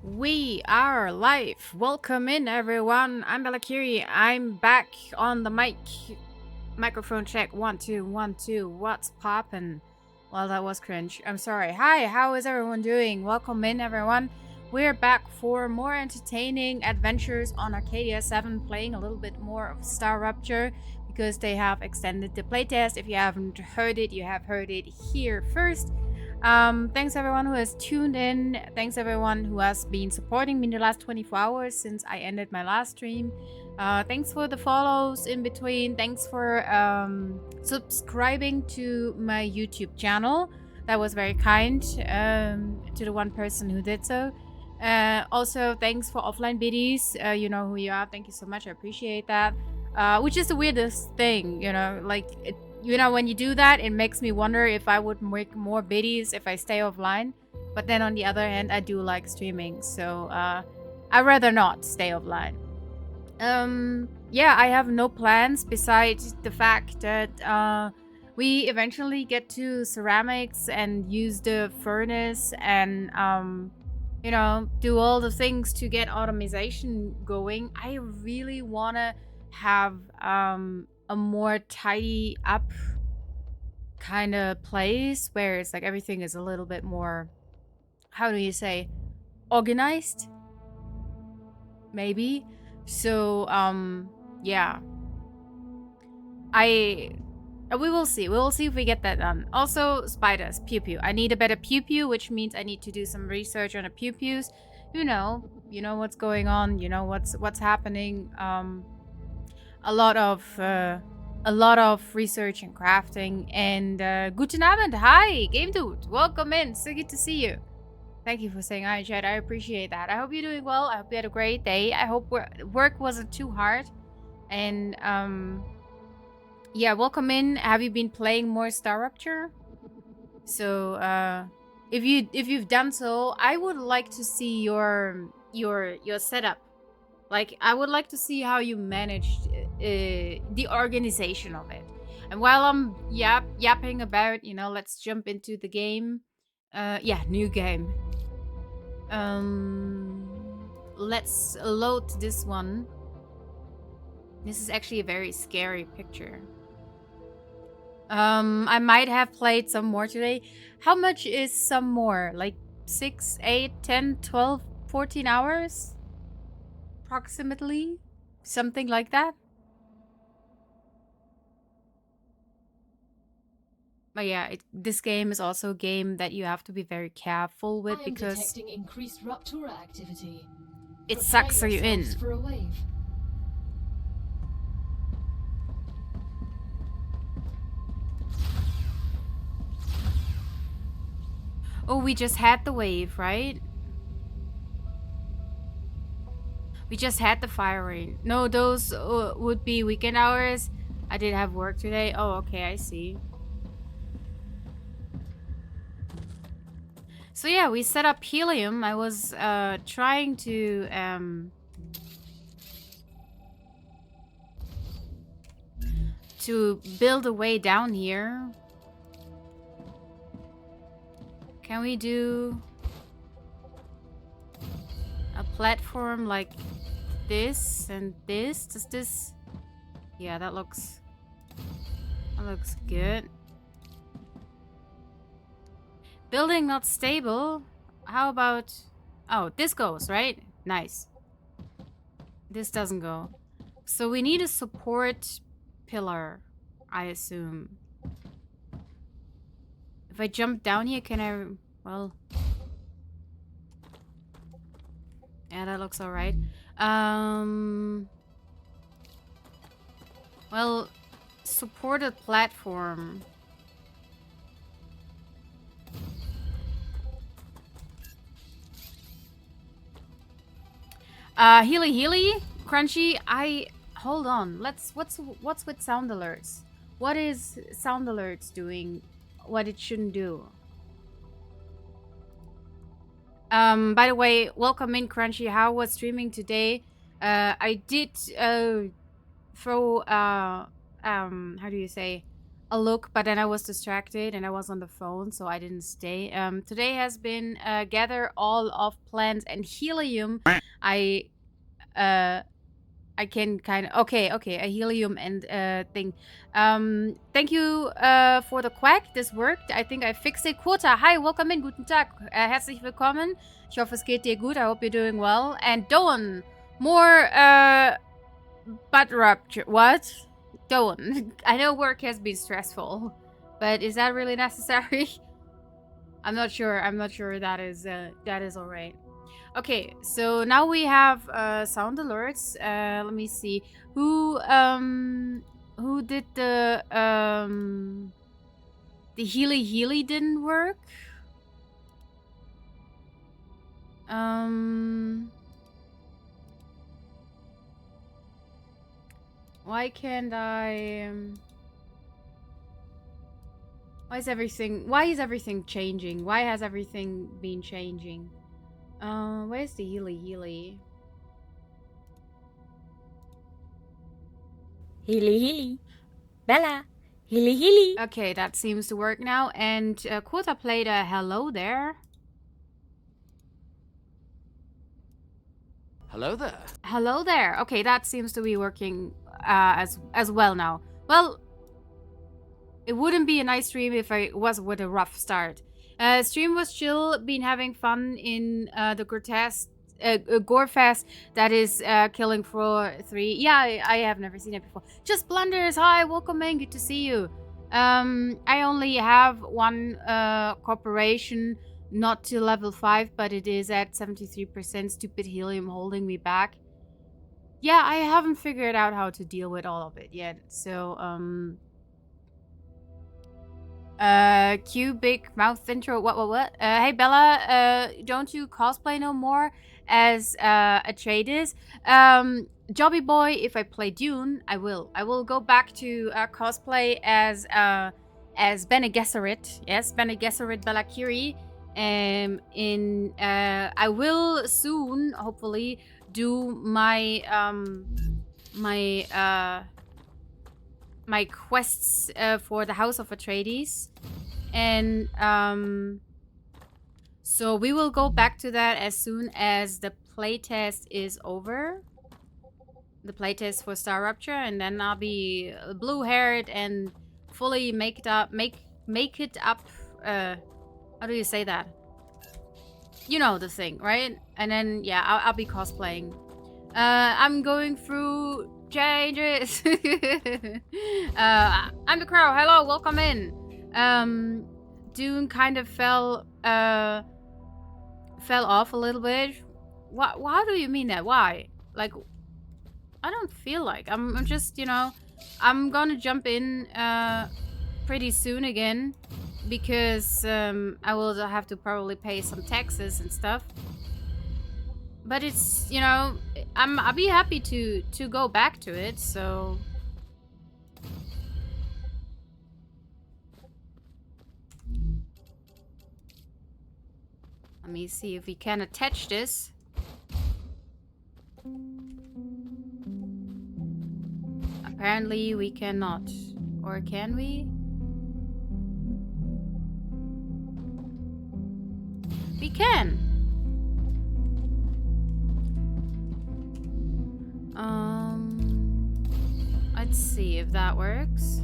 We are live. Welcome in, everyone. I'm Balakiri. I'm back on the mic. Microphone check. 1 2 1 2. What's poppin'? Well, that was cringe. I'm sorry. Hi, how is everyone doing? Welcome in, everyone. We're back for more entertaining adventures on Arcadia 7, playing a little bit more of StarRupture because they have extended the playtest. If you haven't heard it, you have heard it here first. Thanks everyone who has tuned in. Thanks everyone who has been supporting me in the last 24 hours since I ended my last stream. Thanks for the follows in between. Thanks for subscribing to my YouTube channel. That was very kind to the one person who did so. Also, thanks for offline biddies. You know who you are. Thank you so much. I appreciate that. Which is the weirdest thing, you know, like when you do that, it makes me wonder if I would make more biddies if I stay offline. But then on the other hand, I do like streaming, so I'd rather not stay offline. Yeah, I have no plans besides the fact that we eventually get to ceramics and use the furnace and you know, do all the things to get automation going. I really want to have a more tidy up kind of place where it's like everything is a little bit more, how do you say, organized? Maybe. So, yeah. We will see. We will see if we get that done. Also, spiders, pew pew. I need a better pew pew, which means I need to do some research on the pew pews. You know what's going on. You know what's happening. A lot of research and crafting. And guten Abend, hi, Game Dude, welcome in. So good to see you. Thank you for saying hi, chat. I appreciate that. I hope you're doing well. I hope you had a great day. I hope work wasn't too hard. And yeah, welcome in. Have you been playing more StarRupture? So if you've done so, I would like to see your setup. Like, I would like to see how you managed the organization of it. And while I'm yapping about, you know, let's jump into the game. Yeah, new game. Let's load this one. This is actually a very scary picture. I might have played some more today. How much is some more? Like 6, 8, 10, 12, 14 hours? Approximately? Something like that? But yeah, this game is also a game that you have to be very careful with because detecting increased Raptura activity. It sucks you in. For a wave. Oh, we just had the wave, right? We just had the fire rain. No, those would be weekend hours. I did have work today. Oh, okay, I see. So yeah, we set up helium. I was trying to build a way down here. Can we do a platform like this and this? Does this? Yeah, that looks good. Building not stable. How about... Oh, this goes, right? Nice. This doesn't go. So we need a support pillar, I assume. If I jump down here, can I... Well... Yeah, that looks alright. Well, supported platform. Healy, Crunchy, hold on. What's with sound alerts? What is sound alerts doing what it shouldn't do? By the way, welcome in, Crunchy. How was streaming today? I did throw how do you say, a look, but then I was distracted and I was on the phone, so I didn't stay. Today has been gather all of plants and helium. I can kind of okay, a helium and thing. Thank you for the quack. This worked. I think I fixed it. Quota, hi, welcome in. Guten Tag. Herzlich willkommen. Ich hoffe, es geht dir gut. I hope you're doing well. And Dawn, more butt rupture. What? Dawn, I know work has been stressful, but is that really necessary? I'm not sure. I'm not sure that is all right. Okay, so now we have sound alerts. Let me see. Who did the Healy didn't work? Why can't I why is everything changing? Why has everything been changing? Where's the Healy? Healy. Bella. Healy. Okay, that seems to work now. And Quota played a hello there. Hello there. Hello there. Okay, that seems to be working as well now. Well, it wouldn't be a nice stream if I was with a rough start. Stream was chill, been having fun in the Gorefest that is Killing Floor 3. Yeah, I have never seen it before. Just Blunders, hi, welcome in, good to see you. I only have one corporation, not to level 5, but it is at 73%. Stupid helium holding me back. Yeah, I haven't figured out how to deal with all of it yet, so Q big mouth intro. What? Hey Bella, don't you cosplay no more as Atreides? Jobby boy, if I play Dune, I will. I will go back to cosplay as Bene Gesserit. Yes, Bene Gesserit Balakiri. I will soon, hopefully, do my my quests for the House of Atreides, and so we will go back to that as soon as the playtest is over. The playtest for StarRupture, and then I'll be blue-haired and fully make it up. How do you say that? You know the thing, right? And then yeah, I'll be cosplaying. I'm going through changes. I'm the Crow. Hello, welcome in. Dune kind of fell off a little bit. How do you mean that? Why? Like, I don't feel like I'm just, you know, I'm gonna jump in pretty soon again because I will have to probably pay some taxes and stuff. But it's, you know, I'll be happy to go back to it, so. Let me see if we can attach this. Apparently we cannot. Or can we? We can. Let's see if that works.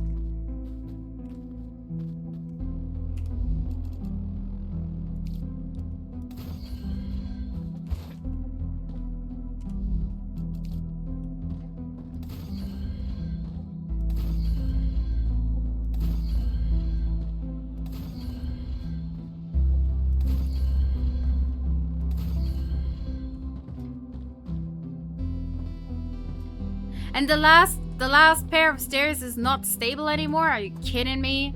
And the last pair of stairs is not stable anymore. Are you kidding me?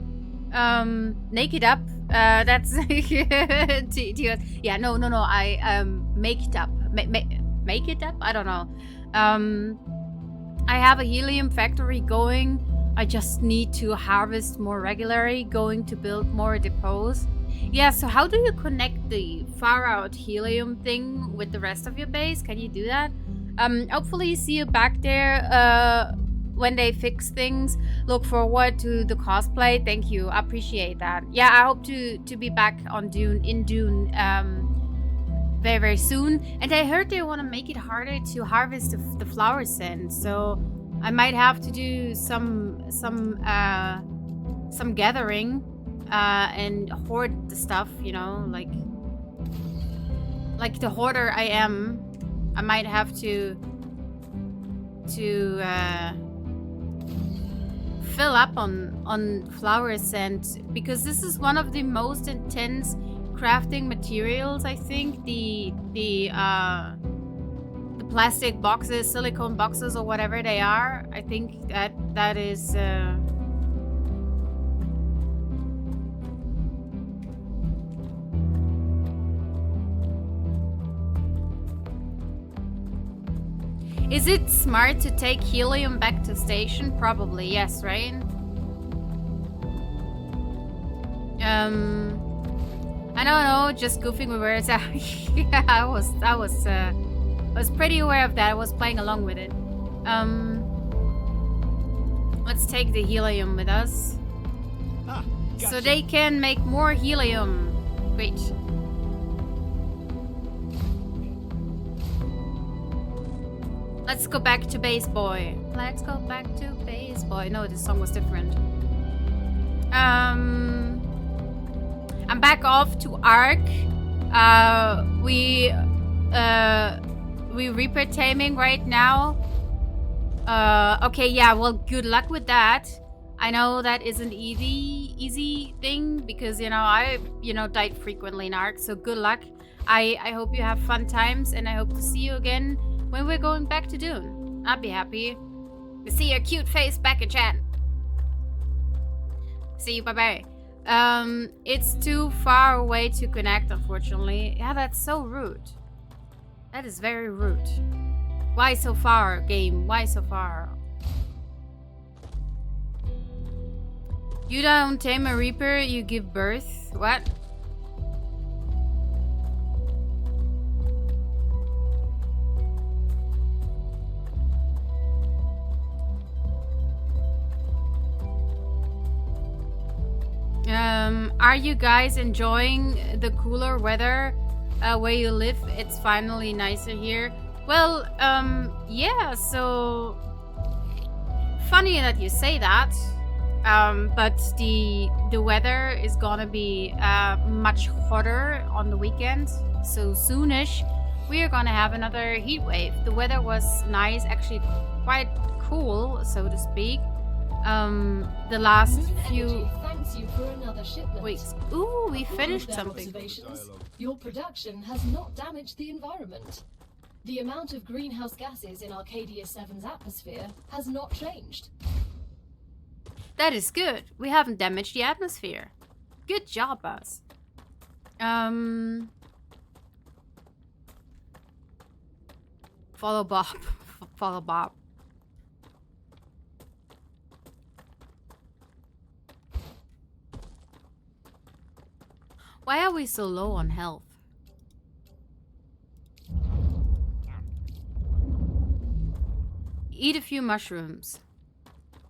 Naked up. That's yeah. No. I make it up. Make it up. I don't know. I have a helium factory going. I just need to harvest more regularly. Going to build more depots. Yeah. So how do you connect the far out helium thing with the rest of your base? Can you do that? Hopefully see you back there when they fix things. Look forward to the cosplay. Thank you. I appreciate that. Yeah, I hope to be back on Dune very, very soon. And I heard they want to make it harder to harvest the flower scent. So I might have to do some gathering and hoard the stuff, you know, like the hoarder I am. I might have to fill up on flower scent, because this is one of the most intense crafting materials. I think the plastic boxes, silicone boxes, or whatever they are. I think that is. Is it smart to take helium back to station? Probably, yes, right? I don't know, just goofing with words. Yeah, I was pretty aware of that. I was playing along with it. Let's take the helium with us. Gotcha. So they can make more helium. Great. Let's go back to Base Boy. Let's go back to Base Boy. No, this song was different. I'm back off to Ark. We Reaper taming right now. Okay, yeah, well, good luck with that. I know that isn't easy thing, because, I died frequently in Ark, so good luck. I hope you have fun times, and I hope to see you again when we're going back to Dune. I'd be happy to see your cute face back in chat. See you, bye-bye. It's too far away to connect, unfortunately. Yeah, that's so rude. That is very rude. Why so far, game? Why so far? You don't tame a Reaper, you give birth. What? Are you guys enjoying the cooler weather where you live? It's finally nicer here. Well, yeah, so funny that you say that. But the weather is gonna be much hotter on the weekend. So soonish we are gonna have another heat wave. The weather was nice, actually quite cool, so to speak. The last few you for another shipment. weeks. Ooh, we finished something. Your production has not damaged the environment. The amount of greenhouse gases in Arcadia 7's atmosphere has not changed. That is good. We haven't damaged the atmosphere. Good job, us. Follow Bob. Follow Bob. Why are we so low on health? Eat a few mushrooms.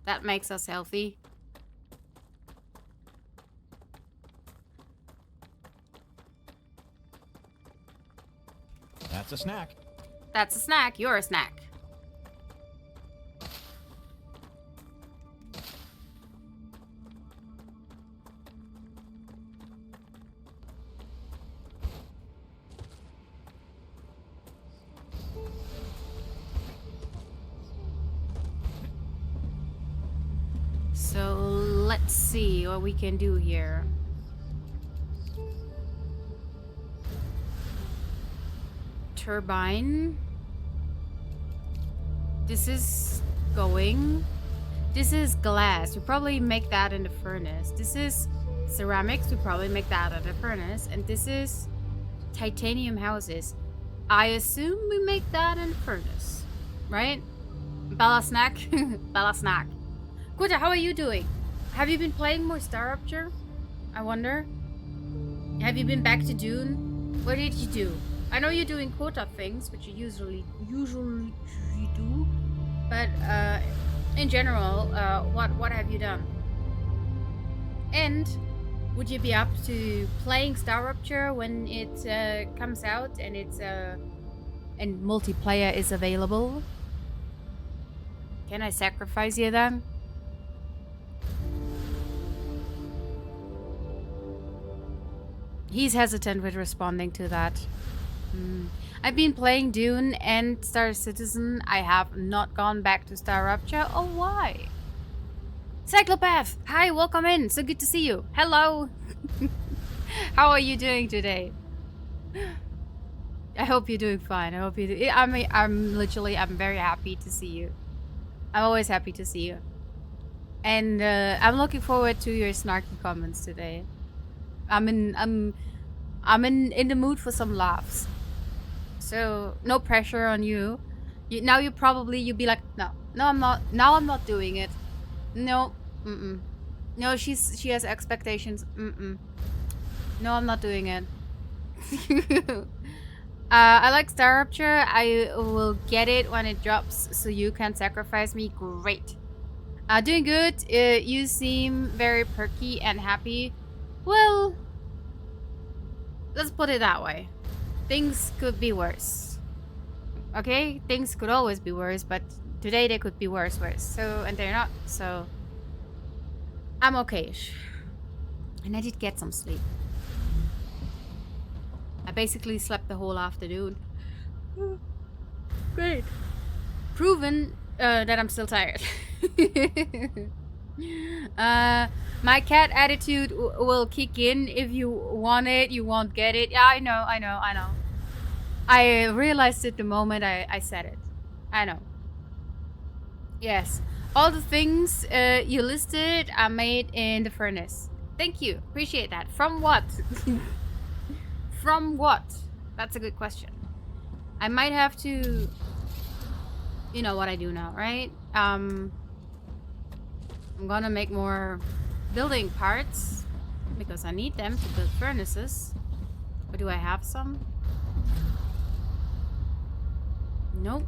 That makes us healthy. That's a snack. That's a snack. You're a snack. So let's see what we can do here. Turbine. This is going. This is glass. We probably make that in the furnace. This is ceramics. We probably make that in the furnace. And this is titanium houses. I assume we make that in the furnace, right? Bella snack. Bella snack. Kuta, how are you doing? Have you been playing more StarRupture? I wonder. Have you been back to Dune? What did you do? I know you're doing quota things, which you usually do, but in general, what have you done? And would you be up to playing StarRupture when it comes out and and multiplayer is available? Can I sacrifice you then? He's hesitant with responding to that. I've been playing Dune and Star Citizen. I have not gone back to StarRupture. Oh, why? Cyclopath! Hi, welcome in. So good to see you. Hello. How are you doing today? I hope you're doing fine. I hope you do. I'm very happy to see you. I'm always happy to see you. And I'm looking forward to your snarky comments today. I'm in the mood for some laughs. So no pressure on you. Now you'll be like, no, I'm not. Now I'm not doing it. No, no. She has expectations. No, I'm not doing it. I like StarRupture. I will get it when it drops, so you can sacrifice me. Great. Doing good. You seem very perky and happy. Well, let's put it that way. Things could be worse. Okay? Things could always be worse, but today they could be worse. So, and they're not. So, I'm okay-ish. And I did get some sleep. I basically slept the whole afternoon. Great. Proven that I'm still tired. My cat attitude will kick in. If you want it, you won't get it. Yeah, I know. I realized it the moment I said it. I know. Yes. All the things you listed are made in the furnace. Thank you. Appreciate that. From what? From what? That's a good question. I might have to... You know what I do now, right? I'm gonna make more building parts because I need them to build furnaces. But do I have some? Nope.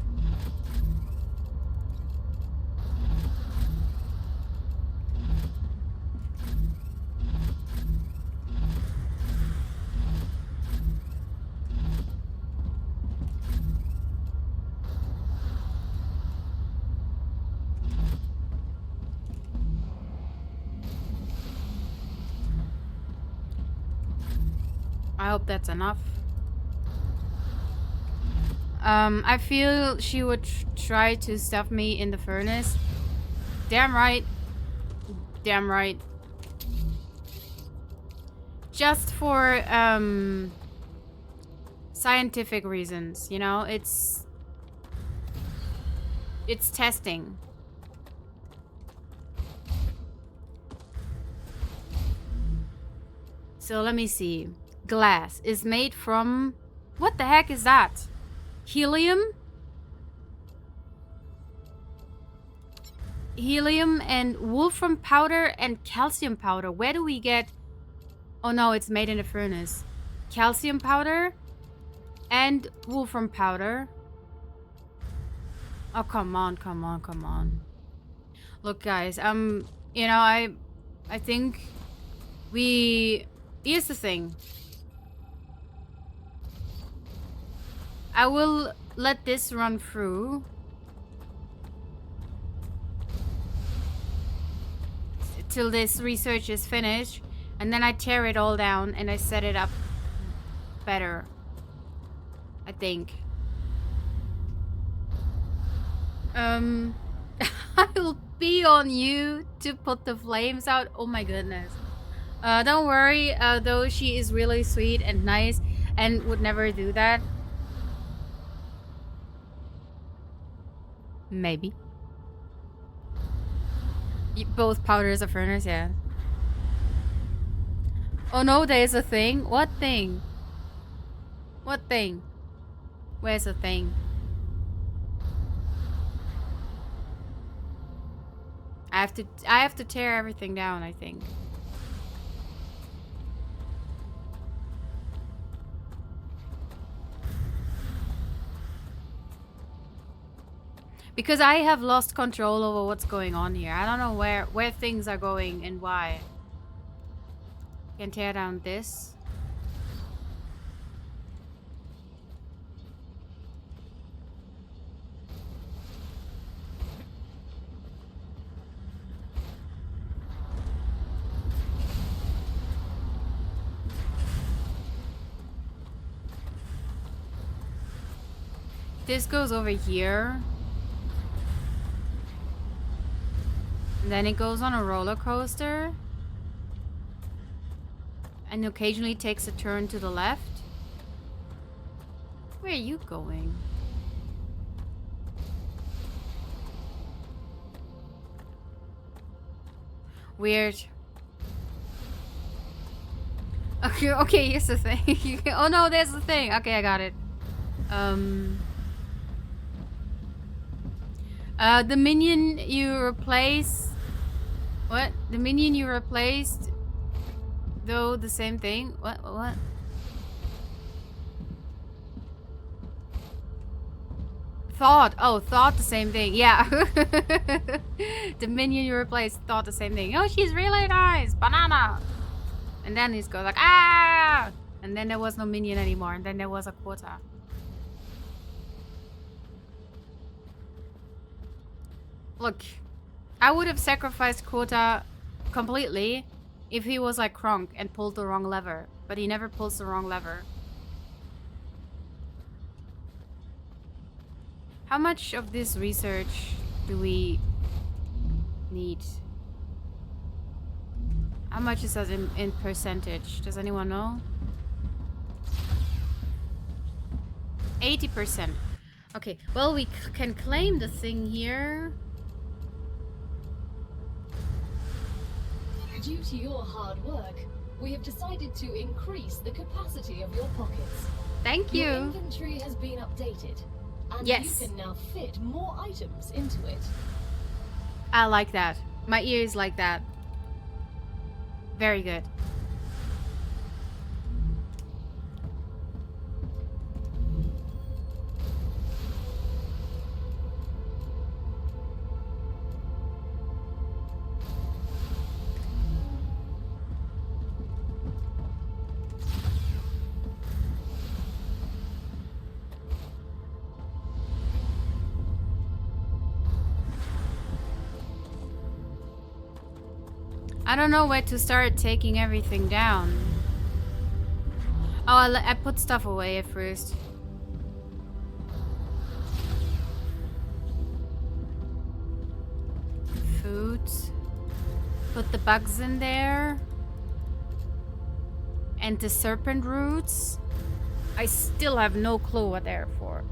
I hope that's enough. I feel she would try to stuff me in the furnace. Damn right. Damn right. Just for, scientific reasons, you know? It's testing. So let me see. Glass is made from... What the heck is that? Helium? Helium and wolfram powder and calcium powder. Where do we get... Oh no, it's made in a furnace. Calcium powder and wolfram powder. Oh, come on. Look, guys, you know, I think here's the thing. I will let this run through till this research is finished, and then I tear it all down and I set it up better, I think. I will be on you to put the flames out. Oh my goodness. Don't worry, though she is really sweet and nice and would never do that. Maybe. Both powders are furnace, yeah. Oh no, there's a thing. What thing? What thing? Where's the thing? I have to tear everything down, I think. Because I have lost control over what's going on here. I don't know where things are going and why. Can tear down this. This goes over here. And then it goes on a roller coaster. And occasionally takes a turn to the left. Where are you going? Weird. Okay, here's the thing. Oh no, there's the thing. Okay, I got it. The minion you replace... What? The minion you replaced... Though the same thing? What? Thought. Oh, thought the same thing. Yeah. The minion you replaced thought the same thing. Oh, she's really nice. Banana. And then he's goes like, ah! And then there was no minion anymore. And then there was a quota. Look, I would have sacrificed quota completely if he was like Kronk and pulled the wrong lever. But he never pulls the wrong lever. How much of this research do we need? How much is that in percentage? Does anyone know? 80%. Okay, well, we can claim the thing here. Due to your hard work, we have decided to increase the capacity of your pockets. Thank you. Your inventory has been updated, and Yes. you can now fit more items into it. I like that. My ears like that. Very good. I don't know where to start taking everything down. Oh, I put stuff away at first. Food. Put the bugs in there. And the serpent roots. I still have no clue what they're for.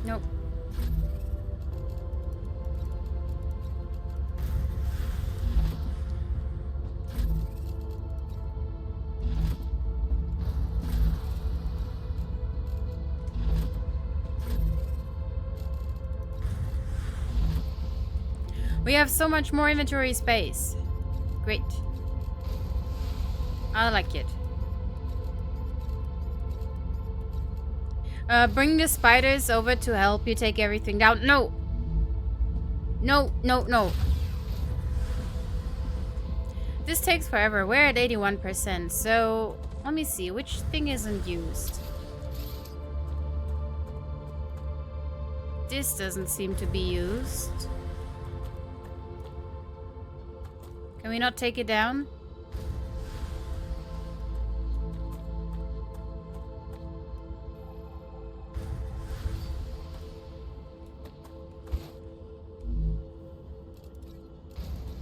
Nope. We have so much more inventory space. Great. I like it. Bring the spiders over to help you take everything down. No! No, no, no. This takes forever. We're at 81%, so... Let me see, which thing isn't used? This doesn't seem to be used. Can we not take it down?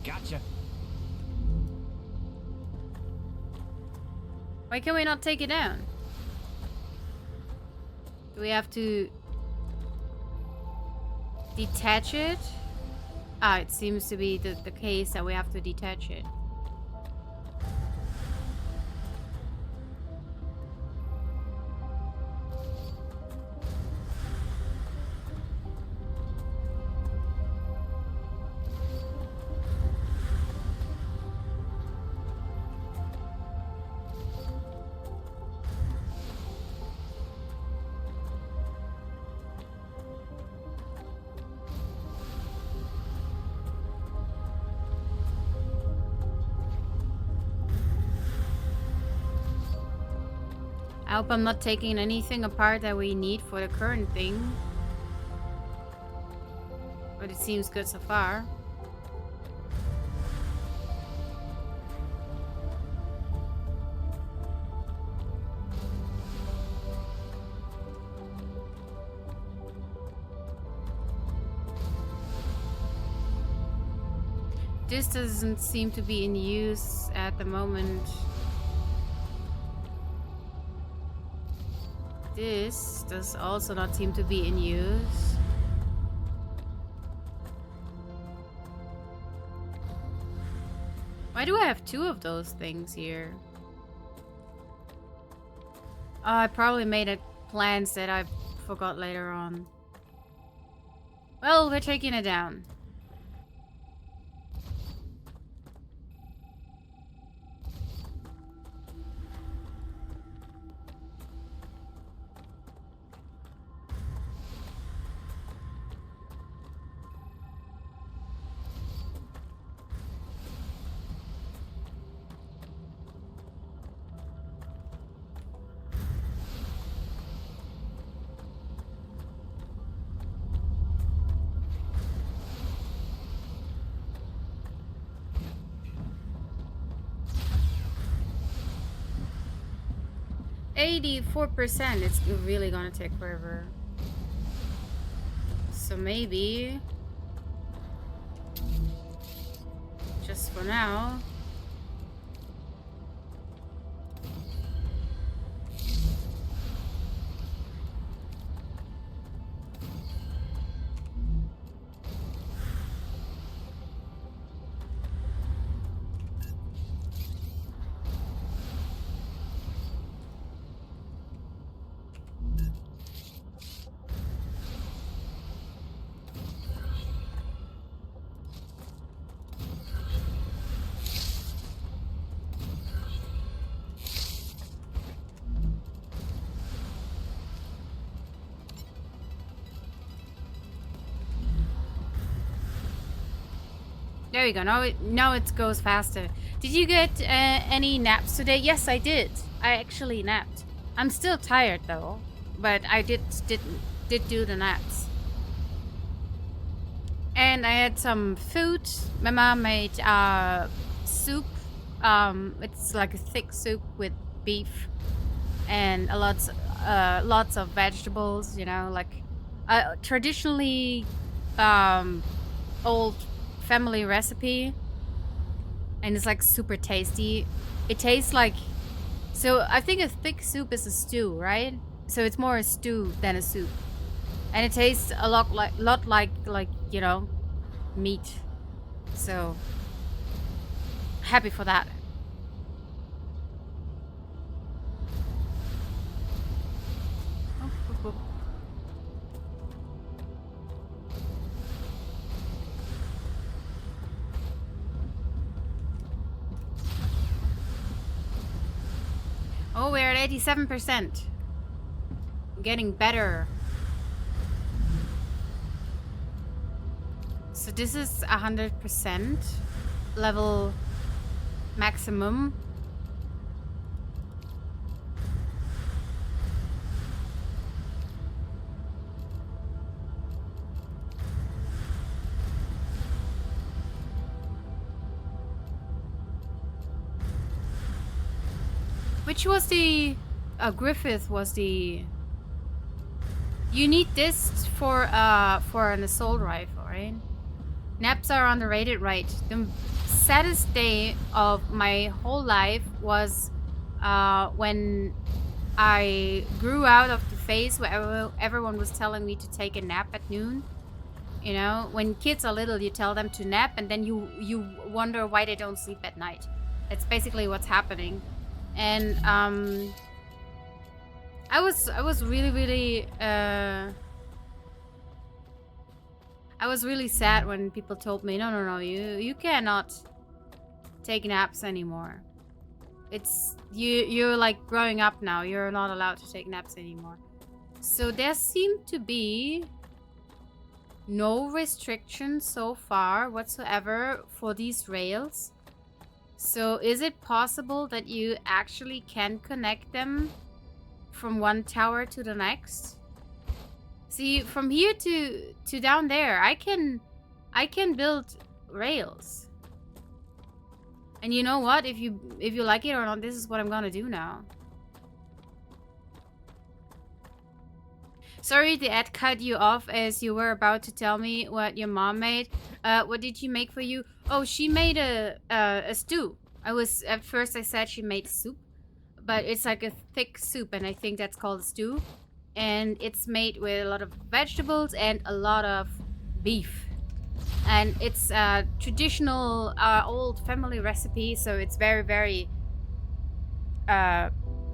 Gotcha. Why can we not take it down? Do we have to detach it? Ah, it seems to be the case that we have to detach it. I hope I'm not taking anything apart that we need for the current thing. But it seems good so far. This doesn't seem to be in use at the moment. This does also not seem to be in use. Why do I have two of those things here? Oh, I probably made plans that I forgot later on. Well, we're taking it down. %. It's really gonna take forever. So maybe just for now. There we go. Now it goes faster. Did you get any naps today? Yes, I did. I actually napped. I'm still tired though, but I did do the naps. And I had some food. My mom made soup. It's like a thick soup with beef and lots of vegetables. You know, like traditionally old family recipe, and it's like super tasty. It tastes like, so I think a thick soup is a stew, right? So it's more a stew than a soup, and it tastes a lot like you know, meat. So happy for that. Oh, we're at 87%. Getting better. So this is 100% level maximum. Which was the Griffith was the. You need this for an assault rifle, right? Naps are underrated, right? The saddest day of my whole life was when I grew out of the phase where everyone was telling me to take a nap at noon. You know, when kids are little, you tell them to nap, and then you wonder why they don't sleep at night. That's basically what's happening. And I was really I was really sad when people told me no, you cannot take naps anymore. It's you're like growing up now. You're not allowed to take naps anymore. So there seemed to be no restrictions so far whatsoever for these rails. So is it possible that you actually can connect them from one tower to the next. See, from here to down there, I can build rails. And you know what? If you like it or not, this is what I'm gonna do now. Sorry the ad cut you off as you were about to tell me what your mom made. What did she make for you? Oh, she made a stew. At first I said she made soup, but it's like a thick soup, and I think that's called a stew. And it's made with a lot of vegetables and a lot of beef. And it's a traditional old family recipe, so it's very, very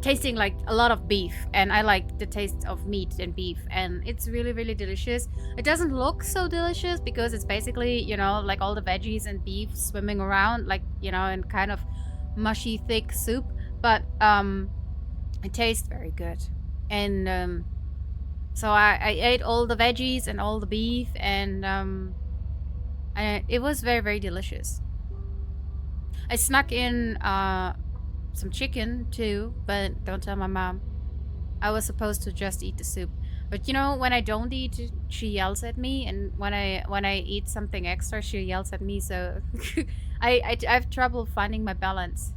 tasting like a lot of beef, and I like the taste of meat and beef, and it's really, really delicious. It doesn't look so delicious because it's basically, you know, like all the veggies and beef swimming around, like, you know, in kind of mushy, thick soup, but it tastes very good. And so I ate all the veggies and all the beef, and it was very, very delicious. I snuck in some chicken too, but don't tell my mom. I was supposed to just eat the soup, but you know, when I don't eat, she yells at me, and when I eat something extra, she yells at me. So I have trouble finding my balance.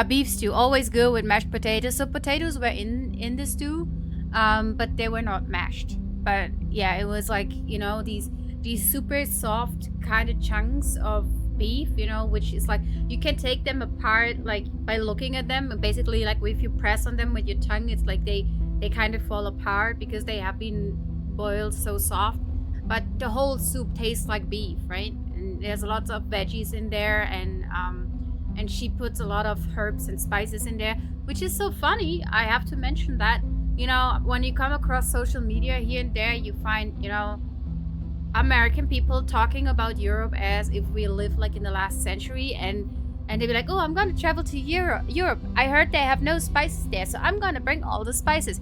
Beef stew, always good with mashed potatoes. So potatoes were in the stew, but they were not mashed. But yeah, it was like, you know, these super soft kind of chunks of beef, you know, which is like, you can take them apart like by looking at them, and basically like if you press on them with your tongue, it's like they kind of fall apart because they have been boiled so soft. But the whole soup tastes like beef, right? And there's lots of veggies in there, and she puts a lot of herbs and spices in there, which is so funny. I have to mention that, you know, when you come across social media here and there, you find, you know, American people talking about Europe as if we live like in the last century, and they'd be like, oh, I'm gonna travel to Europe. I heard they have no spices there, so I'm gonna bring all the spices.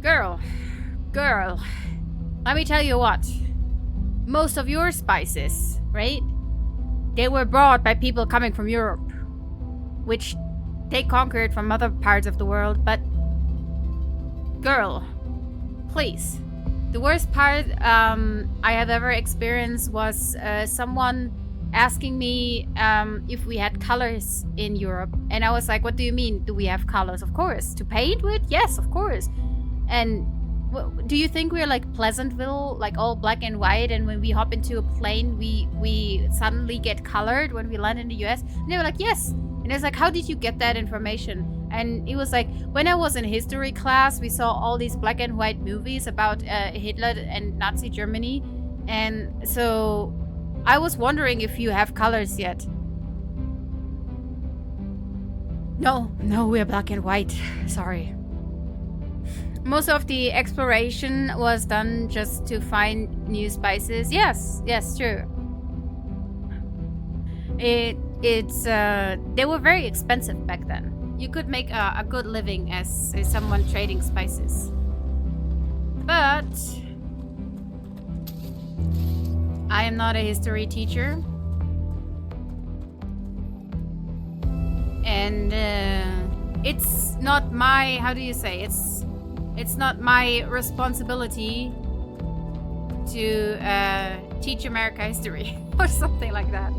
Girl, let me tell you what. Most of your spices, right? They were brought by people coming from Europe, which they conquered from other parts of the world, but girl, please. The worst part I have ever experienced was someone asking me if we had colors in Europe. And I was like, what do you mean? Do we have colors? Of course. To paint with? Yes, of course. And do you think we're like Pleasantville, like all black and white, and when we hop into a plane, we suddenly get colored when we land in the US? And they were like, yes. And I was like, how did you get that information? And it was like, when I was in history class, we saw all these black and white movies about Hitler and Nazi Germany. And so I was wondering if you have colors yet. No, we're black and white. Sorry. Most of the exploration was done just to find new spices. Yes, true. They were very expensive back then. You could make a good living as someone trading spices. But I am not a history teacher. And it's not my, how do you say, it's not my responsibility to teach America history or something like that.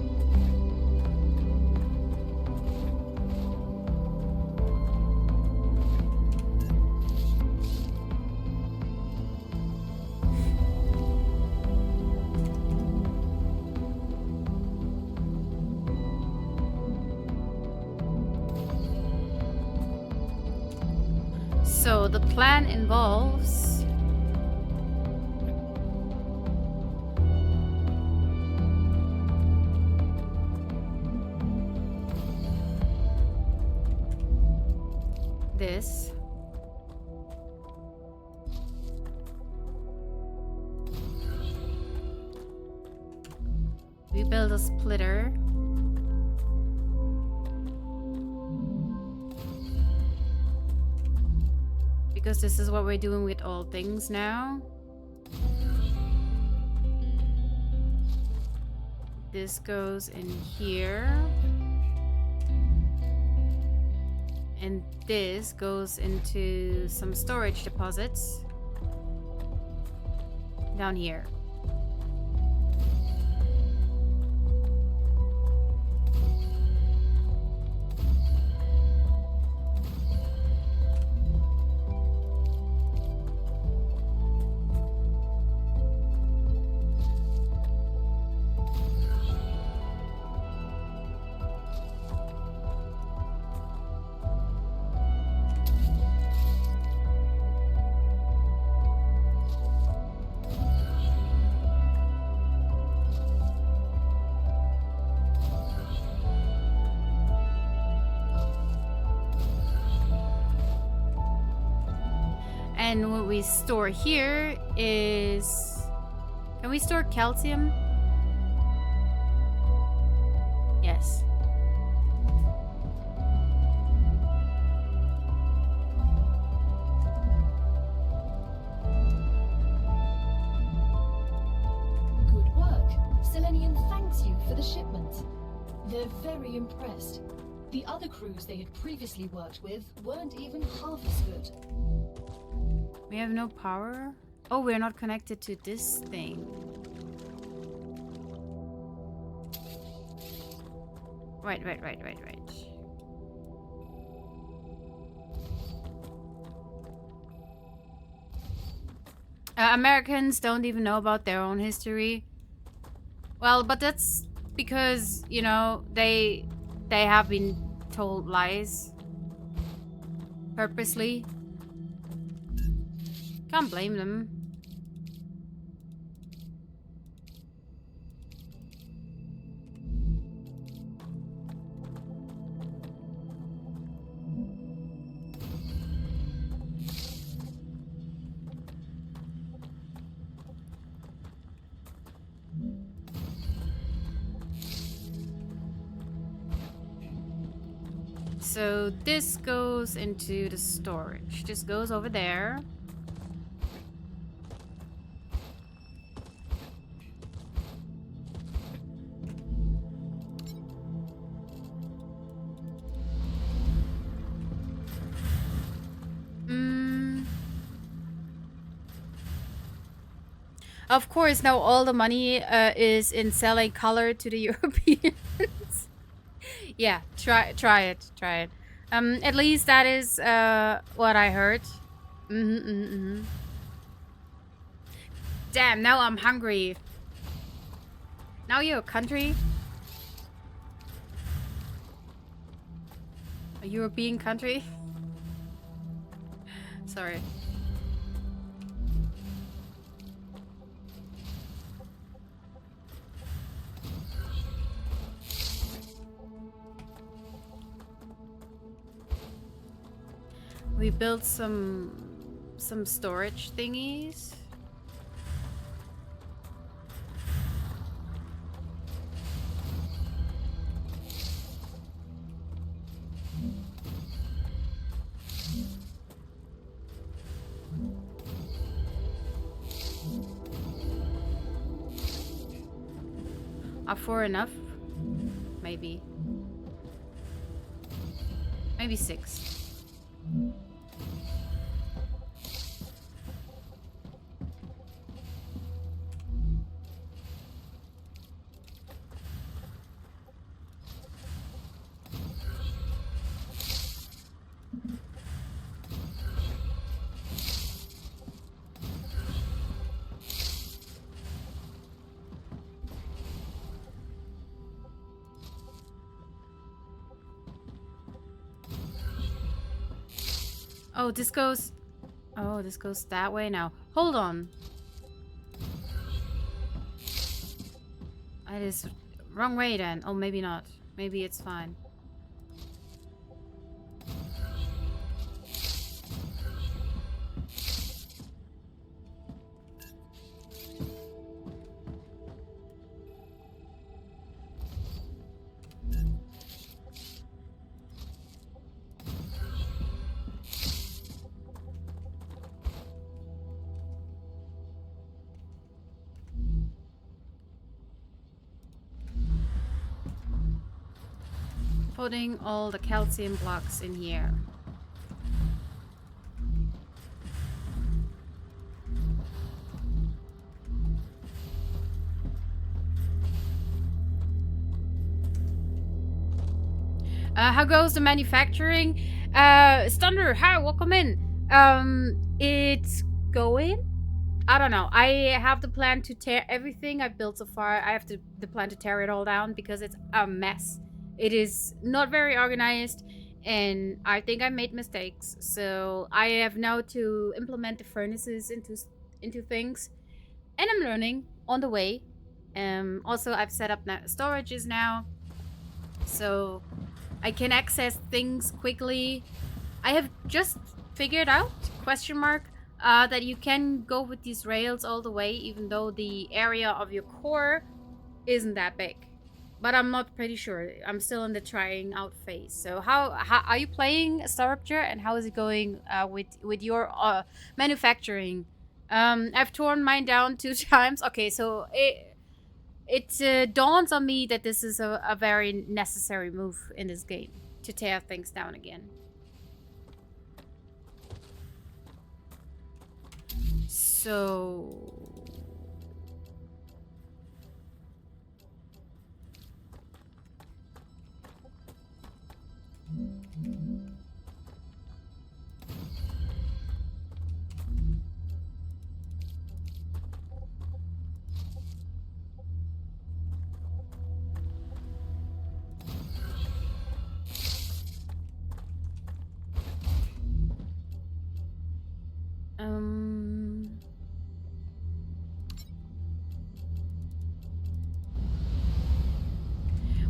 So the plan involves this. We build a splitter. Because this is what we're doing with all things now. This goes in here. And this goes into some storage deposits down here. And what we store here is... Can we store calcium? Yes. Good work. Selenium thanks you for the shipment. They're very impressed. The other crews they had previously worked with weren't even half as good. We have no power? Oh, we're not connected to this thing. Right. Americans don't even know about their own history. Well, but that's because, you know, they have been told lies. Purposely. Can't blame them. So this goes into the storage. This goes over there. Of course, now all the money is in selling color to the Europeans. Yeah, try it. At least that is what I heard. Damn, now I'm hungry. Now you're a country? A European country? Sorry. We built some storage thingies. Are 4 enough? Maybe. Maybe 6. Oh, this goes... Oh, this goes that way now. Hold on. It is wrong way then. Oh, maybe not. Maybe it's fine. putting all the calcium blocks in here. How goes the manufacturing? Thunder, hi, welcome in. It's going. I don't know. I have the plan to tear everything I've built so far. I have the plan to tear it all down because it's a mess. It is not very organized, and I think I made mistakes. So I have now to implement the furnaces into things, and I'm learning on the way. Also, I've set up storages now, so I can access things quickly. I have just figured out, question mark, that you can go with these rails all the way, even though the area of your core isn't that big. But I'm not pretty sure. I'm still in the trying out phase. So how are you playing StarRupture, and how is it going with your manufacturing? I've torn mine down 2 times. Okay, so it dawns on me that this is a very necessary move in this game, to tear things down again. So...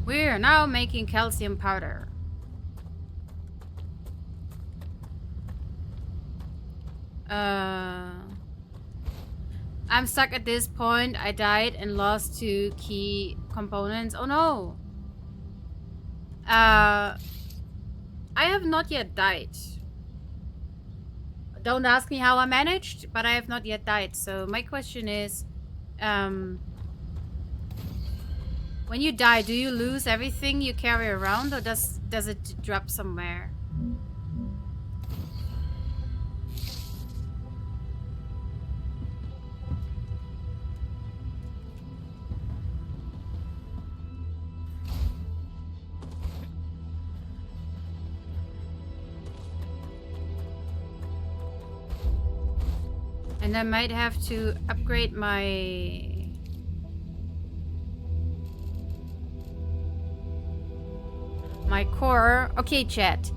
We're now making calcium powder. I'm stuck at this point. I died and lost 2 key components. Oh no! I have not yet died. Don't ask me how I managed, but I have not yet died. So my question is, when you die, do you lose everything you carry around, or does it drop somewhere? And I might have to upgrade my... core. Okay, chat.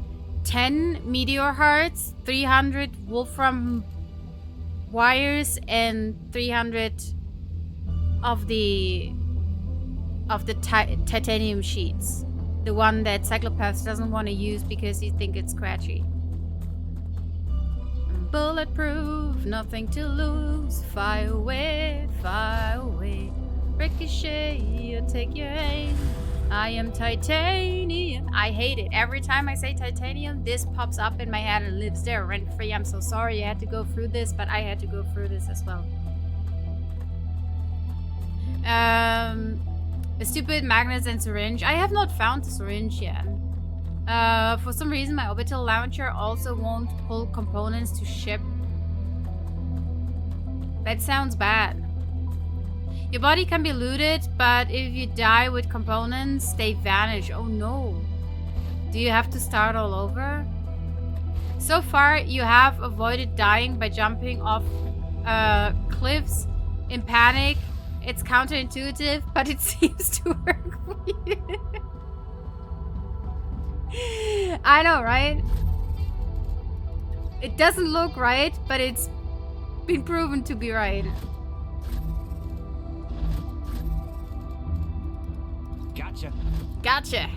10 meteor hearts, 300 wolfram wires, and 300 of the titanium sheets. The one that Cyclopath doesn't want to use because he thinks it's scratchy. Bulletproof, nothing to lose. Fire away, ricochet, you take your aim. I am titanium. I hate it. Every time I say titanium, this pops up in my head and lives there rent-free. I'm so sorry you had to go through this, but I had to go through this as well. A stupid magnets and syringe. I have not found the syringe yet. For some reason, my orbital launcher also won't pull components to ship. That sounds bad. Your body can be looted, but if you die with components, they vanish. Oh no. Do you have to start all over? So far, you have avoided dying by jumping off cliffs in panic. It's counterintuitive, but it seems to work for you. I know, right? It doesn't look right, but it's been proven to be right. Gotcha. Gotcha.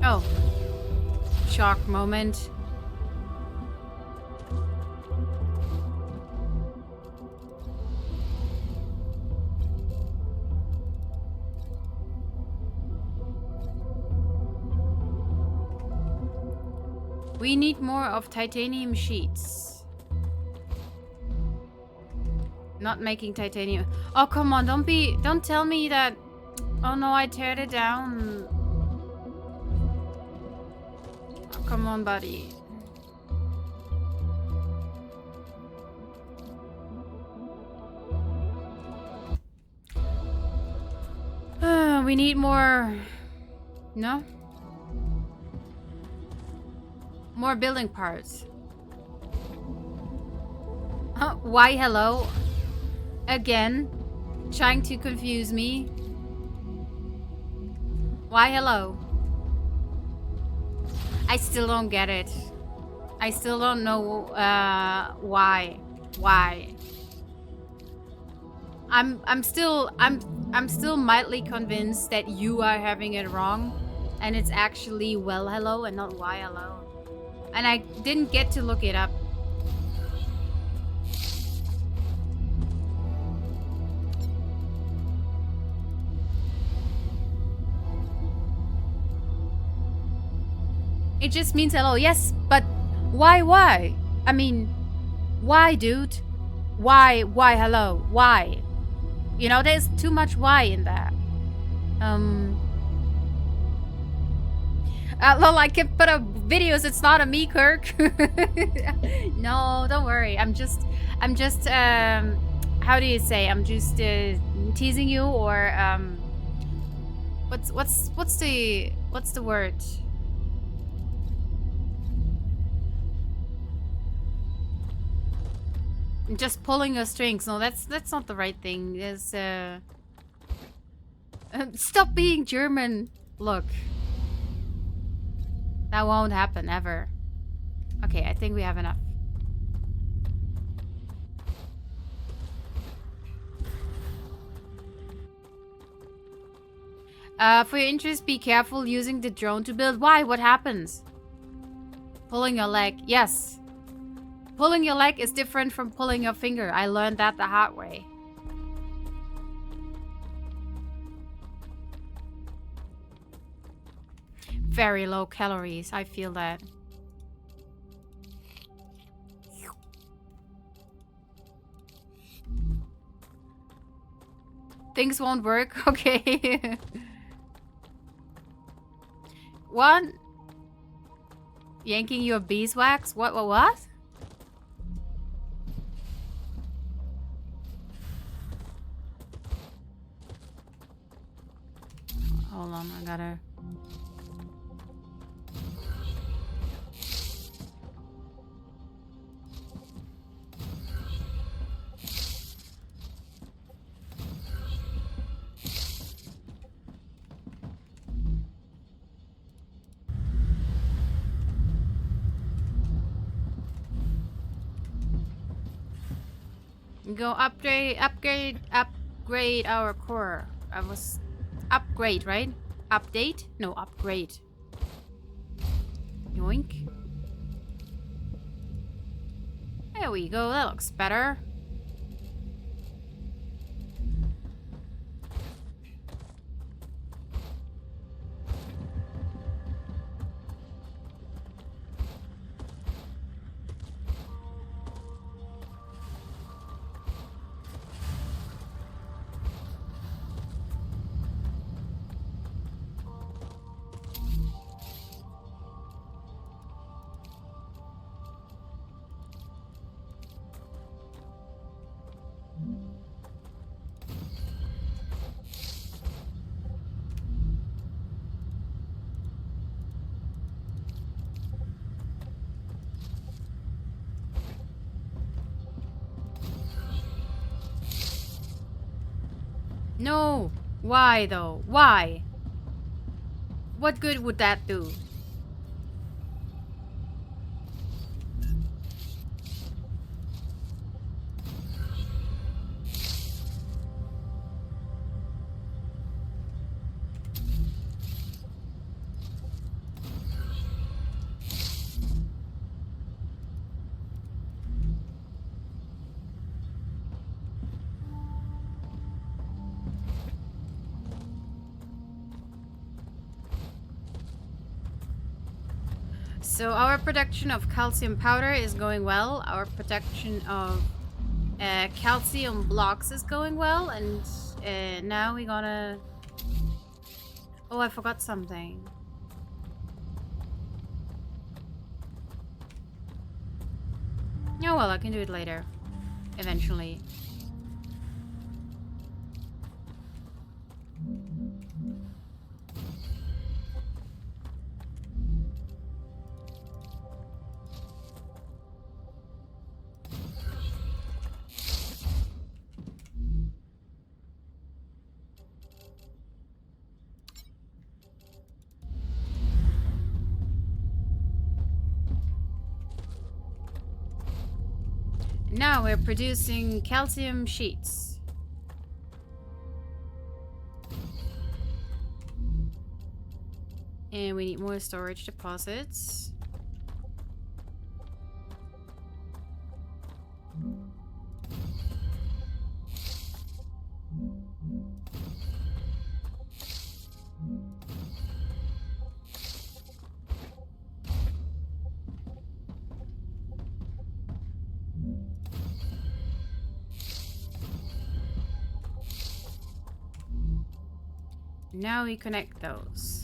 Oh. Shock moment. We need more of titanium sheets. Not making titanium. Oh, come on. Don't tell me that. Oh no, I teared it down. Oh, come on, buddy. We need more. No? More building parts. Why hello? Again? Trying to confuse me? Why hello? I still don't get it. I still don't know why. Why? I'm still mildly convinced that you are having it wrong and it's actually well hello and not why hello. And I didn't get to look it up. It just means hello. Yes, but why? I mean, why, dude? Why hello? Why? You know, there's too much why in that. Lol, I can put up videos. It's not a me, Kirk. No, don't worry. I'm just, how do you say? I'm just teasing you, or what's the word? Just pulling your strings. No, that's not the right thing. There's stop being German. Look. That won't happen ever. Okay, I think we have enough. For your interest, be careful using the drone to build. Why? What happens? Pulling your leg. Yes. Pulling your leg is different from pulling your finger. I learned that the hard way. Very low calories. I feel that. Things won't work. Okay. What? Yanking your beeswax? What? Hold on, I gotta... Go upgrade our core. I was upgrade, right? Update? No, upgrade. Yoink. There we go. That looks better. No! Why though? Why? What good would that do? So our production of calcium powder is going well. Our production of calcium blocks is going well, and now we're gonna... Oh, I forgot something. Oh well, I can do it later. Eventually. Now we're producing calcium sheets. And we need more storage deposits. Now we connect those.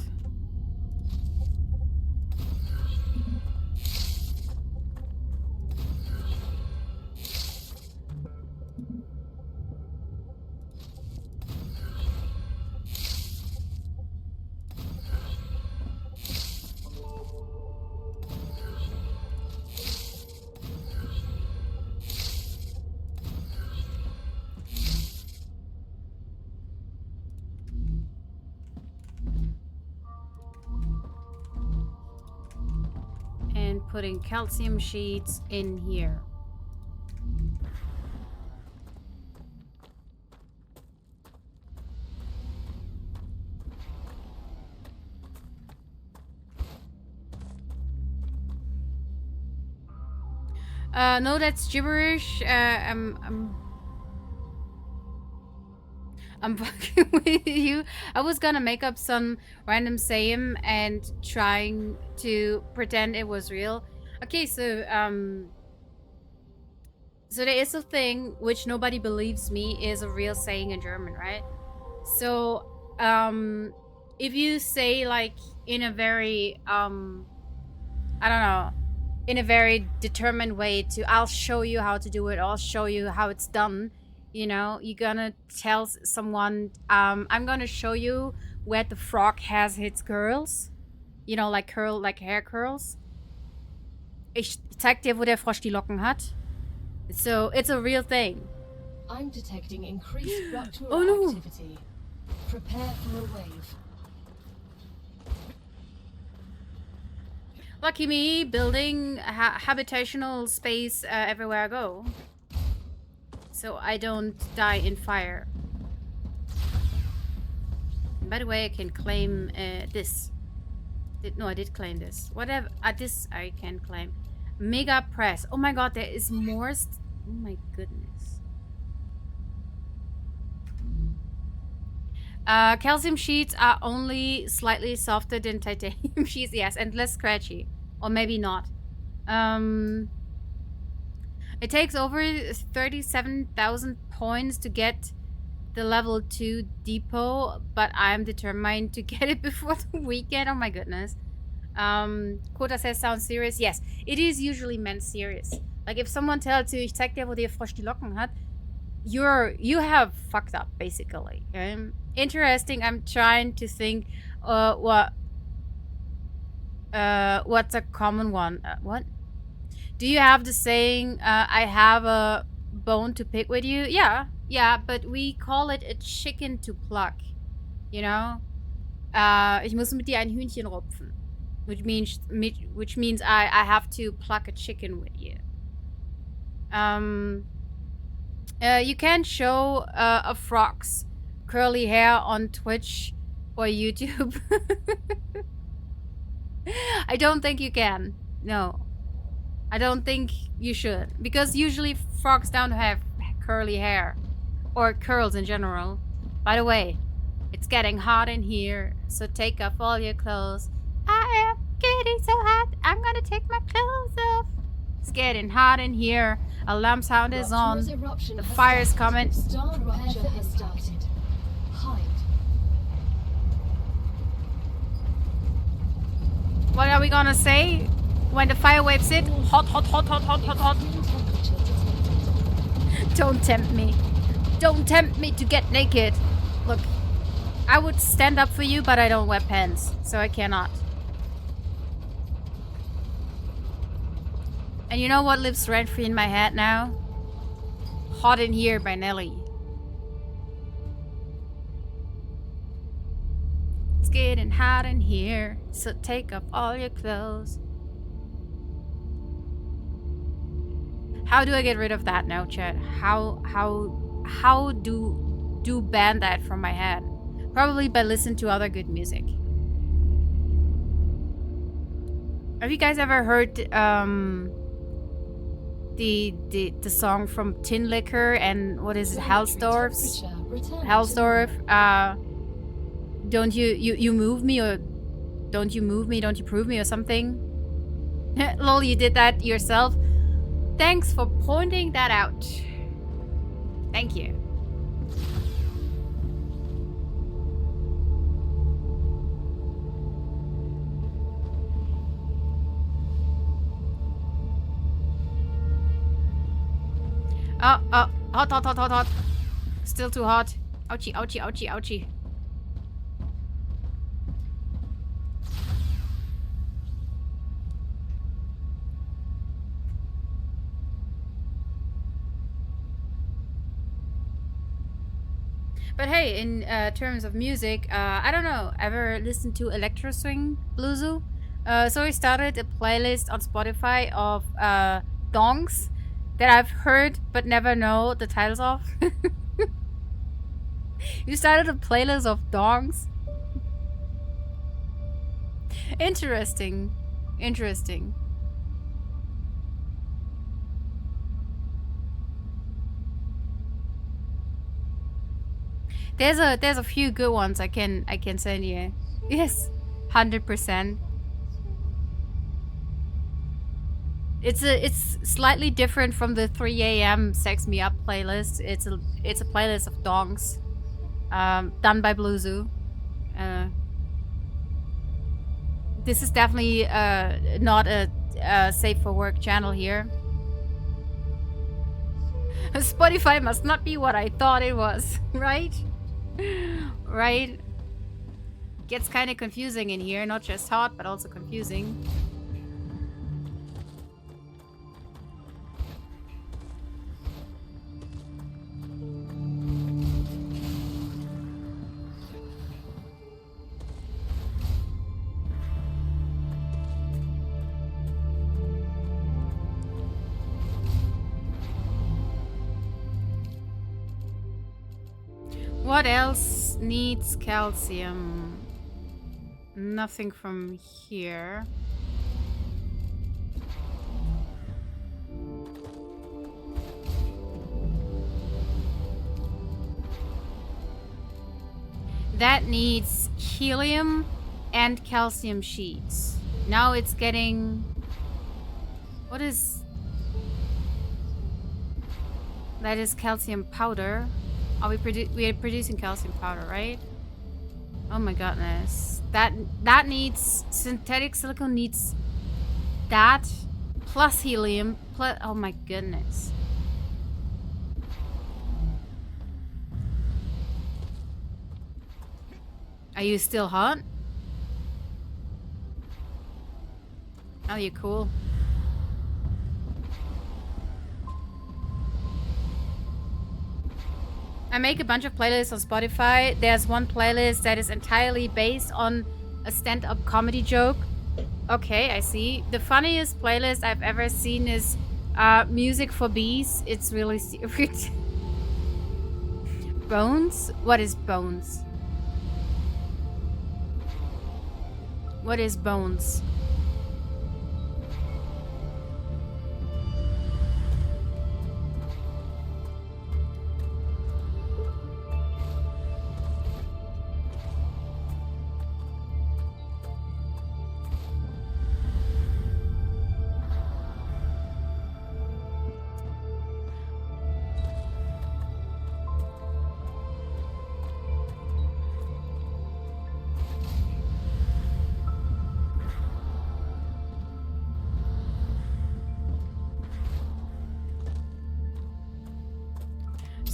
And putting calcium sheets in here. No, that's gibberish. I'm fucking with you. I was gonna make up some random saying and trying to pretend it was real. Okay, so so there is a thing which nobody believes me is a real saying in German, right? So if you say like in a very I don't know, in a very determined way to I'll show you how to do it, I'll show you how it's done. You know, you're gonna tell someone, I'm gonna show you where the frog has its curls. You know, like hair curls. Ich zeig dir, wo der Frosch die Locken hat. So, it's a real thing. I'm detecting increased rupture Oh, no. activity. Prepare for a wave. Lucky me, building habitational space everywhere I go. So I don't die in fire. And by the way, I can claim this. No, I did claim this. Whatever. This I can claim. Mega press. Oh my god, there is more. Oh my goodness. Calcium sheets are only slightly softer than titanium sheets. Yes, and less scratchy. Or maybe not. It takes over 37,000 points to get the level 2 depot, but I'm determined to get it before the weekend. Oh my goodness. Kota says, sounds serious. Yes, it is usually meant serious. Like if someone tells you, ich zeig dir, wo der Frosch die Locken hat, you have fucked up, basically. Interesting. I'm trying to think what's a common one. What? Do you have the saying, I have a bone to pick with you? Yeah, but we call it a chicken to pluck. You know? Ich muss mit dir ein Hühnchen rupfen. Which means I have to pluck a chicken with you. You can show a frog's curly hair on Twitch or YouTube. I don't think you can. No. I don't think you should. Because usually frogs don't have curly hair. Or curls in general. By the way, it's getting hot in here. So take off all your clothes. I am getting so hot. I'm gonna take my clothes off. It's getting hot in here. Alarm sound is on. Rupture's eruption The has fire's started. coming. StarRupture has started. Hide. What are we gonna say when the fire waves hit? Hot, hot, hot, hot, hot, hot, hot. Extreme temperature detected. Don't tempt me. Don't tempt me to get naked. Look, I would stand up for you, but I don't wear pants, so I cannot. And you know what lives rent-free in my head now? Hot in Here by Nelly. It's getting hot in here, so take off all your clothes. How do I get rid of that now, chat? How do ban that from my head? Probably by listening to other good music. Have you guys ever heard the song from Tin Liquor and what is it, Hellsdorf's? Hellsdorf. Don't you move me, or don't you move me, don't you prove me, or something? Lol, you did that yourself. Thanks for pointing that out. Thank you. Oh, hot, hot, hot, hot, hot. Still too hot. Ouchie, ouchie, ouchie, ouchie. But hey, in terms of music, I don't know, ever listened to Electro Swing Bluesu? So I started a playlist on Spotify of dongs that I've heard but never know the titles of. You started a playlist of dongs? Interesting. Interesting. There's a few good ones I can send you. Yes, 100%. It's slightly different from the 3 a.m. Sex Me Up playlist. It's a playlist of dongs, done by Bluesu. This is definitely not a safe for work channel here. Spotify must not be what I thought it was, right? Right? Gets kind of confusing in here, not just hot, but also confusing. What else needs calcium? Nothing from here. That needs helium and calcium sheets. Now it's getting... What is... That is calcium powder. Are we are producing calcium powder, right? Oh my goodness. That needs... Synthetic silicone needs that plus helium plus... Oh my goodness. Are you still hot? Oh, you're cool. I make a bunch of playlists on Spotify. There's one playlist that is entirely based on a stand-up comedy joke. Okay, I see. The funniest playlist I've ever seen is Music for Bees. It's really stupid. Bones? What is bones? What is bones?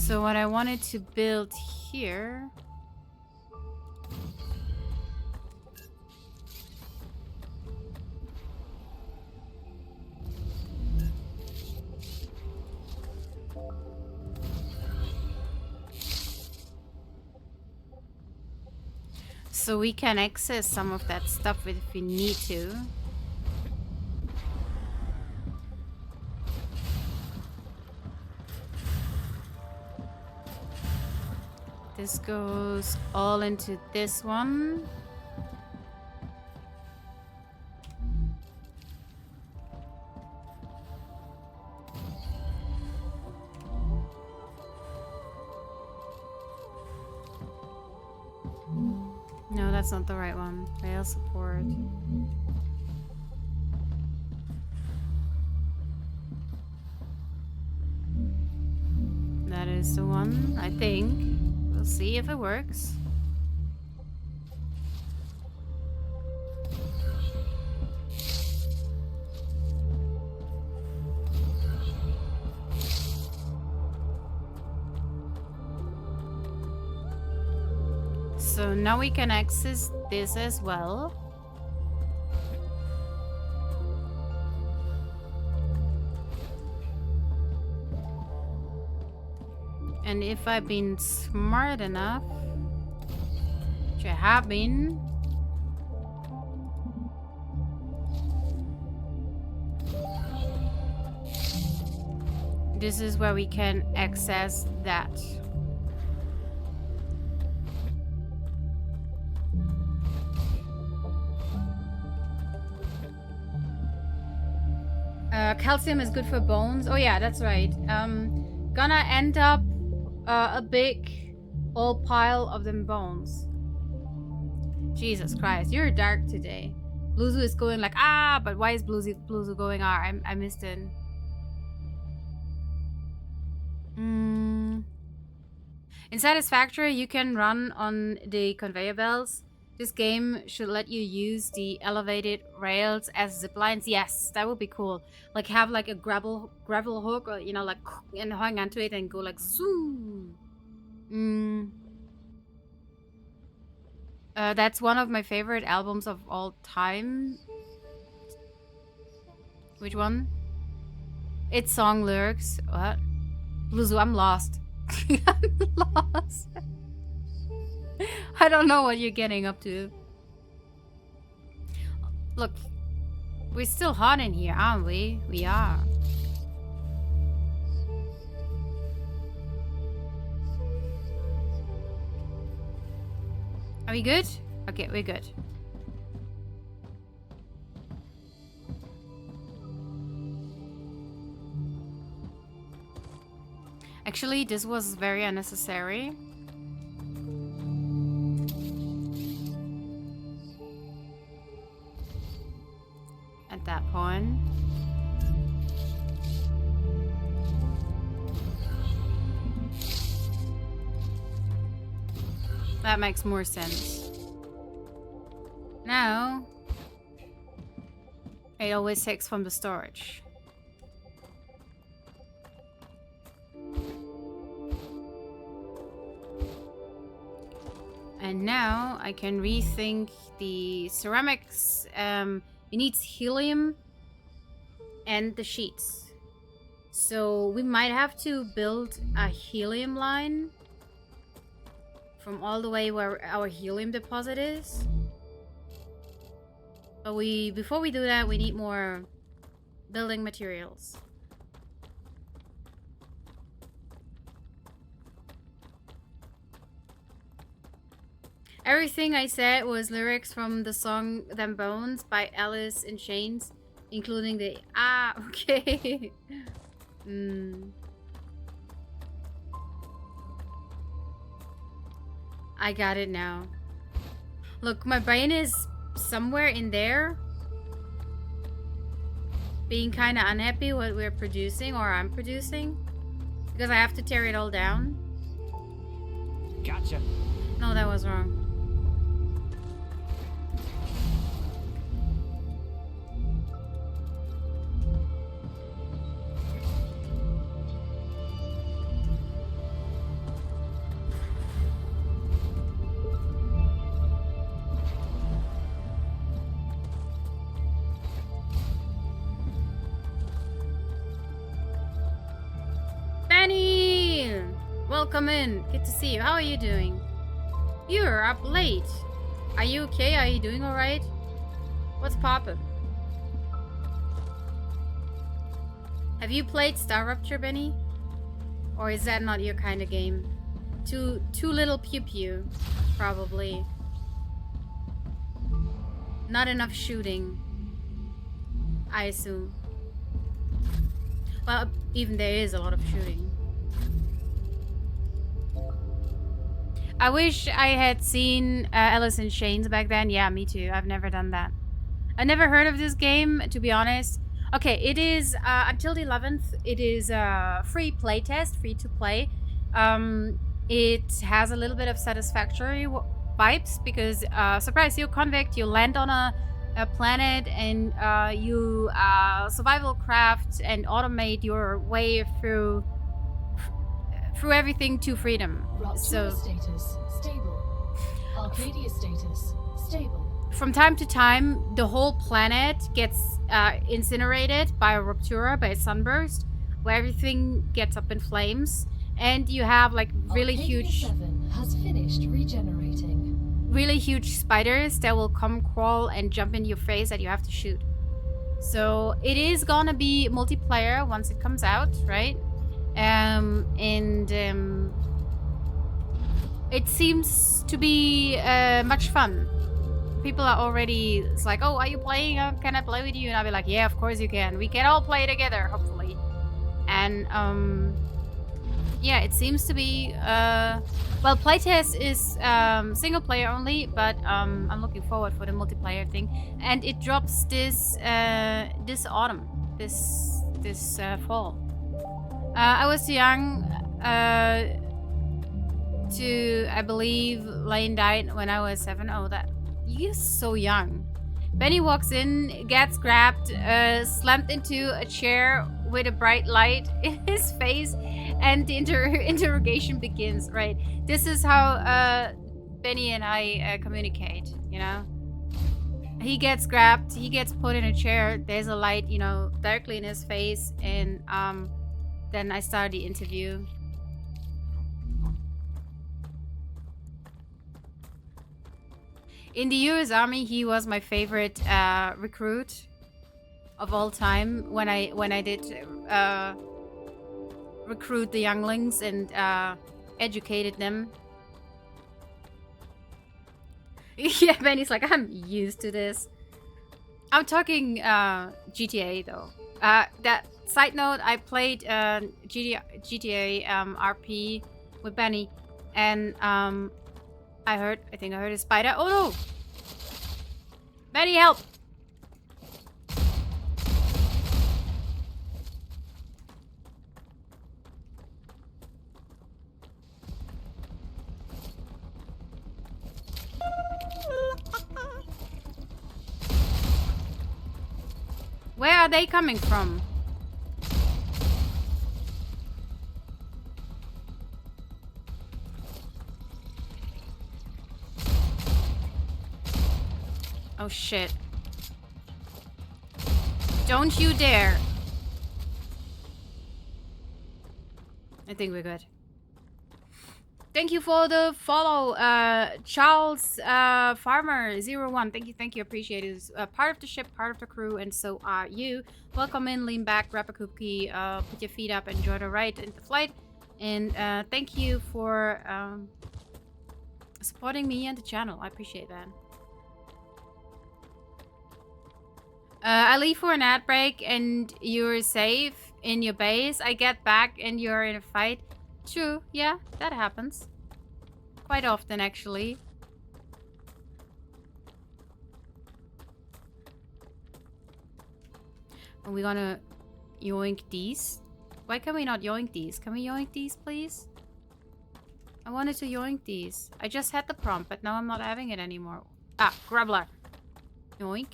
So what I wanted to build here... So we can access some of that stuff if we need to. This goes all into this one. No, that's not the right one. Rail support. That is the one, I think. We'll see if it works. So now we can access this as well. And if I've been smart enough, which I have been, this is where we can access that. Calcium is good for bones. Oh yeah, that's right. Gonna end up a big old pile of them bones. Jesus Christ, you're dark today. Bluzu is going like, ah, but why is Bluzu going, ah, I missed it. In Satisfactory, you can run on the conveyor belts. This game should let you use the elevated rails as zip lines. Yes, that would be cool. Like have like a gravel hook, or you know, like and hang onto it and go like zoom. That's one of my favorite albums of all time. Which one? It's song lyrics. What? Bluzu, I'm lost. I'm lost. I don't know what you're getting up to. Look, we're still hot in here, aren't we? We are. Are we good? Okay, we're good. Actually, this was very unnecessary. At that point. That makes more sense. Now, it always takes from the storage. And now I can rethink the ceramics. It needs helium and the sheets. So we might have to build a helium line from all the way where our helium deposit is. But before we do that, we need more building materials. Everything I said was lyrics from the song Them Bones by Alice in Chains, including the okay. I got it now. Look, my brain is somewhere in there being kind of unhappy what we're producing, or I'm producing, because I have to tear it all down. Gotcha. No, that was wrong. welcome in. Good to see you. How are you doing? You're up late. Are you okay? Are you doing alright? What's poppin'? Have you played StarRupture, Benny? Or is that not your kind of game? Too little pew pew, probably. Not enough shooting, I assume. Well, even there is a lot of shooting. I wish I had seen Alice in Chains back then. Yeah, me too. I've never done that. I never heard of this game, to be honest. Okay, it is until the 11th. It is free playtest, free to play. It has a little bit of satisfactory vibes because surprise, you're convict. You land on a planet and you survival craft and automate your way through everything to freedom. Rupture status stable. Arcadia status stable. From time to time, the whole planet gets incinerated by a ruptura, by a sunburst, where everything gets up in flames, and you have like really Arcadia huge, 7 has finished regenerating. really huge spiders that will come crawl and jump in your face that you have to shoot. So it is gonna be multiplayer once it comes out, right? It seems to be much fun. People are already, it's like, oh, are you playing? Can I play with you? And I'll be like, yeah, of course you can. We can all play together, hopefully. And yeah, it seems to be, well, playtest is single player only, but I'm looking forward for the multiplayer thing. And it drops this this autumn, this fall. I was young to, I believe, Lane died when I was 7. Oh, that. You're so young. Benny walks in, gets grabbed, slammed into a chair with a bright light in his face, and the interrogation begins, right? This is how Benny and I communicate, you know? He gets grabbed, he gets put in a chair, there's a light, you know, directly in his face, and then I start the interview. In the US Army, he was my favorite recruit of all time. When I did recruit the younglings and educated them. Yeah, Benny's like, I'm used to this. I'm talking GTA though. That side note, I played GTA RP with Benny, and I think I heard a spider. Oh no! Benny, help! Where are they coming from? Oh shit. Don't you dare. I think we're good. Thank you for the follow, Charles Farmer01. Thank you, appreciate it. Part of the ship, part of the crew, and so are you. Welcome in, lean back, grab a cookie, put your feet up, enjoy the ride and the flight. And thank you for supporting me and the channel. I appreciate that. I leave for an ad break and you're safe in your base. I get back and you're in a fight. True, yeah, that happens. Quite often, actually. Are we gonna yoink these? Why can we not yoink these? Can we yoink these, please? I wanted to yoink these. I just had the prompt, but now I'm not having it anymore. Ah, Grubbler. Yoink.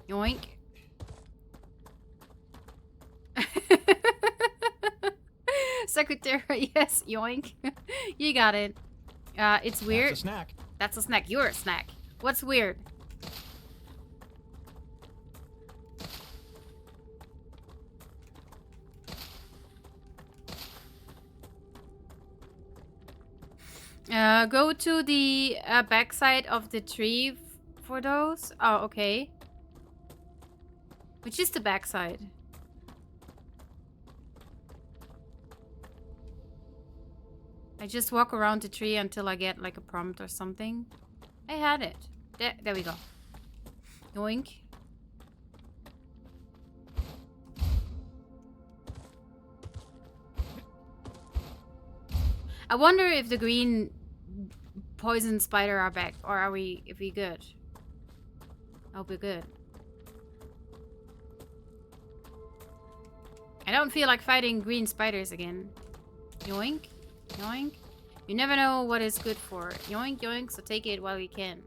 Yoink. Secretary, yes, yoink. You got it. It's weird. That's a snack. That's a snack. You're a snack. What's weird? Go to the backside of the tree for those. Oh, okay. Which is the backside? I just walk around the tree until I get like a prompt or something. I had it. There we go. Yoink. I wonder if the green poison spider are back, or are we? If we good? I hope we're good. I don't feel like fighting green spiders again. Yoink, yoink. You never know what is good for. Yoink, yoink. So take it while we can.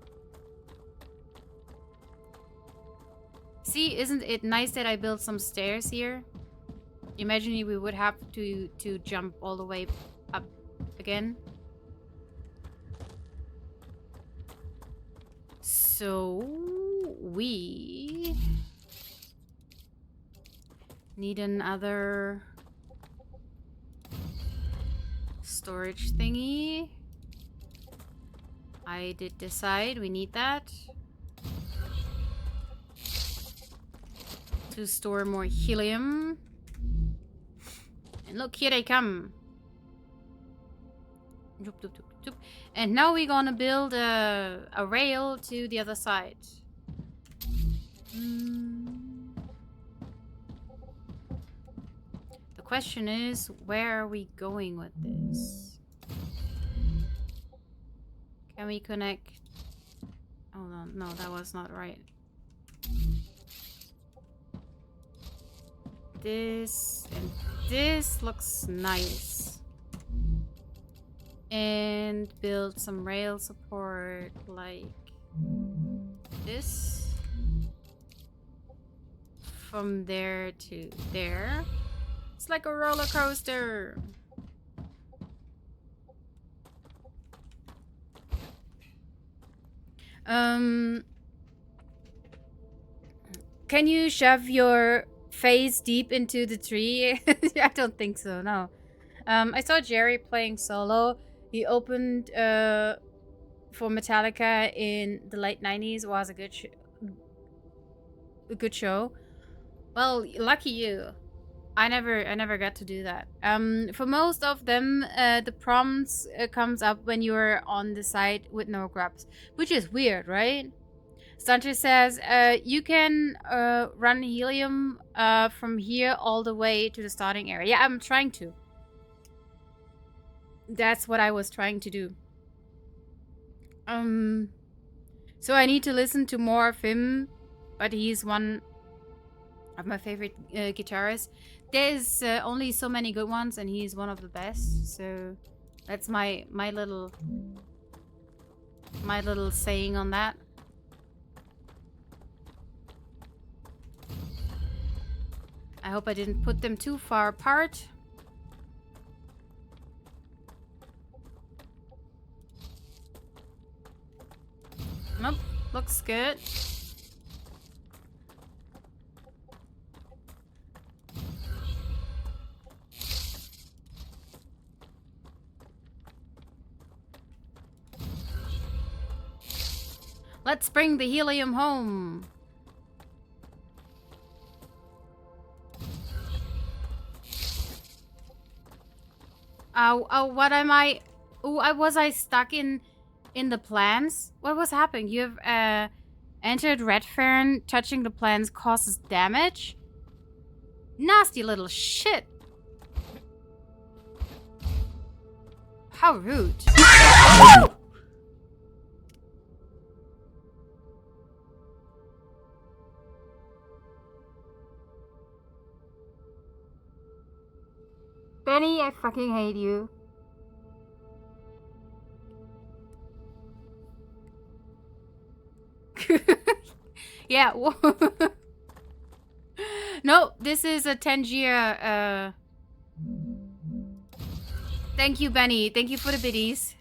See, isn't it nice that I built some stairs here? Imagine we would have to jump all the way up again. So we need another storage thingy. I did decide we need that to store more helium. And look, here they come. And now we're gonna build a rail to the other side. The question is, where are we going with this? Can we connect? Oh no, that was not right. This and this looks nice. And build some rail support like this. From there to there. It's like a roller coaster. Can you shove your face deep into the tree? I don't think so, no. I saw Jerry playing solo. He opened for Metallica in the late 90s. Was a good show. Well, lucky you. I never got to do that. For most of them, the prompts comes up when you're on the side with no grubs, which is weird, right? Stunter says you can run helium from here all the way to the starting area. Yeah, I'm trying to. That's what I was trying to do. So I need to listen to more of him, but he's one of my favorite guitarists. There's only so many good ones, and he's one of the best. So that's my little saying on that. I hope I didn't put them too far apart. Nope, looks good. Let's bring the helium home. Oh, what am I? Oh, was I stuck in the plants? What was happening? You have entered Redfern. Touching the plants causes damage. Nasty little shit. How rude. Benny, I fucking hate you. Yeah. No, this is a Tangier. Thank you, Benny. Thank you for the biddies.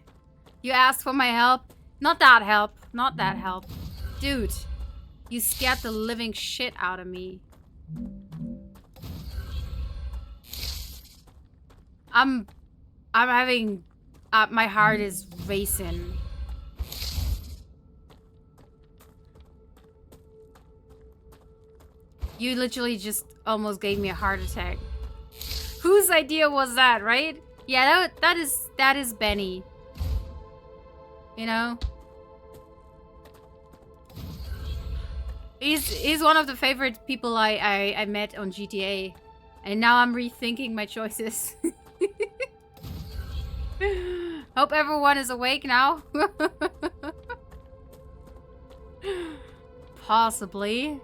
You asked for my help. Not that help. Not that help. Dude, you scared the living shit out of me. I'm having My heart is racing. You literally just almost gave me a heart attack. Whose idea was that, right? Yeah, that is Benny. You know? He's one of the favorite people I met on GTA. And now I'm rethinking my choices. Hope everyone is awake now. Possibly.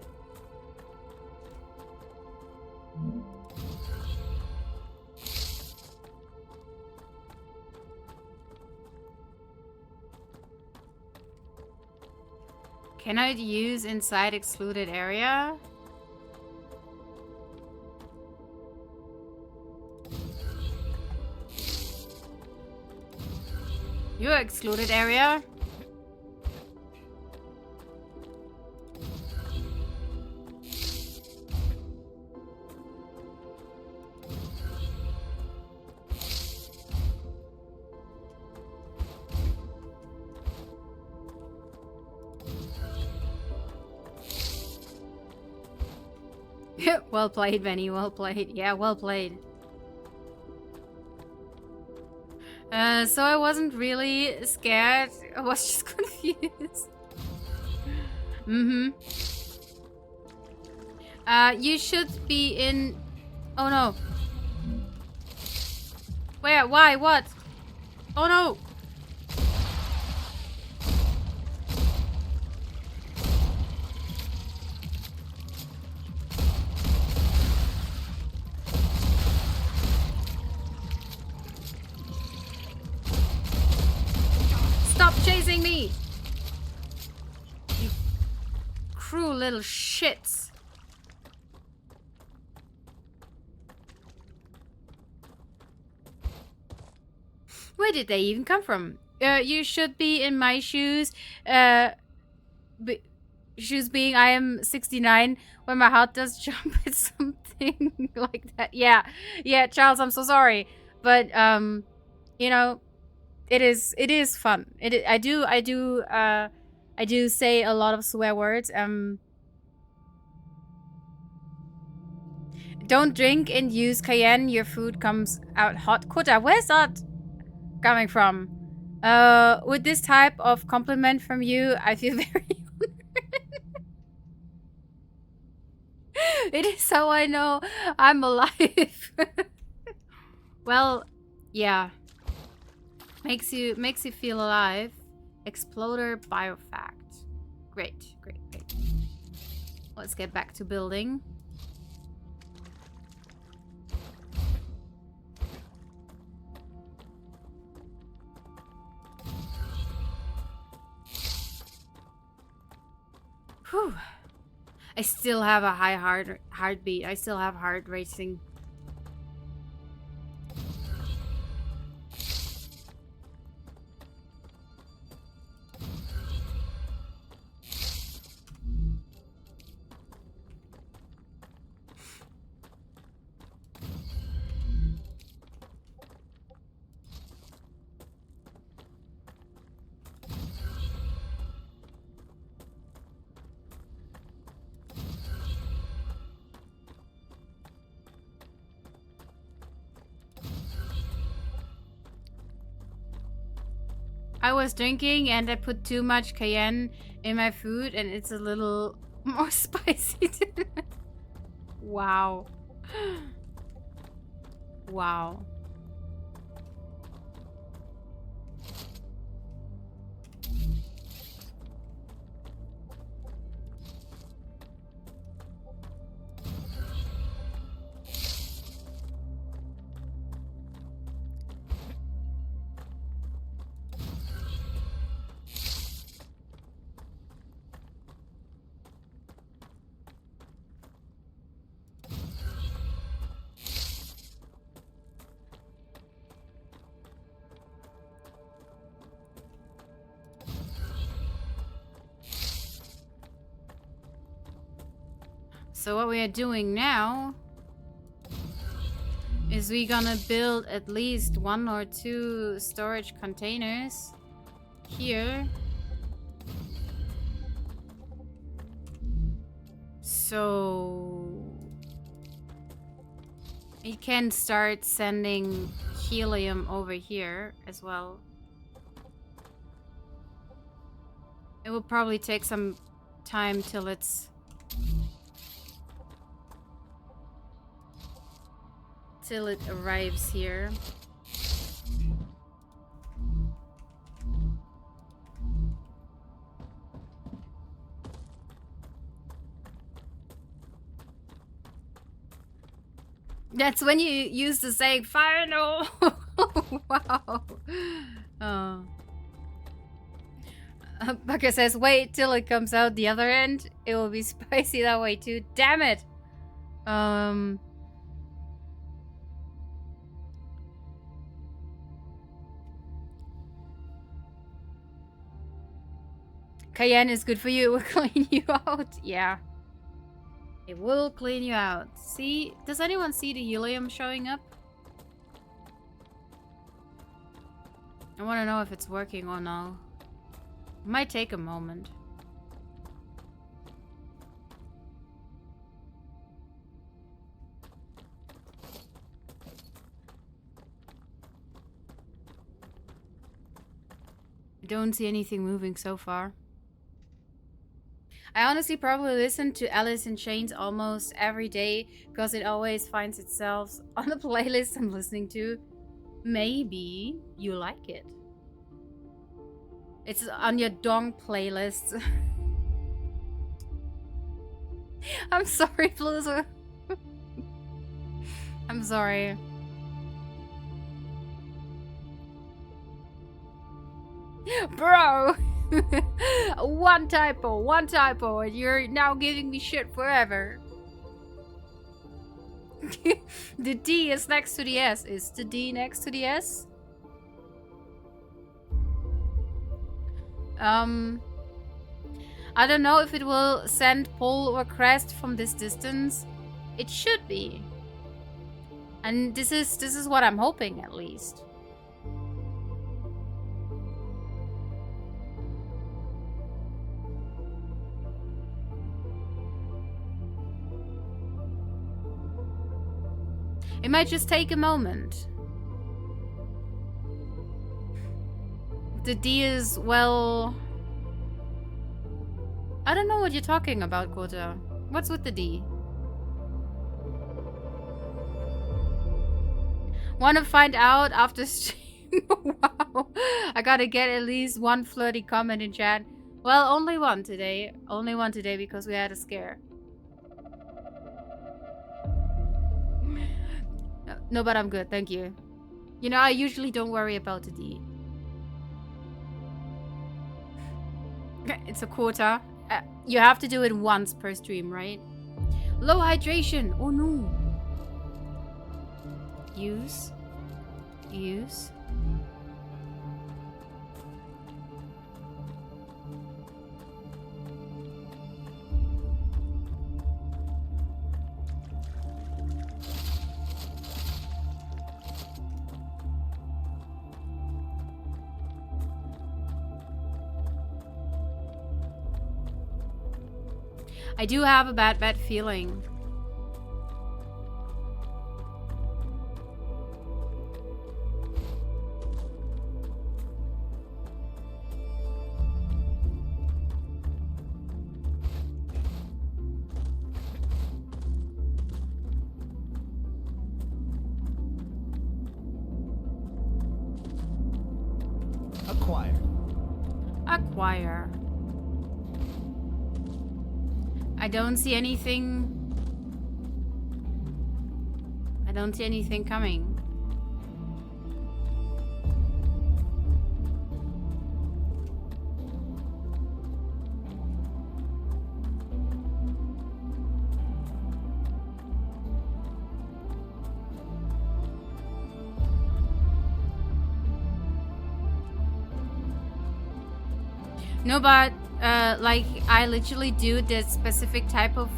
Can I use inside excluded area? You excluded area? Well played, Benny. Well played. Yeah, well played. So I wasn't really scared. I was just confused. You should be in... Oh no. Where? Why? What? Oh no! Stop chasing me! You cruel little shits. Where did they even come from? You should be in my shoes. Shoes being I am 69 when my heart does jump at something like that. Yeah, Charles, I'm so sorry, but you know, it is fun. I do say a lot of swear words. Don't drink and use cayenne. Your food comes out hot. Kota, where's that coming from? With this type of compliment from you, I feel very honored. It is how I know I'm alive. Well, yeah. Makes you feel alive. Exploder biofact. Great. Let's get back to building. Whew. I still have a high heartbeat. I still have heart racing. I was drinking and I put too much cayenne in my food and it's a little more spicy. Wow. Wow. So what we are doing now is we gonna build at least 1 or 2 storage containers here. So it can start sending helium over here as well. It will probably take some time till it arrives here. That's when you use the saying final. Wow. Oh. Bucker says, wait till it comes out the other end. It will be spicy that way too. Damn it. Cayenne is good for you. It will clean you out. Yeah. It will clean you out. See? Does anyone see the helium showing up? I want to know if it's working or no. It might take a moment. I don't see anything moving so far. I honestly probably listen to Alice in Chains almost every day because it always finds itself on the playlist I'm listening to. Maybe you like it. It's on your dong playlist. I'm sorry, Bluzer. I'm sorry. Bro! one typo, and you're now giving me shit forever. The D is next to the S. Is the D next to the S? I don't know if it will send pull or crest from this distance. It should be. And this is what I'm hoping, at least. It might just take a moment. The D is, well... I don't know what you're talking about, Kota. What's with the D? Want to find out after stream? Wow. I gotta get at least one flirty comment in chat. Well, only one today. Only one today because we had a scare. No, but I'm good, thank you. You know, I usually don't worry about the D. It's a quota. You have to do it once per stream, right? Low hydration. Oh no. Use. I do have a bad feeling. Acquire. I don't see anything. I don't see anything coming. No, but like I literally do this specific type of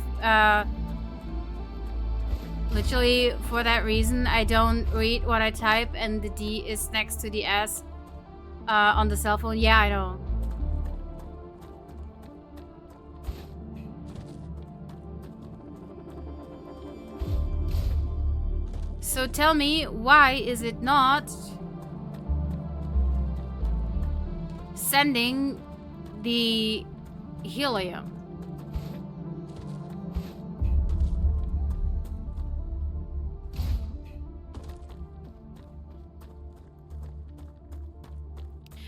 Literally, for that reason, I don't read what I type, and the D is next to the S on the cell phone. Yeah, I know. So tell me, why is it not sending the helium?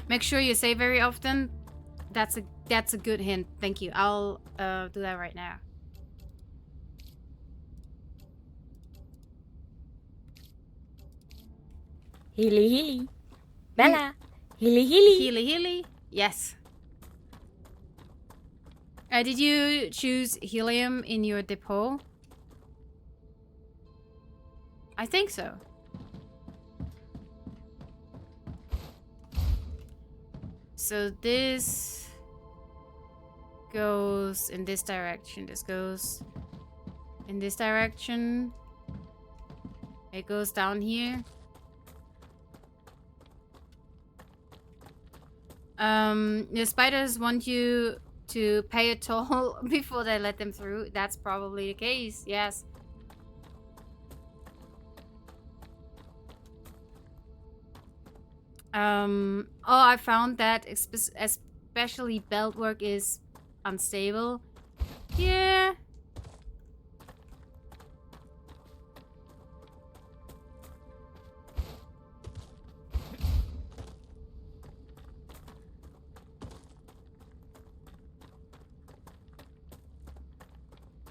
Make sure you say very often. That's a good hint. Thank you. I'll do that right now. Hilly hilly. Bella. Hilly hilly. Healy healy. Yes. Did you choose helium in your depot? I think so. So this goes in this direction. This goes in this direction. It goes down here. The spiders want you to pay a toll before they let them through. That's probably the case, yes. Oh, I found that especially belt work is unstable. Yeah.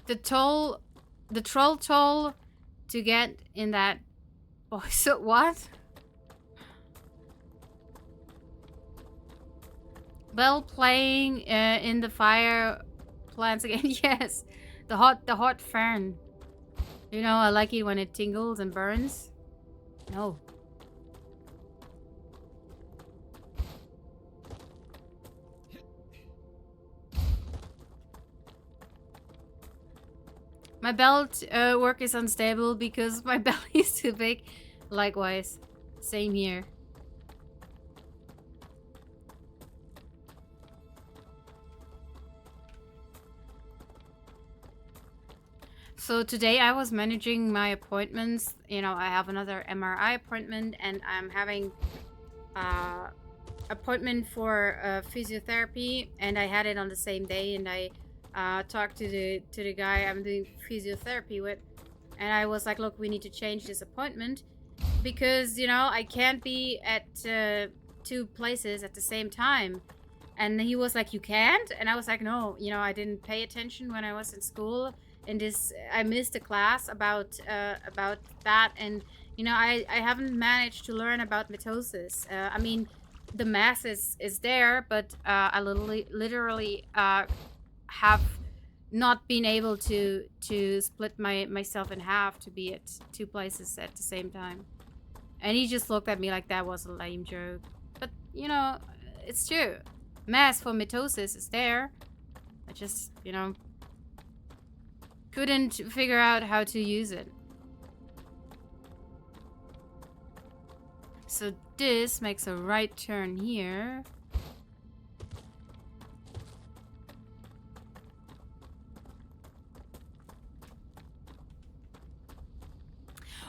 The troll toll to get in that. Oh, so what? Bell playing in the fire plants again. Yes, the hot fern. You know, I like it when it tingles and burns. No. My belt work is unstable because my belly is too big. Likewise. Same here. So today I was managing my appointments. You know, I have another MRI appointment and I'm having appointment for physiotherapy, and I had it on the same day, and I talked to the guy I'm doing physiotherapy with, and I was like, look, we need to change this appointment because, you know, I can't be at two places at the same time. And he was like, you can't? And I was like, no, you know, I didn't pay attention when I was in school, and this I missed a class about that, and you know, I haven't managed to learn about mitosis. I mean, the mass is there, but I literally have not been able to split myself in half to be at two places at the same time. And he just looked at me like that was a lame joke. But you know, it's true. Mass for mitosis is there. I just, you know, couldn't figure out how to use it. So this makes a right turn here.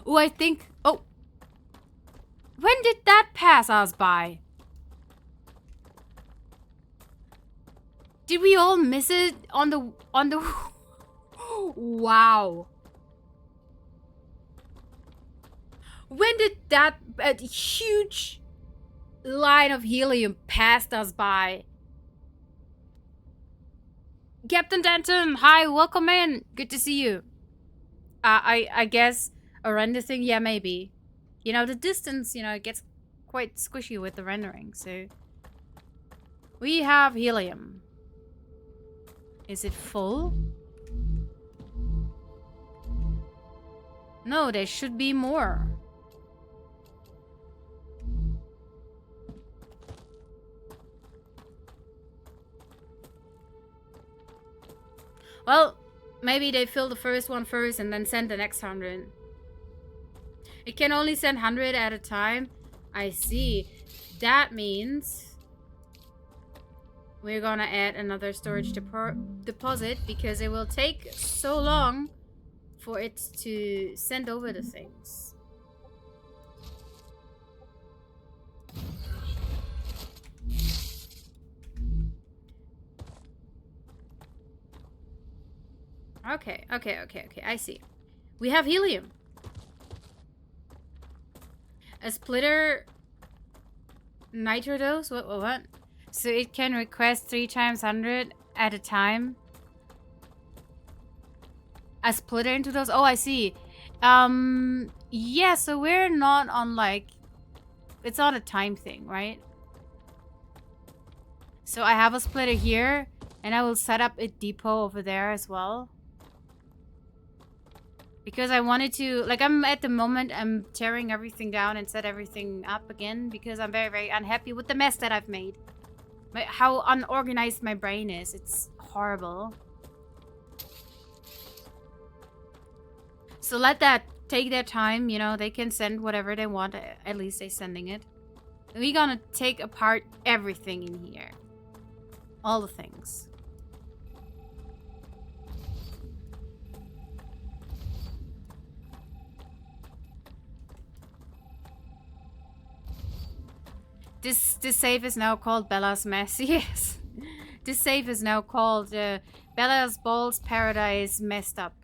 Oh, I think... Oh! When did that pass us by? Did we all miss it on the... Wow. When did that huge line of helium pass us by? Captain Denton, hi, welcome in. Good to see you. I guess a render thing, yeah, maybe. You know, the distance, you know, it gets quite squishy with the rendering, so... We have helium. Is it full? No, there should be more. Well, Maybe they fill the first one first and then send the next 100. It can only send 100 at a time. I see. That means we're gonna add another storage deposit because it will take so long for it to send over the things. Okay, I see. We have helium. A splitter nitro dose? What? So it can request 3 times 100 at a time. A splitter into those? Oh, I see. Yeah, so we're not on like... It's not a time thing, right? So I have a splitter here, and I will set up a depot over there as well. Because I wanted to, like, I'm at the moment, I'm tearing everything down and set everything up again because I'm very, very unhappy with the mess that I've made. How unorganized my brain is. It's horrible. So let that take their time, you know, they can send whatever they want, at least they're sending it. We're gonna take apart everything in here. All the things. This save is now called Bella's Mess. Yes. This save is now called Bella's Balls Paradise Messed Up.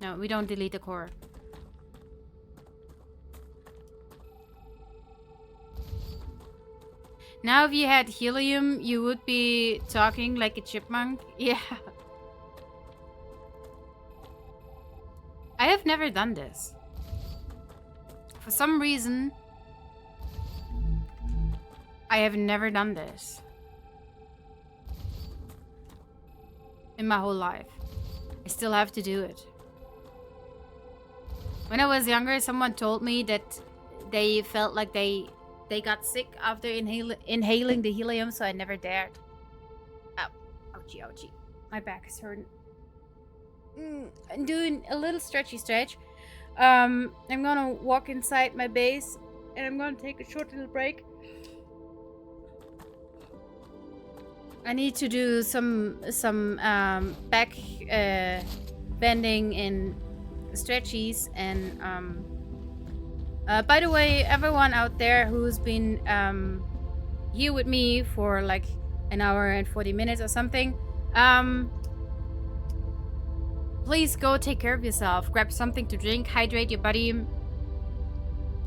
No, we don't delete the core. Now if you had helium, you would be talking like a chipmunk. Yeah. I have never done this. For some reason, I have never done this. In my whole life. I still have to do it. When I was younger, someone told me that they felt like they got sick after inhaling the helium, so I never dared. Ow. Ouchie. My back is hurting. I'm doing a little stretchy stretch. I'm gonna walk inside my base, and I'm gonna take a short little break. I need to do some back bending and stretchies, and by the way, everyone out there who's been here with me for like an hour and 40 minutes or something, please go take care of yourself. Grab something to drink, hydrate your body.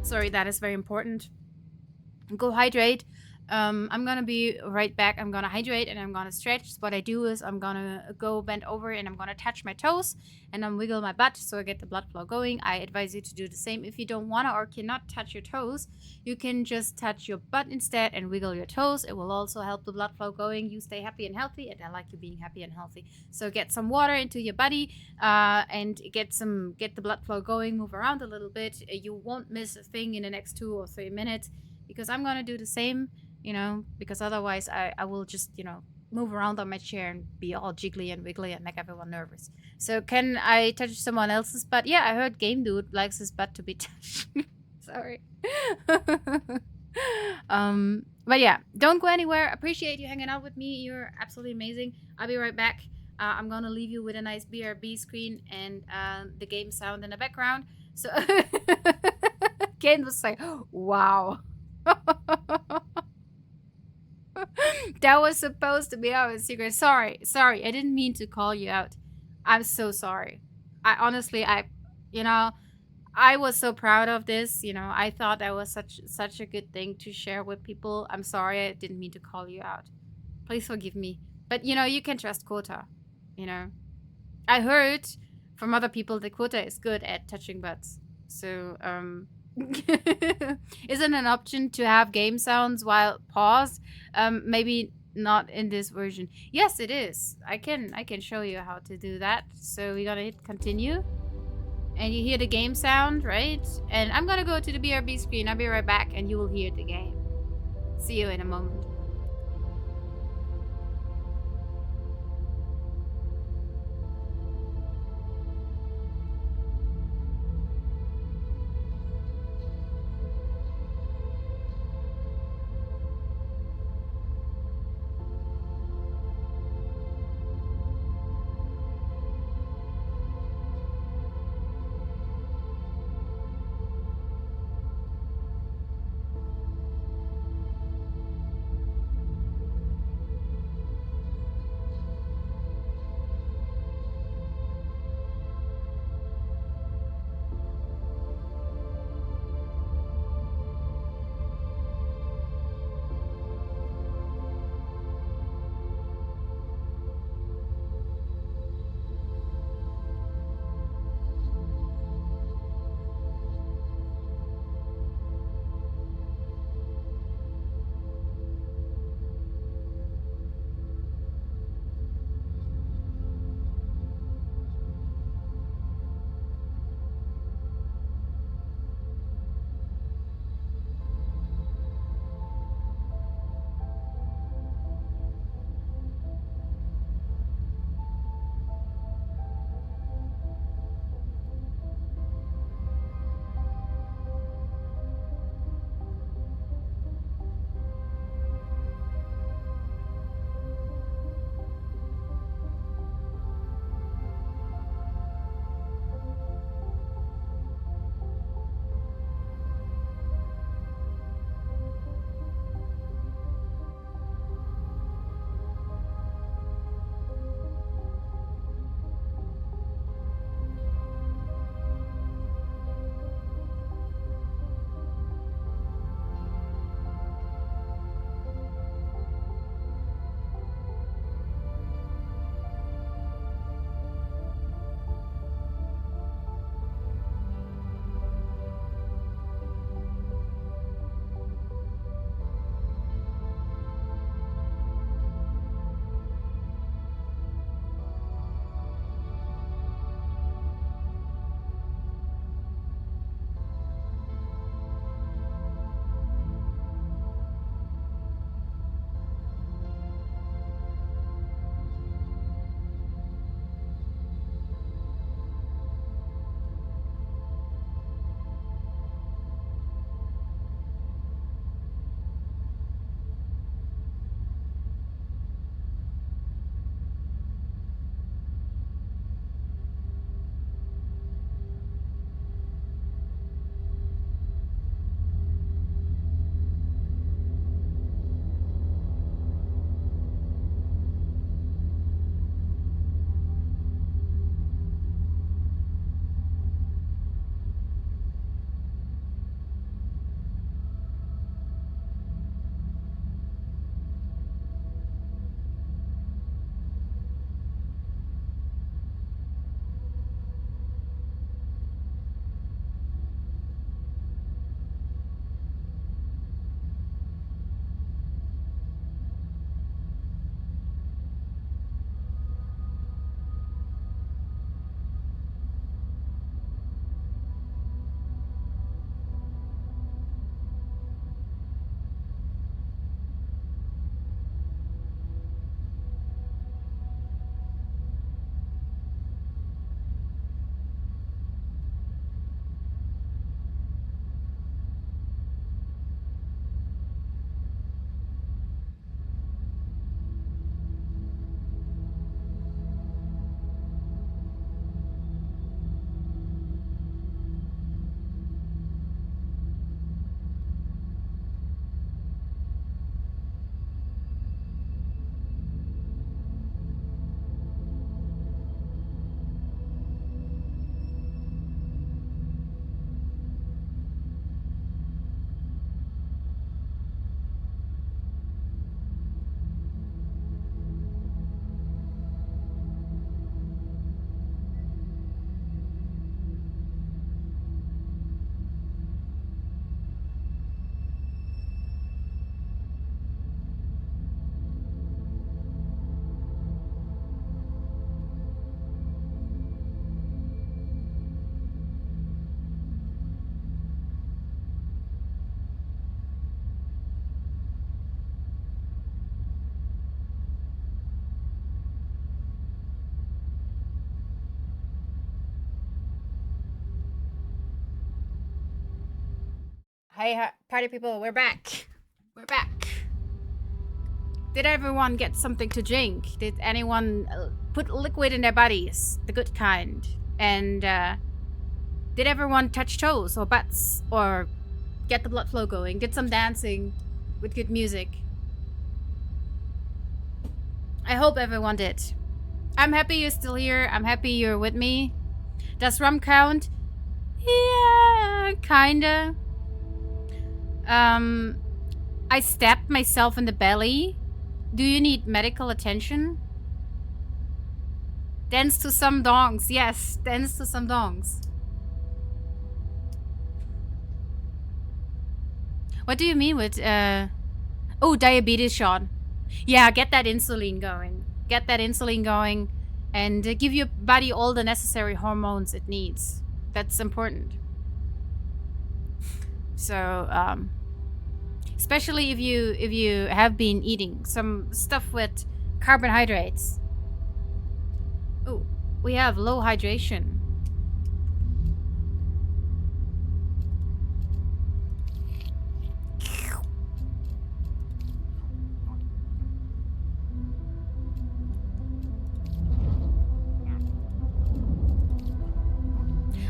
Sorry, that is very important. Go hydrate. I'm gonna be right back. I'm gonna hydrate and I'm gonna stretch. So what I do is I'm gonna go bend over and I'm gonna touch my toes and then wiggle my butt so I get the blood flow going. I advise you to do the same. If you don't wanna or cannot touch your toes, you can just touch your butt instead and wiggle your toes. It will also help the blood flow going. You stay happy and healthy, and I like you being happy and healthy. So get some water into your body and get the blood flow going. Move around a little bit. You won't miss a thing in the next 2 or 3 minutes because I'm gonna do the same. You know, because otherwise I will just, you know, move around on my chair and be all jiggly and wiggly and make everyone nervous. So can I touch someone else's butt? Yeah, I heard Game Dude likes his butt to be touched. Sorry. But yeah, don't go anywhere. Appreciate you hanging out with me. You're absolutely amazing. I'll be right back. I'm gonna leave you with a nice BRB screen and the game sound in the background. So Ken was like, wow. That was supposed to be our secret. Sorry, I didn't mean to call you out. I'm so sorry. I honestly, you know, I was so proud of this. You know, I thought that was such a good thing to share with people. I'm sorry, I didn't mean to call you out. Please forgive me. But you know, you can trust Kota. You know, I heard from other people that Kota is good at touching butts. So isn't an option to have game sounds while paused? Maybe not in this version. Yes, it is. I can show you how to do that. So we're gonna hit continue. and you hear the game sound, right? And I'm gonna go to the BRB screen. I'll be right back, and you will hear the game. See you in a moment. Hey, party people, we're back. We're back. Did everyone get something to drink? Did anyone put liquid in their bodies? The good kind. And did everyone touch toes or butts? Or get the blood flow going? Did some dancing with good music? I hope everyone did. I'm happy you're still here. I'm happy you're with me. Does rum count? Yeah, kinda. I stabbed myself in the belly. Do you need medical attention? Dance to some dongs. Yes, dance to some dongs. What do you mean with, oh, diabetes shot. Yeah, get that insulin going. Get that insulin going and give your body all the necessary hormones it needs. That's important. So, especially if you have been eating some stuff with carbohydrates. Oh, we have low hydration.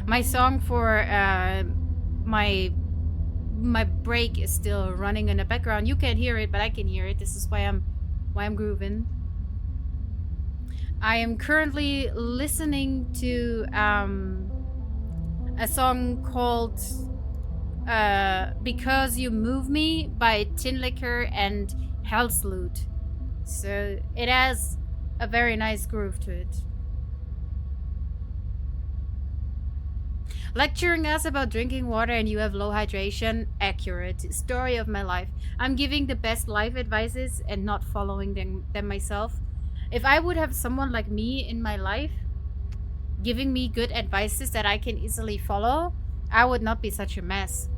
My song for my break is still running in the background. You can't hear it, but I can hear it. This is why I'm grooving. I am currently listening to a song called Because You Move Me by Tin Liquor and Hellsloot. So it has a very nice groove to it. Lecturing us about drinking water and you have low hydration. Accurate. Story of my life. I'm giving the best life advices and not following them myself. If I would have someone like me in my life giving me good advices that I can easily follow, I would not be such a mess.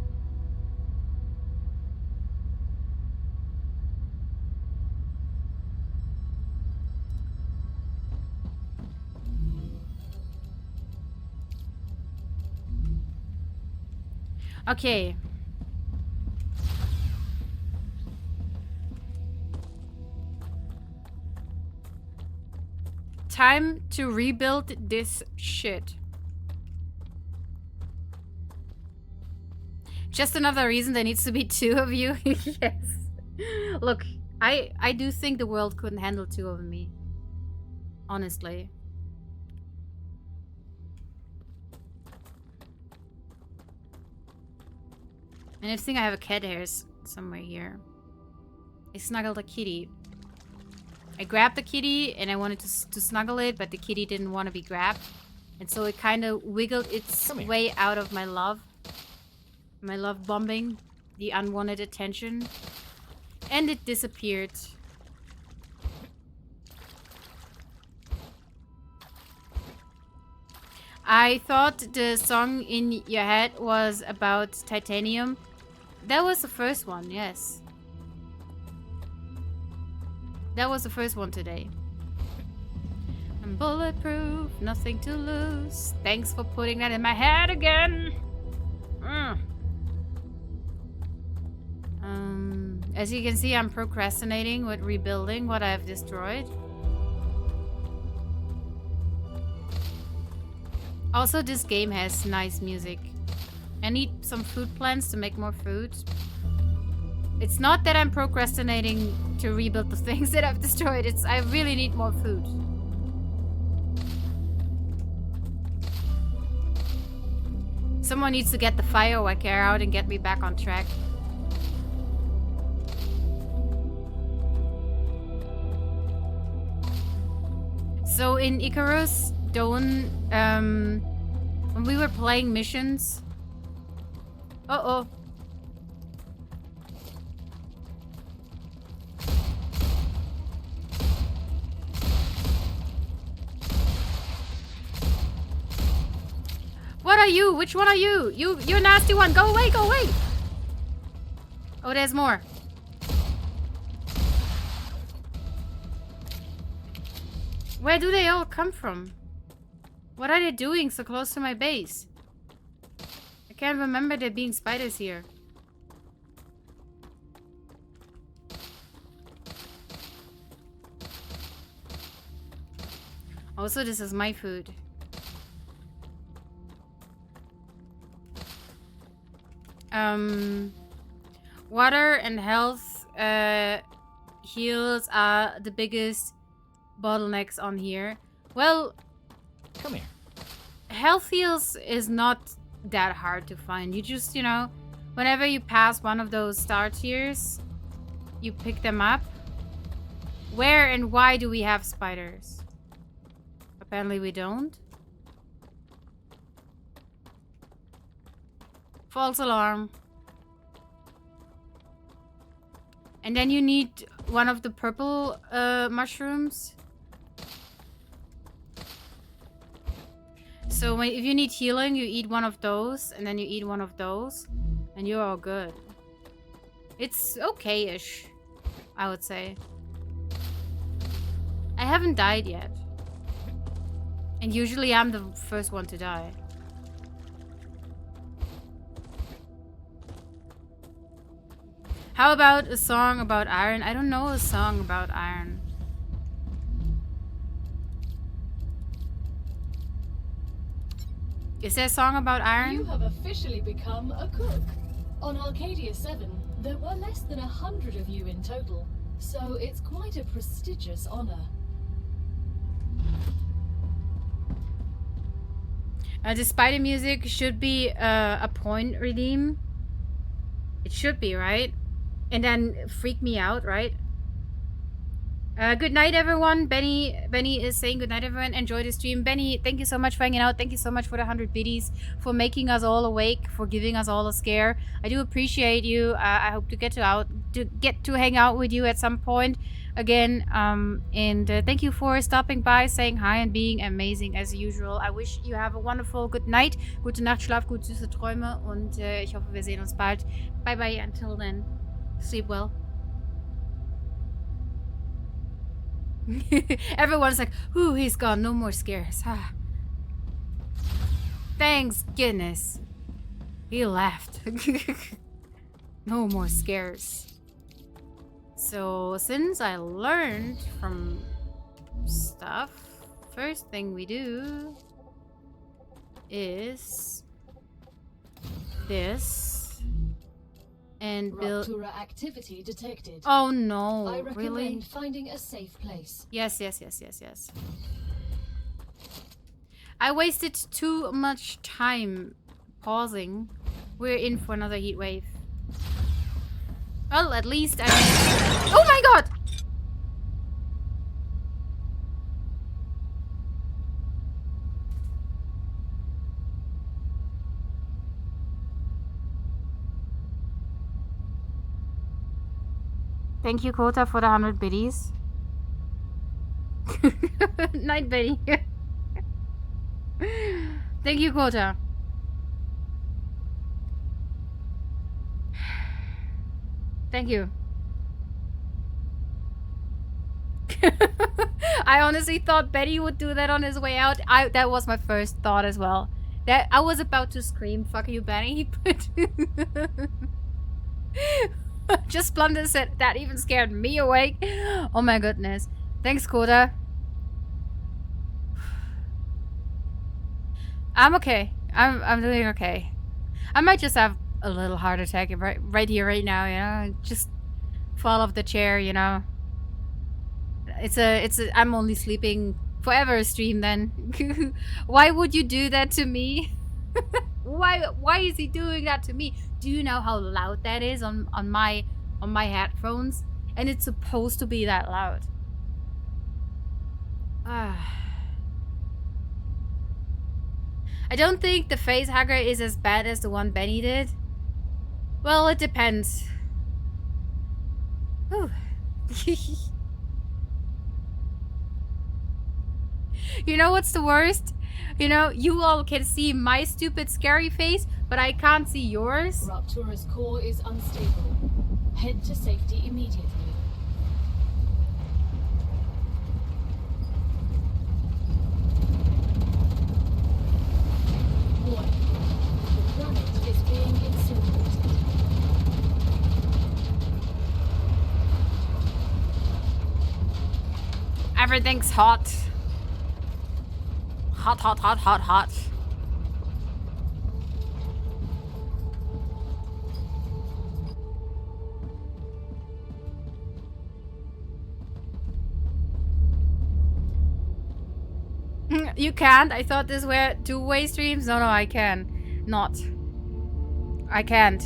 Okay. Time to rebuild this shit. Just another reason there needs to be 2 of you. Yes. Look, I do think the world couldn't handle 2 of me. Honestly. And I think I have a cat hairs somewhere here. I snuggled a kitty. I grabbed the kitty and I wanted to snuggle it, but the kitty didn't want to be grabbed. And so it kind of wiggled its way out of my love. My love bombing. The unwanted attention. And it disappeared. I thought the song in your head was about titanium. That was the first one, yes. That was the first one today. I'm bulletproof, nothing to lose. Thanks for putting that in my head again. As you can see, I'm procrastinating with rebuilding what I've destroyed. Also, this game has nice music. I need some food plants to make more food. It's not that I'm procrastinating to rebuild the things that I've destroyed. It's I really need more food. Someone needs to get the firework out and get me back on track. So in Icarus, Dawn, when we were playing missions... Uh-oh. What are you? Which one are you? You're a nasty one. Go away, go away. Oh, there's more. Where do they all come from? What are they doing so close to my base? I can't remember there being spiders here. Also, this is my food. Water and health heals are the biggest bottlenecks on here. Well, Come here. health heals is not that hard to find. You just, you know, whenever you pass one of those star tiers, you pick them up. Where and why do we have spiders? Apparently we don't. False alarm. And then you need one of the purple mushrooms. So if you need healing, you eat one of those, and then you eat one of those, and you're all good. It's okay-ish, I would say. I haven't died yet. And usually I'm the first one to die. How about a song about iron? I don't know a song about iron. Is there a song about iron? You have officially become a cook. On Arcadia 7, there were less than 100 of you in total, so it's quite a prestigious honor. The spider music should be a point redeem. It should be, right? And then freak me out, right? Good night, everyone. Benny is saying good night, everyone. Enjoy the stream. Benny, thank you so much for hanging out. Thank you so much for the 100 biddies, for making us all awake, for giving us all a scare. I do appreciate you. I hope to get to hang out with you at some point again. And thank you for stopping by, saying hi, and being amazing as usual. I wish you have a wonderful good night. Gute Nacht, Schlaf gut, süße Träume. Und ich hoffe, wir sehen uns bald. Bye bye until then. Sleep well. Everyone's like, ooh, he's gone. No more scares. Ah. Thanks goodness. He left. No more scares. So, since I learned from stuff, first thing we do is this. And build. Raptura activity detected. Oh no! I recommend Really? finding a safe place. Yes. I wasted too much time pausing. We're in for another heat wave. Well, at least I. Oh my god! Thank you, Kota, for the 100 biddies. Night, Betty. Thank you, Kota. Thank you. I honestly thought Betty would do that on his way out. That was my first thought as well. That I was about to scream, "Fuck you, Betty!" But just Blunder said that even scared me awake. Oh my goodness. Thanks, Koda. I'm okay. I'm doing okay. I might just have a little heart attack right here, right now, you know? Just fall off the chair, you know? It's a I'm only sleeping forever stream then. Why would you do that to me? Why is he doing that to me? Do you know how loud that is on my headphones? And it's supposed to be that loud. I don't think the face hugger is as bad as the one Benny did. Well, it depends. Whew. You know what's the worst? You know, you all can see my stupid scary face, but I can't see yours. Raptura's core is unstable. Head to safety immediately. Warning. The planet is being incinerated. Everything's hot. hot, hot, hot, hot, hot. You can't? I thought these were two-way streams. No, I can. Not. I can't.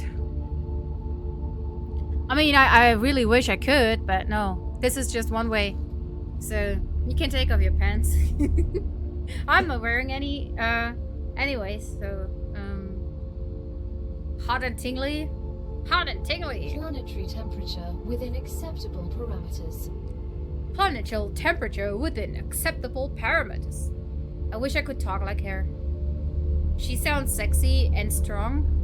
I mean, I really wish I could, but no. This is just one way. So, you can take off your pants. I'm not wearing any, anyways, so, hot and tingly? Hot and tingly! Planetary temperature within acceptable parameters. Planetary temperature within acceptable parameters. I wish I could talk like her. She sounds sexy and strong.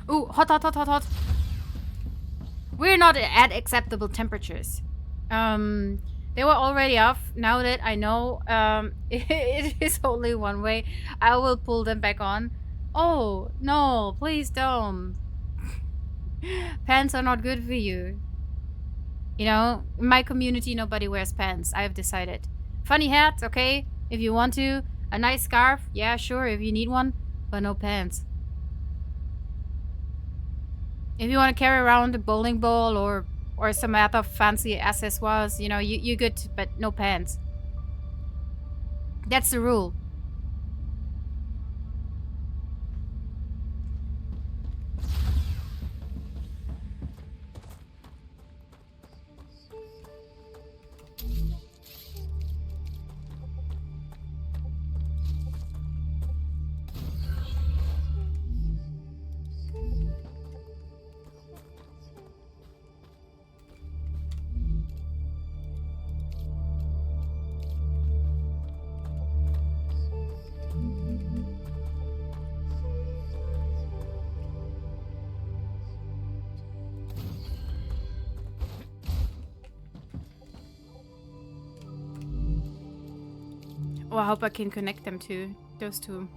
Ooh, hot, hot, hot, hot, hot. We're not at acceptable temperatures. They were already off. Now that I know it is only one way, I will pull them back on. Oh, no, please don't. Pants are not good for you. You know, in my community, nobody wears pants. I have decided. Funny hat, okay, if you want to. A nice scarf, yeah, sure, if you need one. But no pants. If you want to carry around a bowling ball or some other fancy accessoires, you know, you good, but no pants. That's the rule. Oh, I hope I can connect them to those two.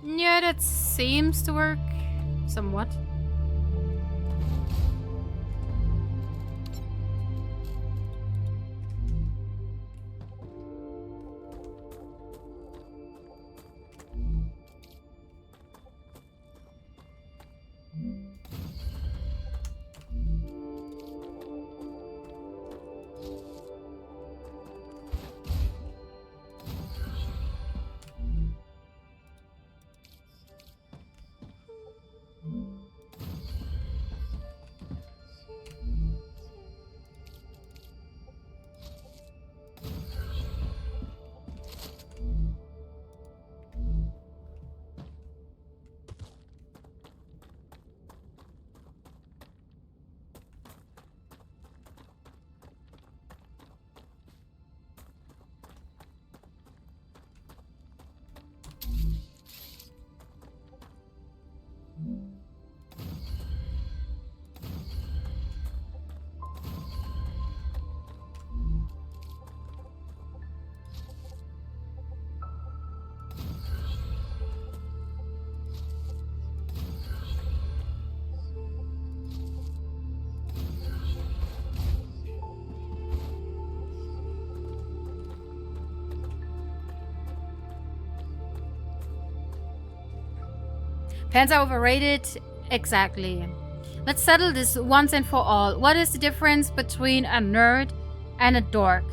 Yeah, that seems to work somewhat. Pants are overrated? Exactly. Let's settle this once and for all. What is the difference between a nerd and a dork?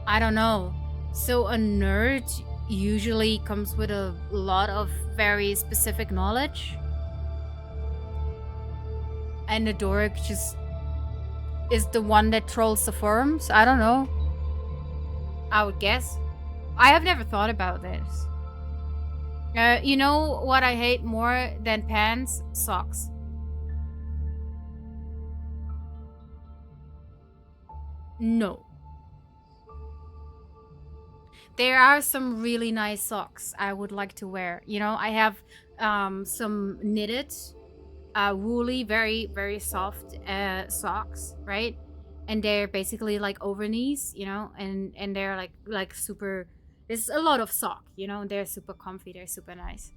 I don't know. So a nerd usually comes with a lot of very specific knowledge. And a dork just is the one that trolls the forums? I don't know. I would guess. I have never thought about this. You know what I hate more than pants? Socks. No. there are some really nice socks I would like to wear. You know, I have some knitted, woolly, very, very soft socks, right? And they're basically like over knees, you know, and they're like super. There's a lot of sock, you know, and they're super comfy. They're super nice.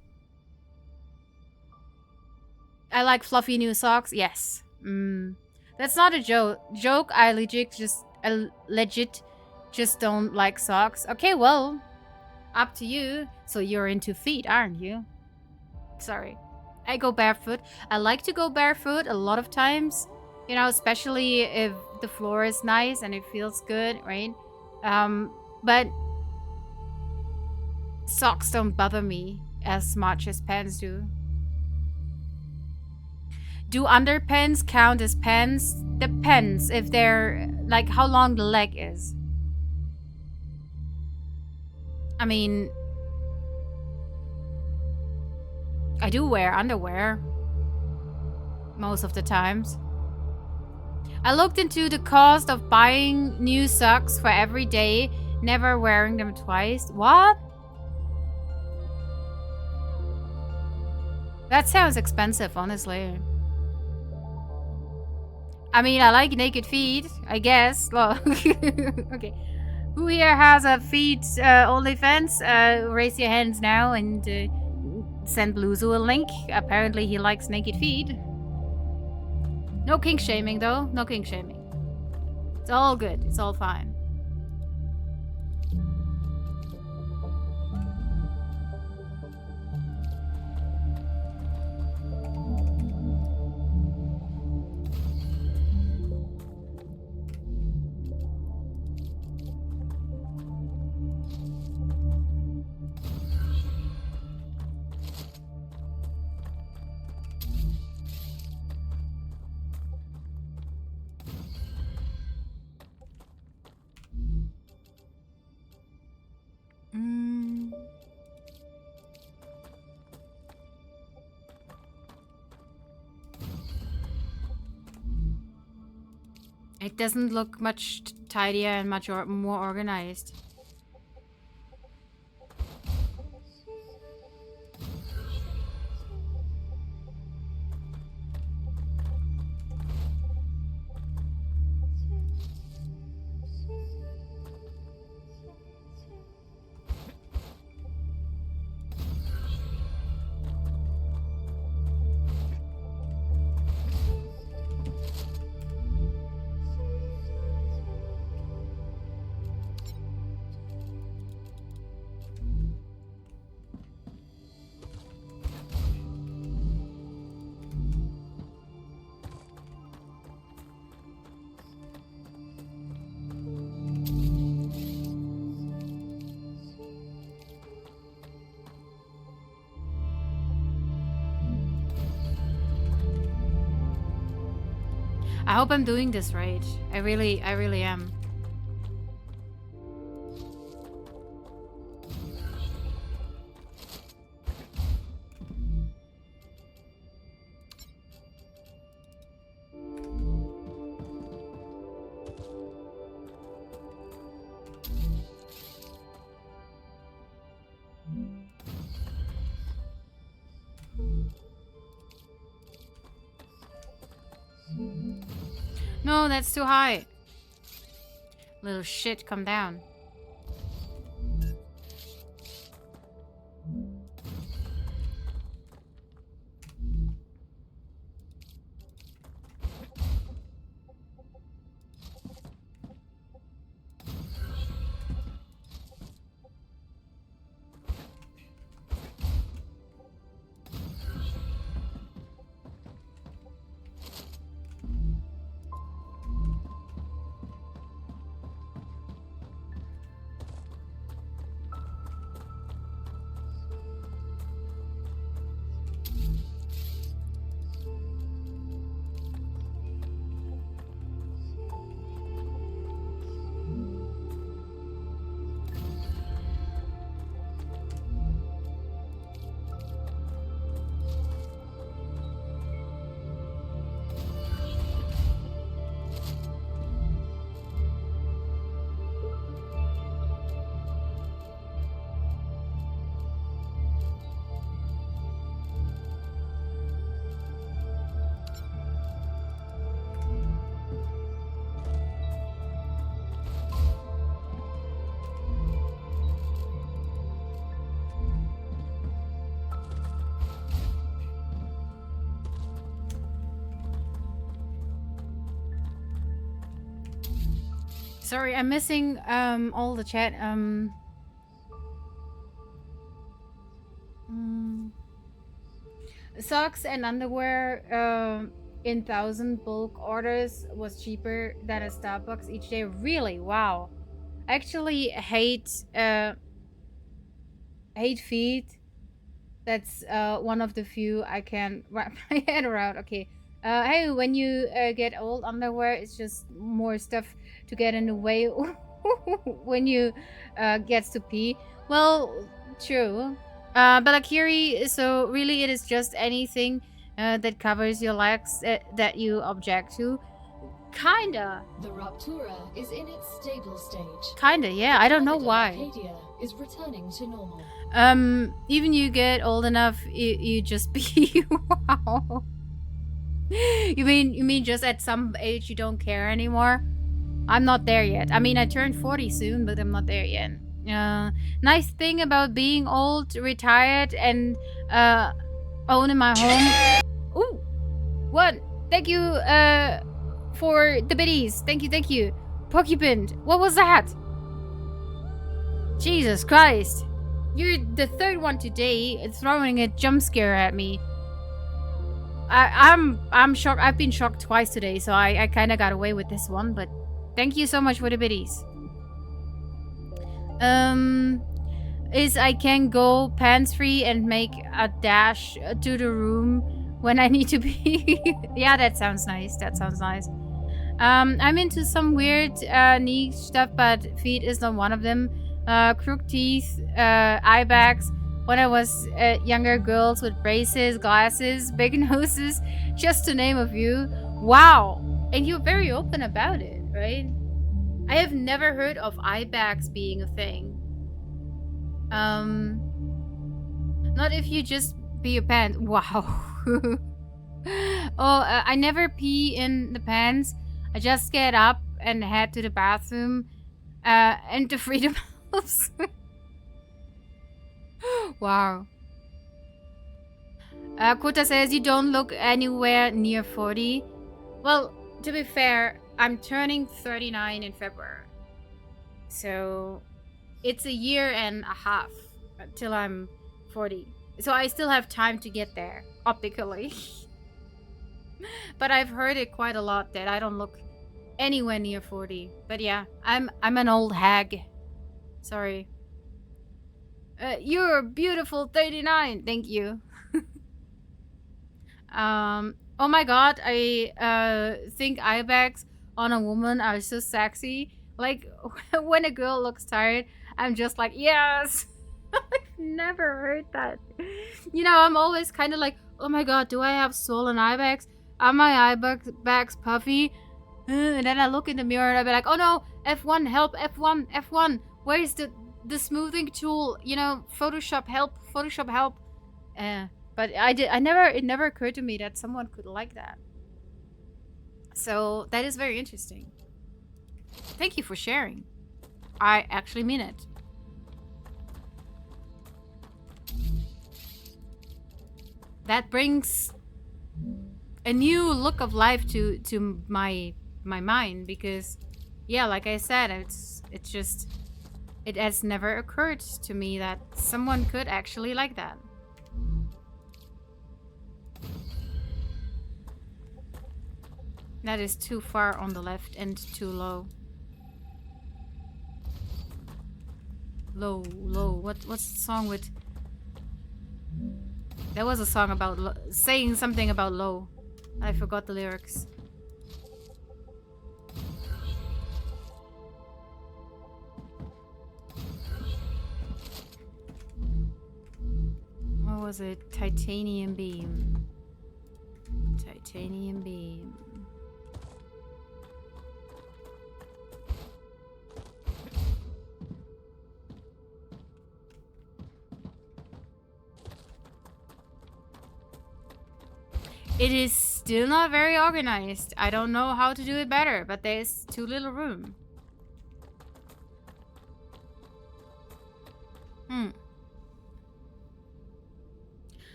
I like fluffy new socks. Yes. That's not a joke. I legit just don't like socks. Okay, well, up to you. So you're into feet, aren't you? Sorry. I go barefoot. I like to go barefoot a lot of times. You know, especially if the floor is nice and it feels good, right? But socks don't bother me as much as pants do. Do underpants count as pants? Depends if they're like how long the leg is. I mean, I do wear underwear most of the times. I looked into the cost of buying new socks for every day, never wearing them twice. What? That sounds expensive, honestly. I mean, I like naked feet, I guess. Well, okay. Who here has a feet OnlyFans? Raise your hands now and send Bluzu a link. Apparently he likes naked feet. No kink shaming though. No kink shaming. It's all good. It's all fine. It doesn't look much tidier and much more organized. I hope I'm doing this right. I really am. No, that's too high. Little shit, come down. Sorry, I'm missing all the chat. Socks and underwear in 1,000 bulk orders was cheaper than a Starbucks each day. Really? Wow. I actually hate feet. That's one of the few I can wrap my head around. Okay. Hey, when you get old, underwear is just more stuff to get in the way when you gets to pee. Well, true. Balakiri, so really it is just anything that covers your legs that you object to. Kinda. The Raptura is in its stable stage. Kinda, yeah. I don't know why. Arcadia is returning to normal. Even you get old enough, you just be wow. You mean just at some age you don't care anymore? I'm not there yet. I mean, I turned 40 soon, but I'm not there yet. Nice thing about being old, retired, and owning my home. Ooh, what? Thank you for the biddies. Thank you. Pokepin, what was that? Jesus Christ. You're the third one today throwing a jump scare at me. I'm shocked. I've been shocked twice today, so I kind of got away with this one, but thank you so much for the biddies. Is I can go pants free and make a dash to the room when I need to be. Yeah, that sounds nice. I'm into some weird niche stuff, but feet is not one of them. Crooked teeth, eye bags. When I was younger, girls with braces, glasses, big noses, just to name a few. Wow! And you're very open about it, right? I have never heard of eye bags being a thing. Not if you just pee your pants. Wow. I never pee in the pants. I just get up and head to the bathroom and the freedom house. Wow. Kota says you don't look anywhere near 40. Well, to be fair, I'm turning 39 in February. So it's a year and a half till I'm 40. So I still have time to get there, optically. But I've heard it quite a lot that I don't look anywhere near 40. But yeah, I'm an old hag. Sorry. You're a beautiful 39. Thank you. Oh my god, I think eye bags on a woman are so sexy. Like, when a girl looks tired, I'm just like, yes! I've never heard that. You know, I'm always kind of like, oh my god, do I have swollen eye bags? Are my eye bags puffy? And then I look in the mirror and I'll be like, oh no, F1, help, F1. Where is the smoothing tool? You know, Photoshop help. But it never occurred to me that someone could like that. So that is very interesting. Thank you for sharing. I actually mean it. That brings a new look of life to my mind, because yeah, like I said, it has never occurred to me that someone could actually like that. That is too far on the left and too low. Low. What's the song with? There was a song about saying something about low. I forgot the lyrics. What was it? Titanium beam. Titanium beam. It is still not very organized. I don't know how to do it better, but there's too little room.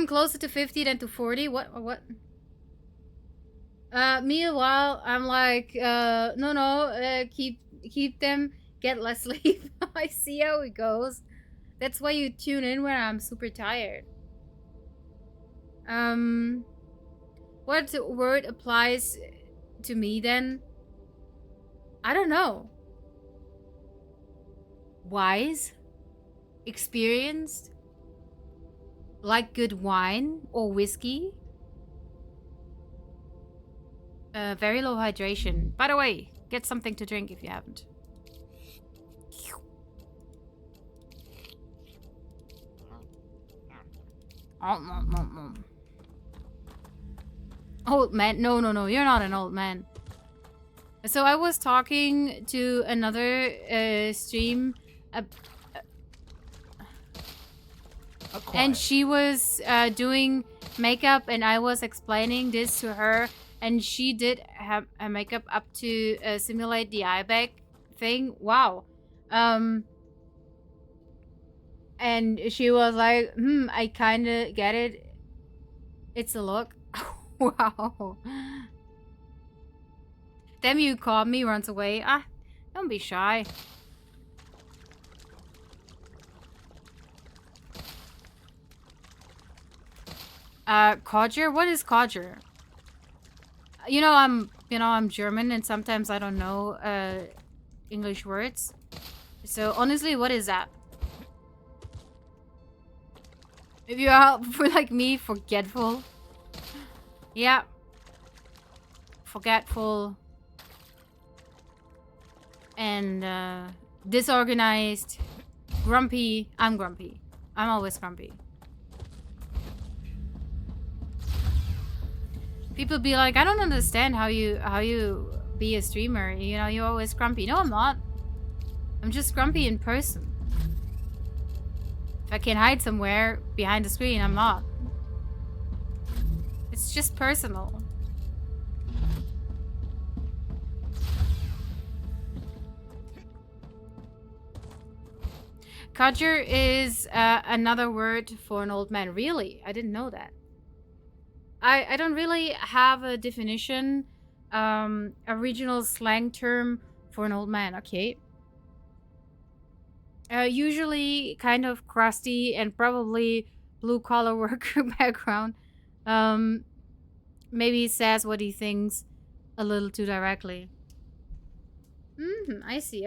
Closer to 50 than to 40? What? Meanwhile, I'm like, no, keep them, get less sleep. I see how it goes. That's why you tune in when I'm super tired. What word applies to me then? I don't know. Wise? Experienced? Like good wine or whiskey? Very low hydration. By the way, get something to drink if you haven't. Old man. No, you're not an old man. So I was talking to another stream and she was doing makeup and I was explaining this to her and she did have a makeup up to simulate the eye bag thing. Wow. And she was like, I kind of get it. It's a look. Wow. Damn, you caught me, runs away. Ah, don't be shy. Codger? What is Codger? You know, I'm German and sometimes I don't know English words. So honestly, what is that? If you are like me, forgetful. Yeah. Forgetful. And disorganized. Grumpy. I'm grumpy. I'm always grumpy. People be like, I don't understand how you be a streamer. You know, you're always grumpy. No, I'm not. I'm just grumpy in person. If I can hide somewhere behind the screen, I'm not. It's just personal. Codger is another word for an old man. Really? I didn't know that. I don't really have a definition, a regional slang term for an old man. Okay. Usually kind of crusty and probably blue-collar worker background. Maybe says what he thinks a little too directly. I see.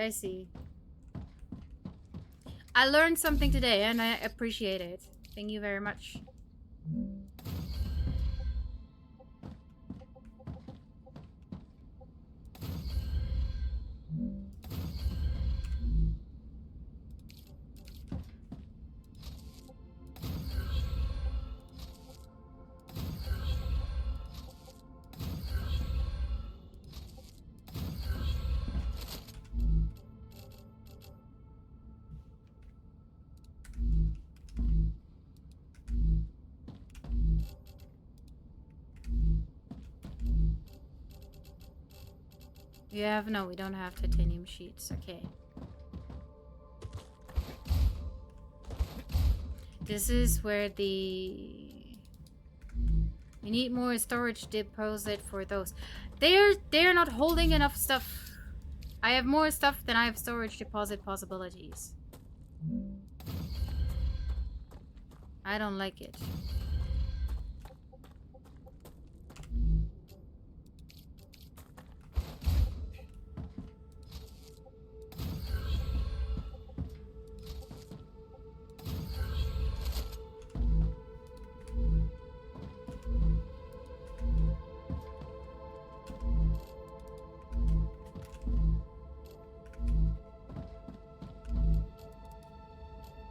I learned something today and I appreciate it. Thank you very much. No, we don't have titanium sheets. Okay. This is where we need more storage deposit for those. They're not holding enough stuff. I have more stuff than I have storage deposit possibilities. I don't like it.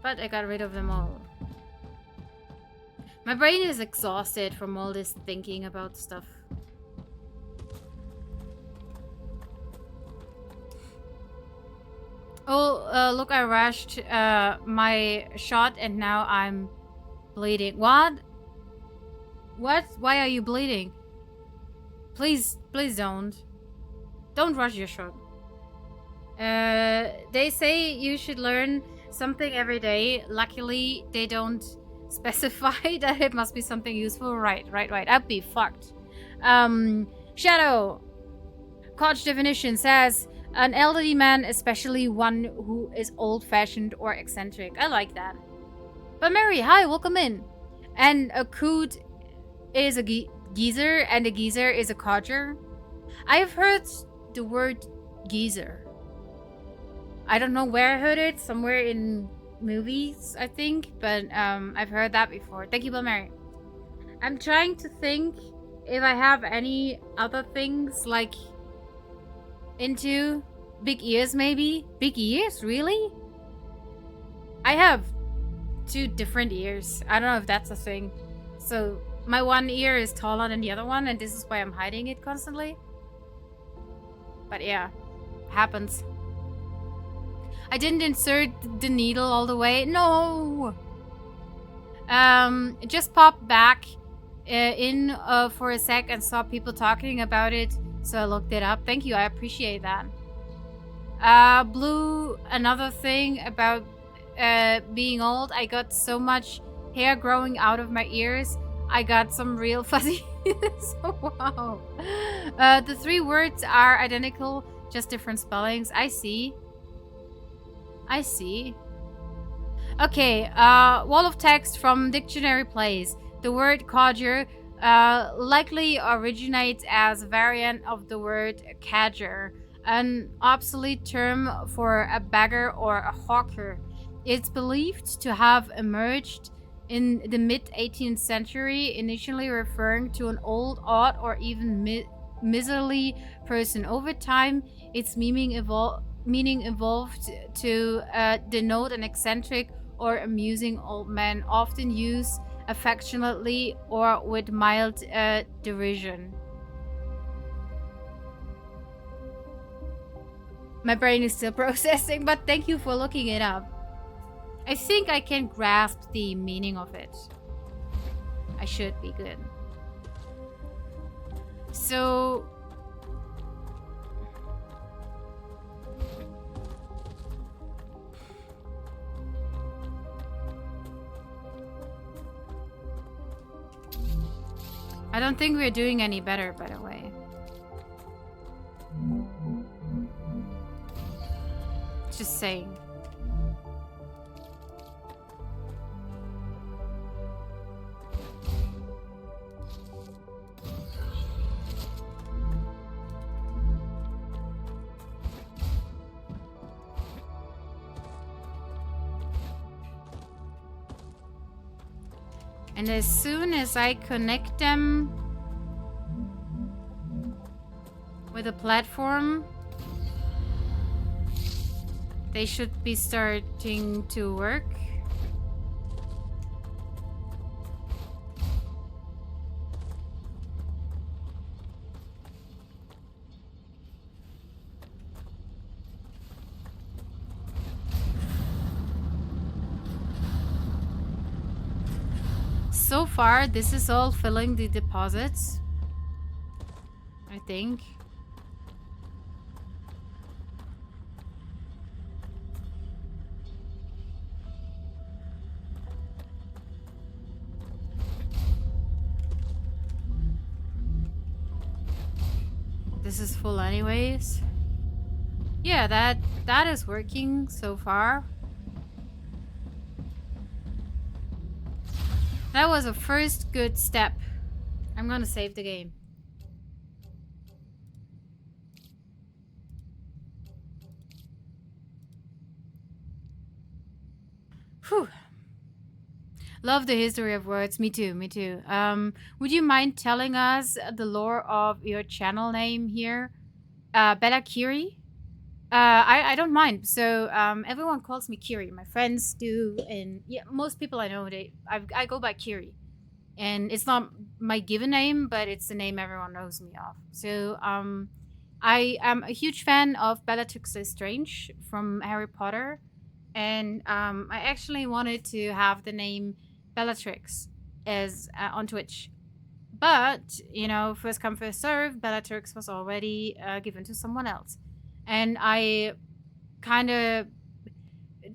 But I got rid of them all. My brain is exhausted from all this thinking about stuff. Oh, look, I rushed my shot and now I'm bleeding. What? What? Why are you bleeding? Please don't. Don't rush your shot. They say you should learn something every day. Luckily, they don't specify that it must be something useful. Right. I'd be fucked. Shadow. Koch definition says an elderly man, especially one who is old-fashioned or eccentric. I like that. But Mary, hi, welcome in. And a coot is a geezer, and a geezer is a codger. I've heard the word geezer. I don't know where I heard it, somewhere in movies, I think, but I've heard that before. Thank you, Bill Mary. I'm trying to think if I have any other things like into big ears, maybe. Big ears, really? I have 2 different ears. I don't know if that's a thing. So my one ear is taller than the other one, and this is why I'm hiding it constantly. But yeah, happens. I didn't insert the needle all the way. No! Just popped back in for a sec and saw people talking about it, so I looked it up. Thank you, I appreciate that. Blue, another thing about being old, I got so much hair growing out of my ears. I got some real fuzzy. So, wow. The 3 words are identical, just different spellings. I see. I see. Okay, wall of text from dictionary plays. The word codger likely originates as a variant of the word cadger, an obsolete term for a beggar or a hawker. It's believed to have emerged in the mid-18th century, initially referring to an old, odd, or even miserly person. Over time, its meaning evolved to denote an eccentric or amusing old man, often used affectionately or with mild derision. My brain is still processing, but thank you for looking it up. I think I can grasp the meaning of it. I should be good. So... I don't think we're doing any better, by the way. Just saying. And as soon as I connect them with a platform, they should be starting to work. So far, this is all filling the deposits, I think. This is full anyways. Yeah, that is working so far. That was a first good step. I'm gonna save the game. Whew. Love the history of words. Me too, me too. Would you mind telling us the lore of your channel name here? Bella Kiri? I don't mind. So everyone calls me Kiri. My friends do, and yeah, most people I know I go by Kiri, and it's not my given name, but it's the name everyone knows me of. So I am a huge fan of Bellatrix Lestrange from Harry Potter, and I actually wanted to have the name Bellatrix as on Twitch. But, you know, first come, first serve, Bellatrix was already given to someone else. And I kind of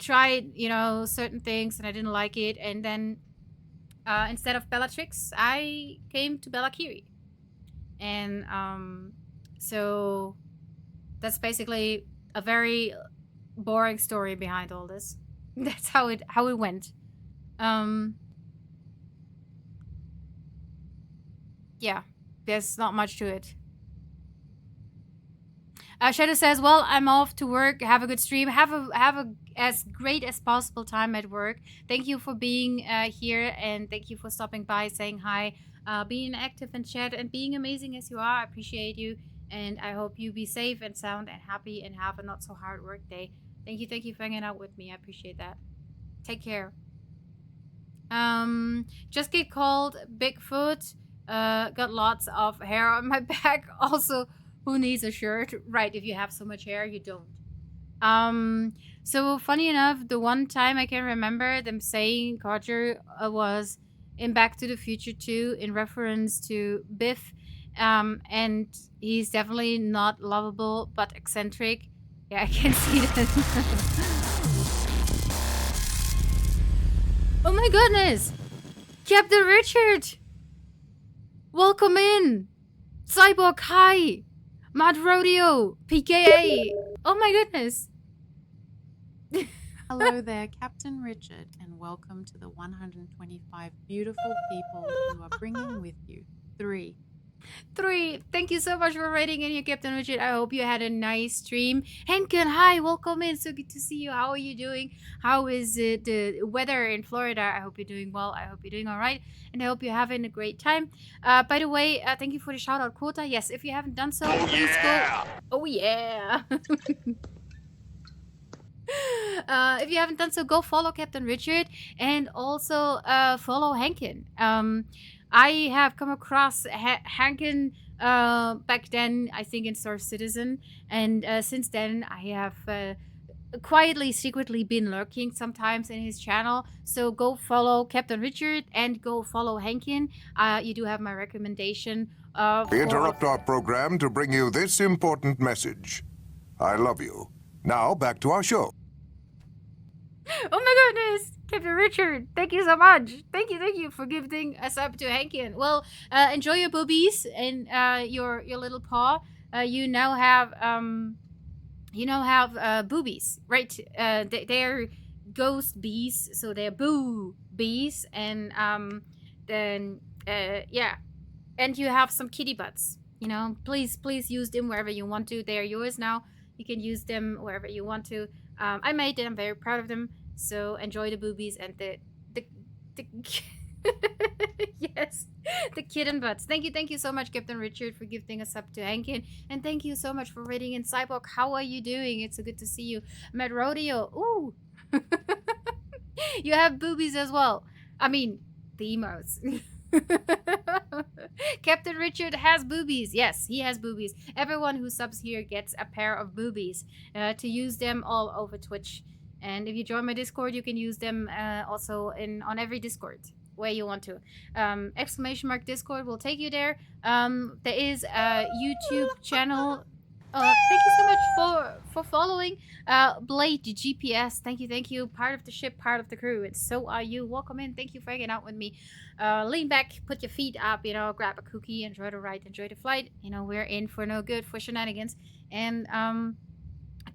tried, you know, certain things and I didn't like it. And then instead of Bellatrix, I came to Bella Kiri. And so that's basically a very boring story behind all this. That's how it went. Um, yeah, there's not much to it. Shadow says, "Well, I'm off to work. Have a good stream. Have a as great as possible time at work. Thank you for being here, and thank you for stopping by, saying hi, being active in chat, and being amazing as you are. I appreciate you, and I hope you be safe and sound and happy, and have a not so hard work day. Thank you for hanging out with me. I appreciate that. Take care." Just get called Bigfoot. Got lots of hair on my back. Also, who needs a shirt? Right, if you have so much hair, you don't. So funny enough, the one time I can remember them saying Carter was in Back to the Future 2 in reference to Biff. And he's definitely not lovable, but eccentric. Yeah, I can see that. Oh my goodness! Captain Richard! Welcome in! Cyborg Hi! Mad Rodeo! PKA! Oh my goodness! Hello there, Captain Richard, and welcome to the 125 beautiful people you are bringing with you. 3. Thank you so much for writing in here, Captain Richard. I hope you had a nice stream. Henken, hi, welcome in. So good to see you. How are you doing? How is it, the weather in Florida? I hope you're doing well. I hope you're doing all right. And I hope you're having a great time. By the way, thank you for the shout out quota. Yes, if you haven't done so, please go. Oh, yeah. If you haven't done so, go follow Captain Richard and also follow Hankin. I have come across Hankin back then, I think in Star Citizen, and since then I have quietly, secretly been lurking sometimes in his channel. So go follow Captain Richard and go follow Hankin. You do have my recommendation. We interrupt our program to bring you this important message. I love you. Now back to our show. Oh my goodness, Captain Richard, thank you so much. Thank you for giving us up to Hankin. Well, enjoy your boobies and your little paw. You now have boobies, right? They're ghost bees, so they're boo bees, and then yeah, and you have some kitty butts. You know, please use them wherever you want to. They are yours now. You can use them wherever you want to. I made them. I'm very proud of them. So enjoy the boobies and the yes, the kitten butts. Thank you so much, Captain Richard, for gifting us up to Hankin, and thank you so much for rating in Cyborg. How are you doing? It's so good to see you, Mad Rodeo. Ooh, you have boobies as well. I mean, the emotes. Captain Richard has boobies. Yes, he has boobies. Everyone who subs here gets a pair of boobies to use them all over Twitch. And if you join my Discord, you can use them also on every Discord where you want to. ! Discord will take you there. There is a YouTube channel. Thank you so much for following. Blade GPS, thank you. Part of the ship, part of the crew, and so are you. Welcome in. Thank you for hanging out with me. Lean back, put your feet up, grab a cookie, enjoy the ride, enjoy the flight. We're in for no good, for shenanigans. And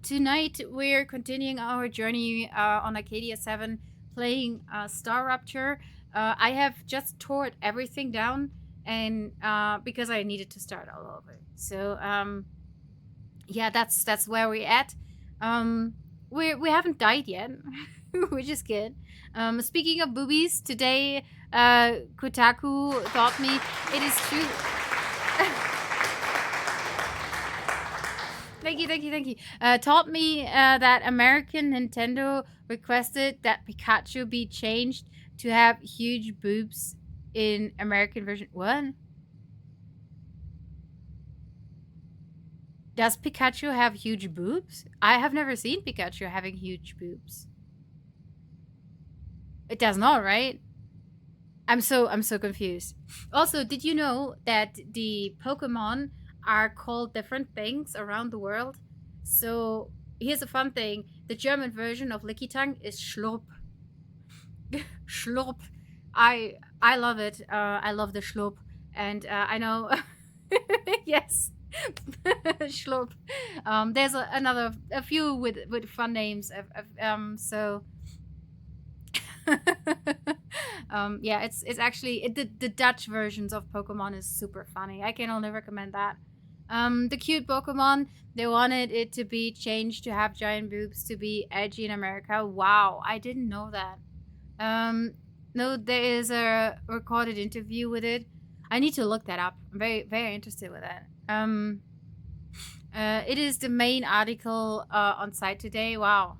tonight we're continuing our journey on Arcadia 7, playing StarRupture. I have just tore everything down, and because I needed to start all over. So yeah, that's where we're at. We haven't died yet, which is good. Speaking of boobies, today Kotaku taught me it is true. Thank you. Taught me that American Nintendo requested that Pikachu be changed to have huge boobs in American version. What? Does Pikachu have huge boobs? I have never seen Pikachu having huge boobs. It does not, right? I'm so confused. Also, did you know that the Pokemon are called different things around the world? So here's a fun thing: the German version of Lickitung is Schlurp. Schlurp. I love it. I love the Schlurp, and I know Yes. Schlurp. There's a few with fun names. So yeah, it's actually the Dutch versions of Pokemon is super funny. I can only recommend that. The cute Pokemon, they wanted it to be changed to have giant boobs to be edgy in America. Wow, I didn't know that. No, there is a recorded interview with it. I need to look that up. I'm very interested with that. It is the main article on site today. Wow.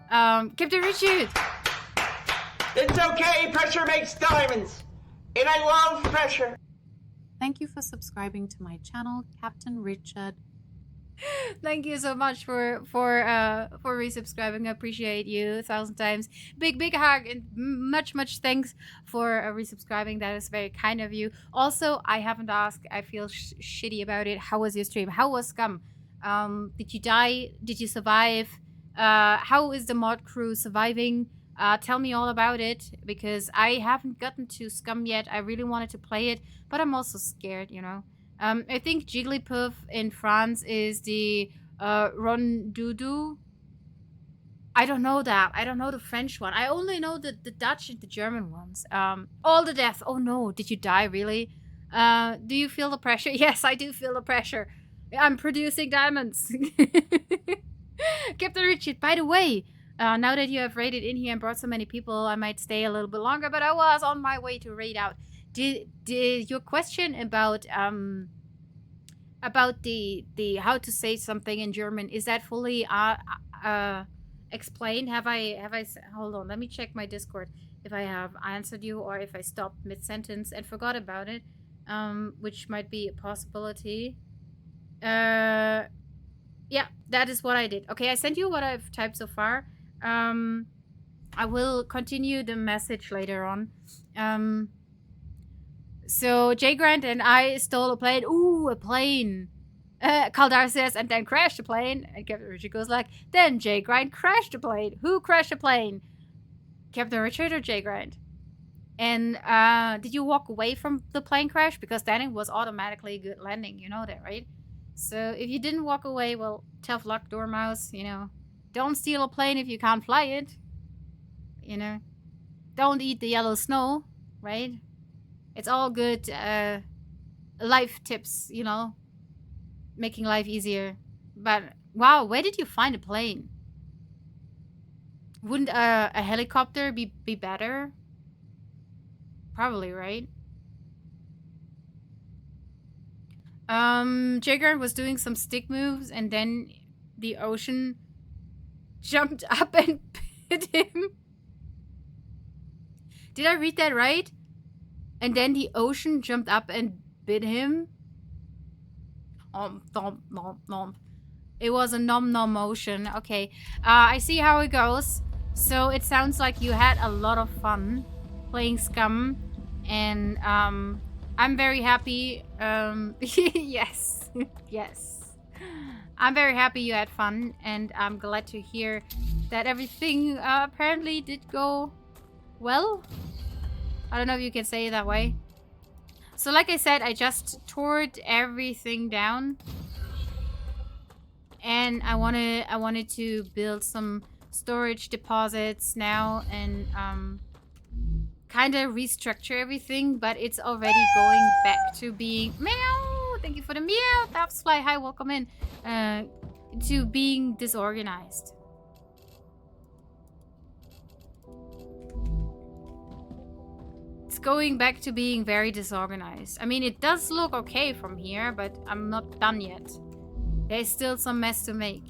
Captain Richard. It's okay, pressure makes diamonds. And I love pressure. Thank you for subscribing to my channel, Captain Richard. Thank you so much for resubscribing. I appreciate you 1,000 times. Big hug and much thanks for resubscribing. That is very kind of you. Also, I haven't asked. I feel shitty about it. How was your stream? How was Scum? Did you die? Did you survive? How is the mod crew surviving? Tell me all about it, because I haven't gotten to Scum yet. I really wanted to play it, but I'm also scared, you know. I think Jigglypuff in France is the Rondoudou. I don't know that. I don't know the French one. I only know the Dutch and the German ones. All the death. Oh no, did you die really? Do you feel the pressure? Yes, I do feel the pressure. I'm producing diamonds. Captain Richard, by the way, now that you have raided in here and brought so many people, I might stay a little bit longer, but I was on my way to raid out. Did your question about the how to say something in German, is that fully explained? Have I hold on, let me check my Discord if I have answered you or if I stopped mid-sentence and forgot about it, which might be a possibility. Yeah, that is what I did. Okay, I sent you what I've typed so far. I will continue the message later on. So Jay Grant and I stole a plane. Ooh, a plane. Kaldar says, and then crashed the plane. And Captain Richard goes like, then Jay Grant crashed the plane. Who crashed the plane? Captain Richard or Jay Grant? And did you walk away from the plane crash? Because then it was automatically a good landing. You know that, right? So if you didn't walk away, well, tough luck, Dormouse, you know. Don't steal a plane if you can't fly it. You know. Don't eat the yellow snow, right? It's all good life tips, you know. Making life easier. But, wow, where did you find a plane? Wouldn't a helicopter be better? Probably, right? Jigger was doing some stick moves and then the ocean jumped up and bit him. Did I read that right? And then the ocean jumped up and bit him? Nom, nom. It was a nom motion. Okay. I see how it goes. So it sounds like you had a lot of fun playing Scum. And I'm very happy. Yes. Yes. I'm very happy you had fun. And I'm glad to hear that everything apparently did go well. I don't know if you can say it that way. So like I said, I just tore everything down. And I wanted to build some storage deposits now and kind of restructure everything, but it's already going back to being meow. Thank you for the meow. That's fly. Hi, welcome in. To being disorganized. It's going back to being very disorganized. I mean, it does look okay from here, but I'm not done yet. There's still some mess to make.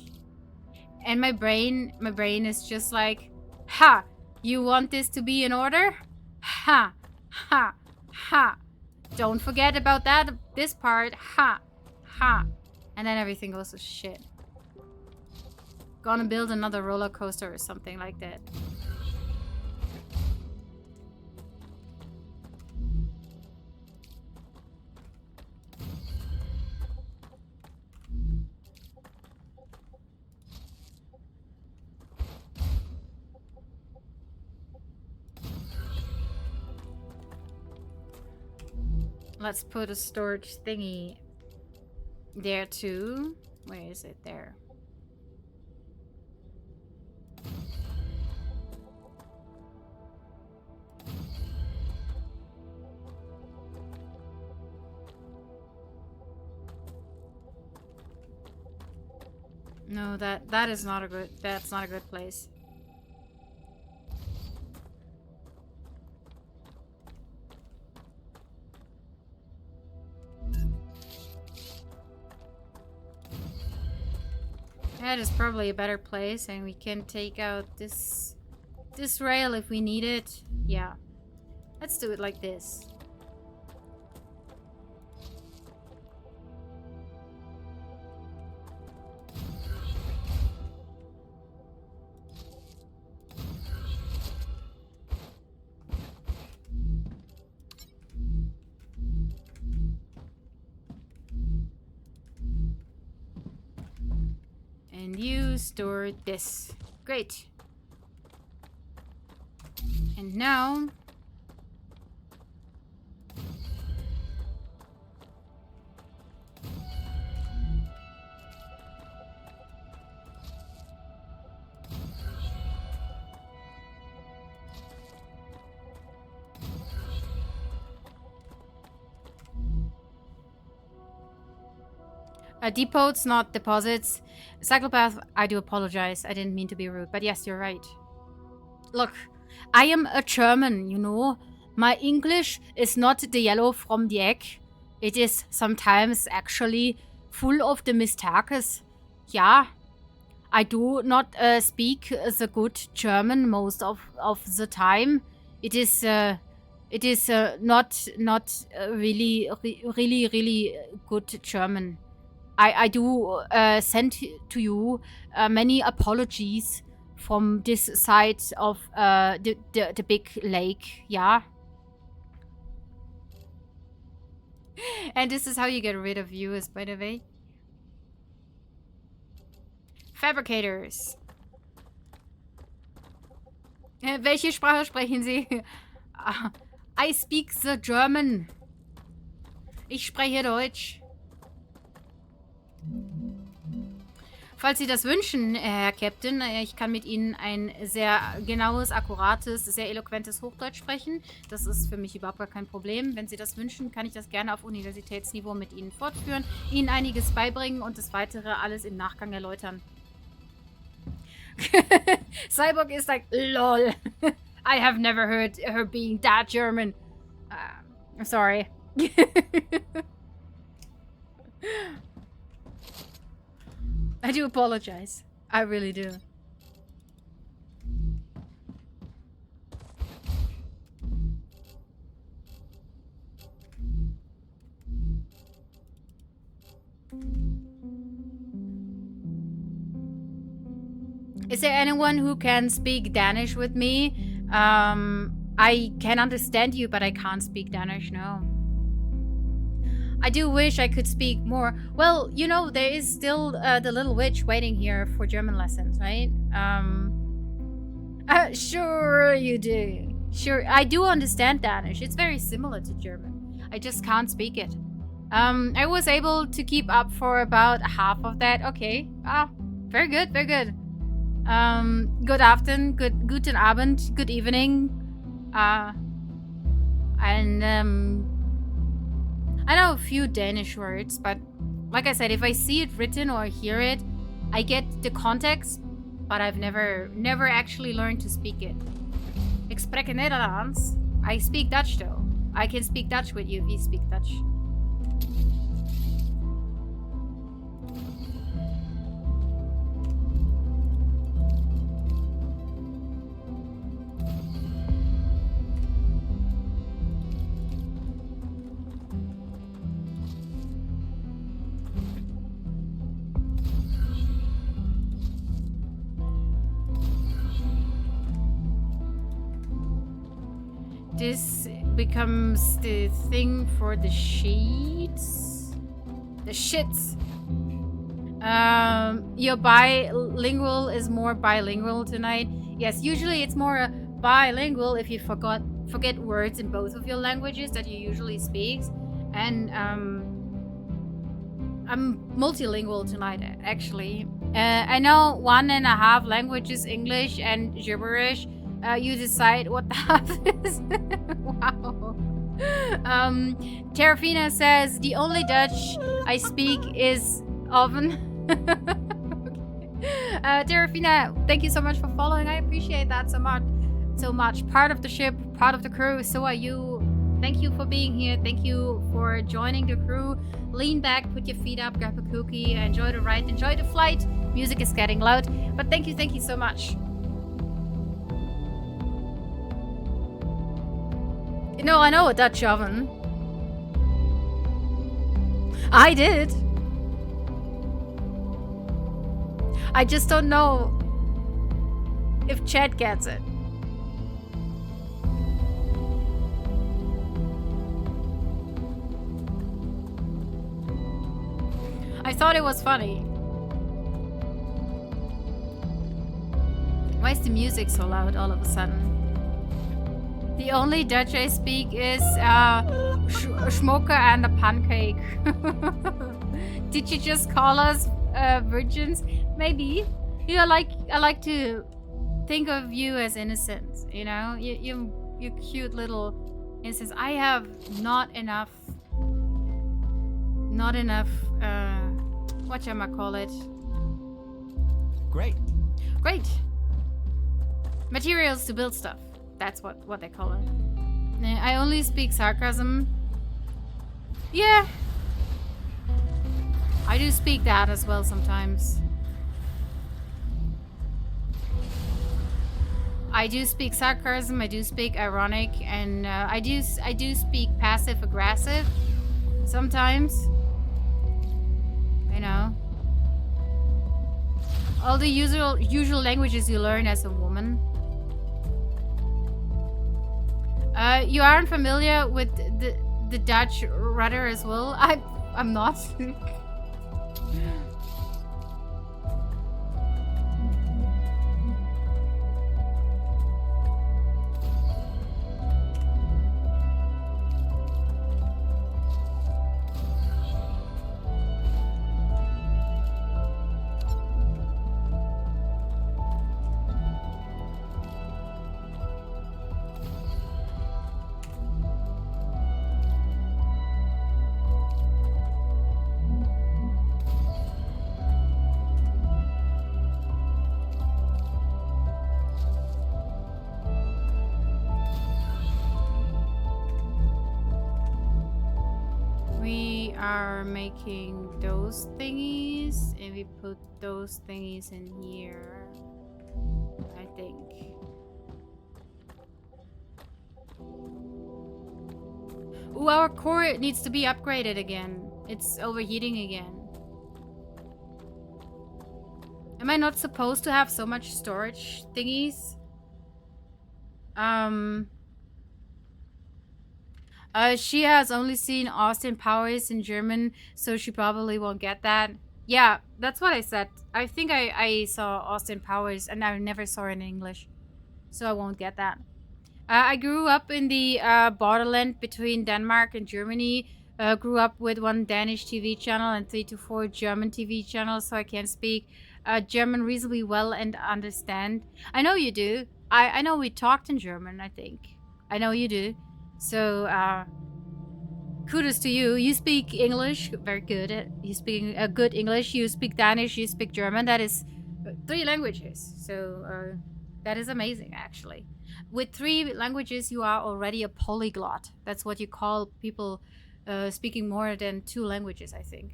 And my brain is just like, ha, you want this to be in order? Ha, ha, ha. Don't forget about this part. Ha, ha. And then everything goes to shit. Gonna build another roller coaster or something like that. Let's put a storage thingy there too. Where is it? There. No, that is not a good. That's not a good place. That is probably a better place, and we can take out this rail if we need it. Yeah, let's do it like this. And you store this. Great. And now... depots, not deposits. Cyclopath, I do apologize. I didn't mean to be rude, but yes, you're right. Look, I am a German, you know. My English is not the yellow from the egg. It is sometimes actually full of the mistakes. Yeah, I do not speak the good German most of the time. It is not really good German. I do send to you many apologies from this side of the big lake, yeah? And this is how you get rid of viewers, by the way. Fabricators. Welche Sprache sprechen Sie? I speak the German. Ich spreche Deutsch. Falls Sie das wünschen, Herr Captain, ich kann mit Ihnen ein sehr genaues, akkurates, sehr eloquentes Hochdeutsch sprechen. Das ist für mich überhaupt gar kein Problem. Wenn Sie das wünschen, kann ich das gerne auf Universitätsniveau mit Ihnen fortführen, Ihnen einiges beibringen und das Weitere alles im Nachgang erläutern. Cyborg is like, lol. I have never heard her being that German. Sorry. I do apologize. I really do. Is there anyone who can speak Danish with me? I can understand you, but I can't speak Danish, no. I do wish I could speak more. Well, you know, there is still the little witch waiting here for German lessons, right? Sure you do. Sure, I do understand Danish. It's very similar to German. I just can't speak it. I was able to keep up for about half of that. Okay. Ah, very good, very good. Good afternoon, guten Abend, good evening. I know a few Danish words, but like I said, if I see it written or hear it, I get the context, but I've never actually learned to speak it. Ik spreek Nederlands. I speak Dutch though. I can speak Dutch with you if you speak Dutch. This becomes the thing for the sheets. The shits. Your bilingual is more bilingual tonight. Yes, usually it's more bilingual if you forget words in both of your languages that you usually speak. And I'm multilingual tonight, actually. I know 1.5 languages, English and gibberish. You decide what the half is. Wow. Terrafina says, the only Dutch I speak is oven. Terrafina, thank you so much for following. I appreciate that so much. So much. Part of the ship, part of the crew. So are you. Thank you for being here. Thank you for joining the crew. Lean back, put your feet up, grab a cookie, enjoy the ride, enjoy the flight. Music is getting loud, but thank you so much. You know, I know a Dutch oven. I did. I just don't know if Chad gets it. I thought it was funny. Why is the music so loud all of a sudden? The only Dutch I speak is schmoker and a pancake. Did you just call us virgins? Maybe. You know, I like to think of you as innocent. You know, you cute little innocents. I have not enough. Whatchamacallit? Great. Great. Materials to build stuff. That's what they call it. I only speak sarcasm. Yeah. I do speak that as well sometimes. I do speak sarcasm, I do speak ironic, and I do speak passive aggressive sometimes. You know, all the usual languages you learn as a woman. You aren't familiar with the Dutch rudder as well? I'm not. We are making those thingies, and we put those thingies in here, I think. Ooh, our core needs to be upgraded again. It's overheating again. Am I not supposed to have so much storage thingies? She has only seen Austin Powers in German, so she probably won't get that. Yeah, that's what I said. I think I saw Austin Powers and I never saw it in English, so I won't get that. I grew up in the borderland between Denmark and Germany. Grew up with one Danish TV channel and 3 to 4 German TV channels, so I can speak German reasonably well and understand. I know you do. I know we talked in German, I think. I know you do. So, kudos to you. You speak English very good. You speak good English. You speak Danish. You speak German. That is 3 languages. So, that is amazing, actually. With 3 languages, you are already a polyglot. That's what you call people speaking more than 2 languages, I think.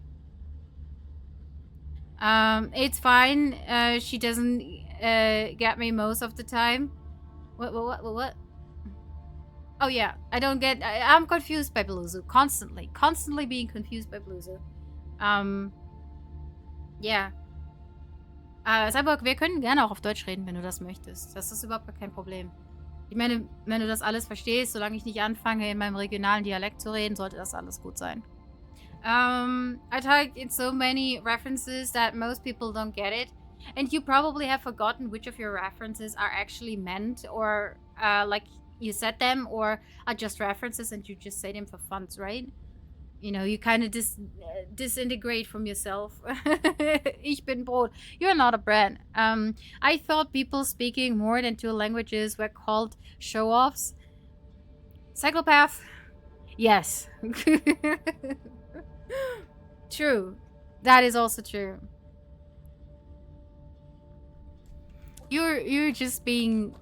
It's fine. She doesn't get me most of the time. What? Oh yeah, I'm confused by Beluzu. Constantly being confused by Beluzu. Yeah. Cyborg, wir können gerne auch auf Deutsch reden, wenn du das möchtest. Das ist überhaupt kein Problem. Ich meine, wenn du das alles verstehst, solange ich nicht anfange, in meinem regionalen Dialekt zu reden, sollte das alles gut sein. I talked in so many references that most people don't get it. And you probably have forgotten which of your references are actually meant, or like you said them, or are just references and you just say them for fun, right? you know, you kind of disintegrate from yourself. Ich bin Brot. You're not a bread. I thought people speaking more than 2 languages were called show-offs. Psychopath? Yes. True. That is also true. You're just being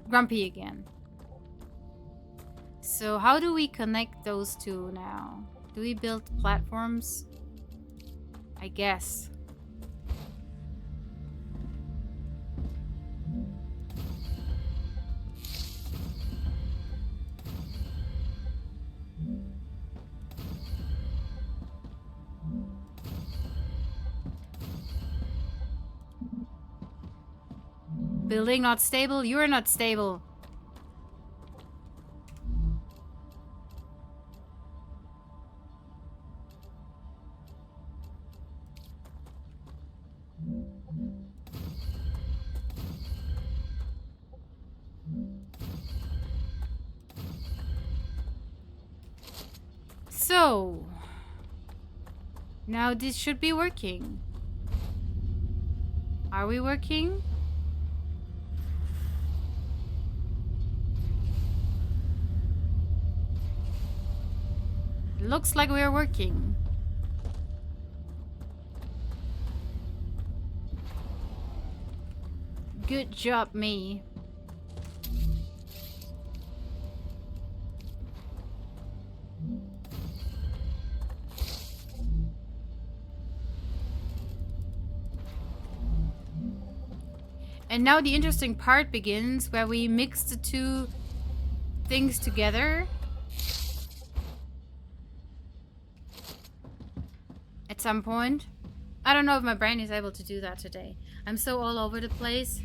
grumpy again. So how do we connect those two now? Do we build platforms? I guess. Building not stable. You're not stable. So, now this should be working. Are we working? Looks like we're working. Good job, me. And now the interesting part begins where we mix the two things together. At some point. I don't know if my brain is able to do that today. I'm so all over the place.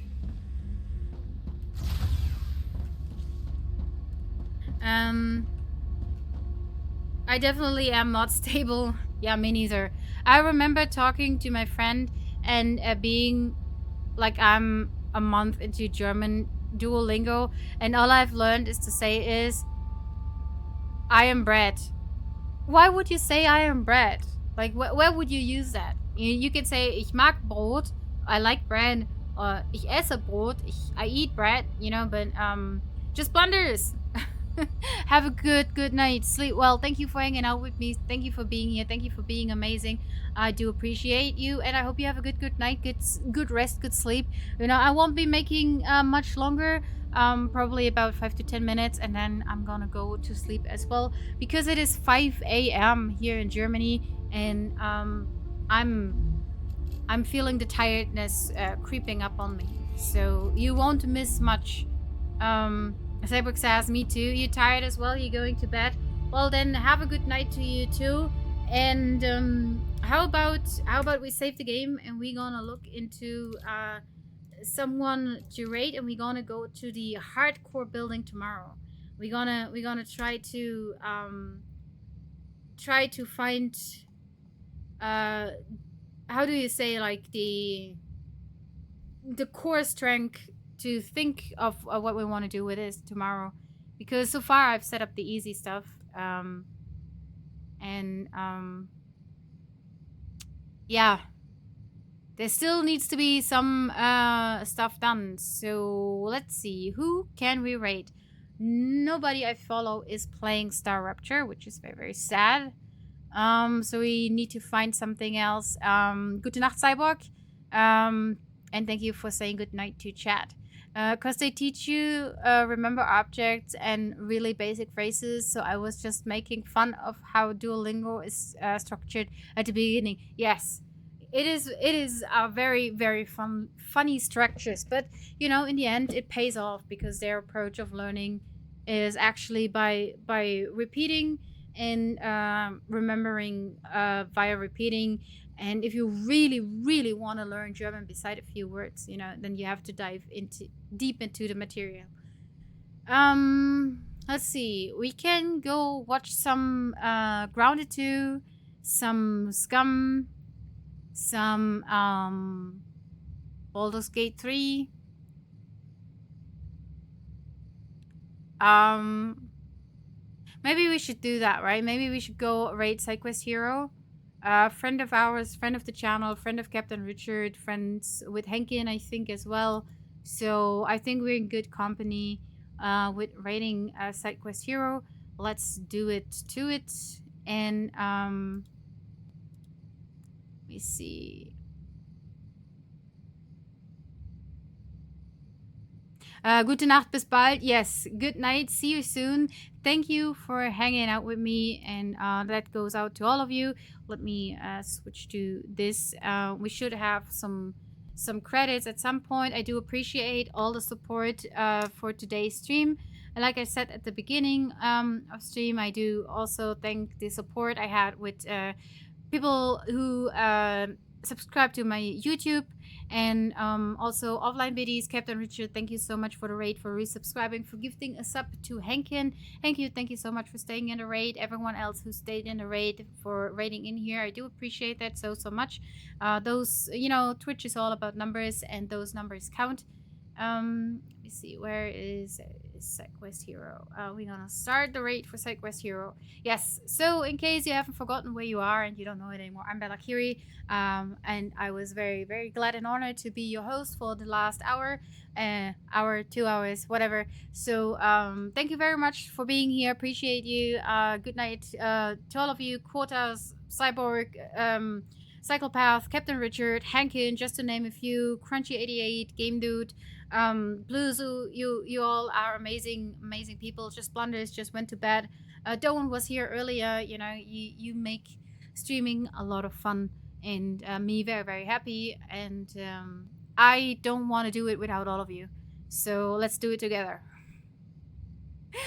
I definitely am not stable. Yeah, me neither. I remember talking to my friend and being like, I'm a month into German Duolingo, and all I've learned is to say is, I am bread. Why would you say I am bread? Like, where would you use that? You could say, ich mag Brot, I like bread, or ich esse Brot, I eat bread, you know, but just blunders. Have a good night. Sleep well. Thank you for hanging out with me. Thank you for being here. Thank you for being amazing. I do appreciate you, and I hope you have a good night, good rest, good sleep. You know, I won't be making much longer. Probably about 5 to 10 minutes, and then I'm gonna go to sleep as well because it is 5 a.m. here in Germany, and I'm feeling the tiredness creeping up on me. So you won't miss much. Cyborg says, me too. You tired as well? You going to bed? Well, then have a good night to you too. And how about we save the game and we gonna look into someone to rate, and we gonna go to the hardcore building tomorrow. We gonna try to find how do you say, like, the core strength to think of what we want to do with this tomorrow, because so far I've set up the easy stuff, yeah, there still needs to be some stuff done. So let's see, who can we rate? Nobody I follow is playing StarRupture, which is very, very sad. So we need to find something else. Gute Nacht, Cyborg. And thank you for saying good night to chat. Because they teach you remember objects and really basic phrases. So I was just making fun of how Duolingo is structured at the beginning. Yes, it is a very, very funny structures. But, you know, in the end, it pays off because their approach of learning is actually by repeating and remembering via repeating. And if you really, really want to learn German beside a few words, you know, then you have to dive deep into the material. Let's see. We can go watch some Grounded 2, some Scum, some Baldur's Gate 3. Maybe we should do that, right? Maybe we should go raid SideQuest Hero. Friend of ours, friend of the channel, friend of Captain Richard, friends with Henkin, I think, as well. So I think we're in good company with raiding SideQuest Hero. Let's do it to it. And let me see. Gute Nacht, bis bald. Yes, good night. See you soon. Thank you for hanging out with me, and that goes out to all of you. Let me switch to this. We should have some credits at some point. I do appreciate all the support for today's stream. And like I said at the beginning of stream, I do also thank the support I had with people who subscribe to my YouTube and also offline biddies. Captain Richard, thank you so much for the raid, for resubscribing, for gifting a sub to Henkin. Thank you so much for staying in the raid. Everyone else who stayed in the raid, for raiding in here, I do appreciate that so much. Those, you know, Twitch is all about numbers, and those numbers count. Let me see, where is SideQuest Hero? We're gonna start the raid for SideQuest Hero. Yes, so in case you haven't forgotten where you are and you don't know it anymore, I'm Bella Kiri, and I was very glad and honored to be your host for the last hour, 2 hours, whatever. So thank you very much for being here. Appreciate you. Good night to all of you. Quotas, Cyborg, Psychopath, Captain Richard, Hankin, just to name a few, Crunchy88, Game Dude, Blues, you all are amazing people. Just Blunders just went to bed. Doan was here earlier. You know, you make streaming a lot of fun, and me very happy. And I don't want to do it without all of you. So let's do it together.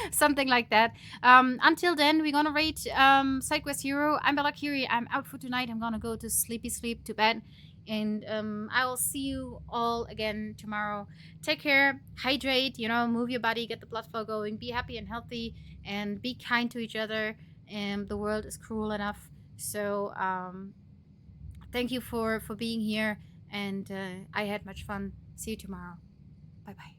Something like that. Until then, we're gonna rate SideQuest Hero. I'm Bella Kiri. I'm out for tonight. I'm gonna go to sleep to bed. And I will see you all again tomorrow. Take care, hydrate, you know, move your body, get the blood flow going, be happy and healthy, and be kind to each other. And the world is cruel enough. So thank you for being here, and I had much fun. See you tomorrow. Bye bye.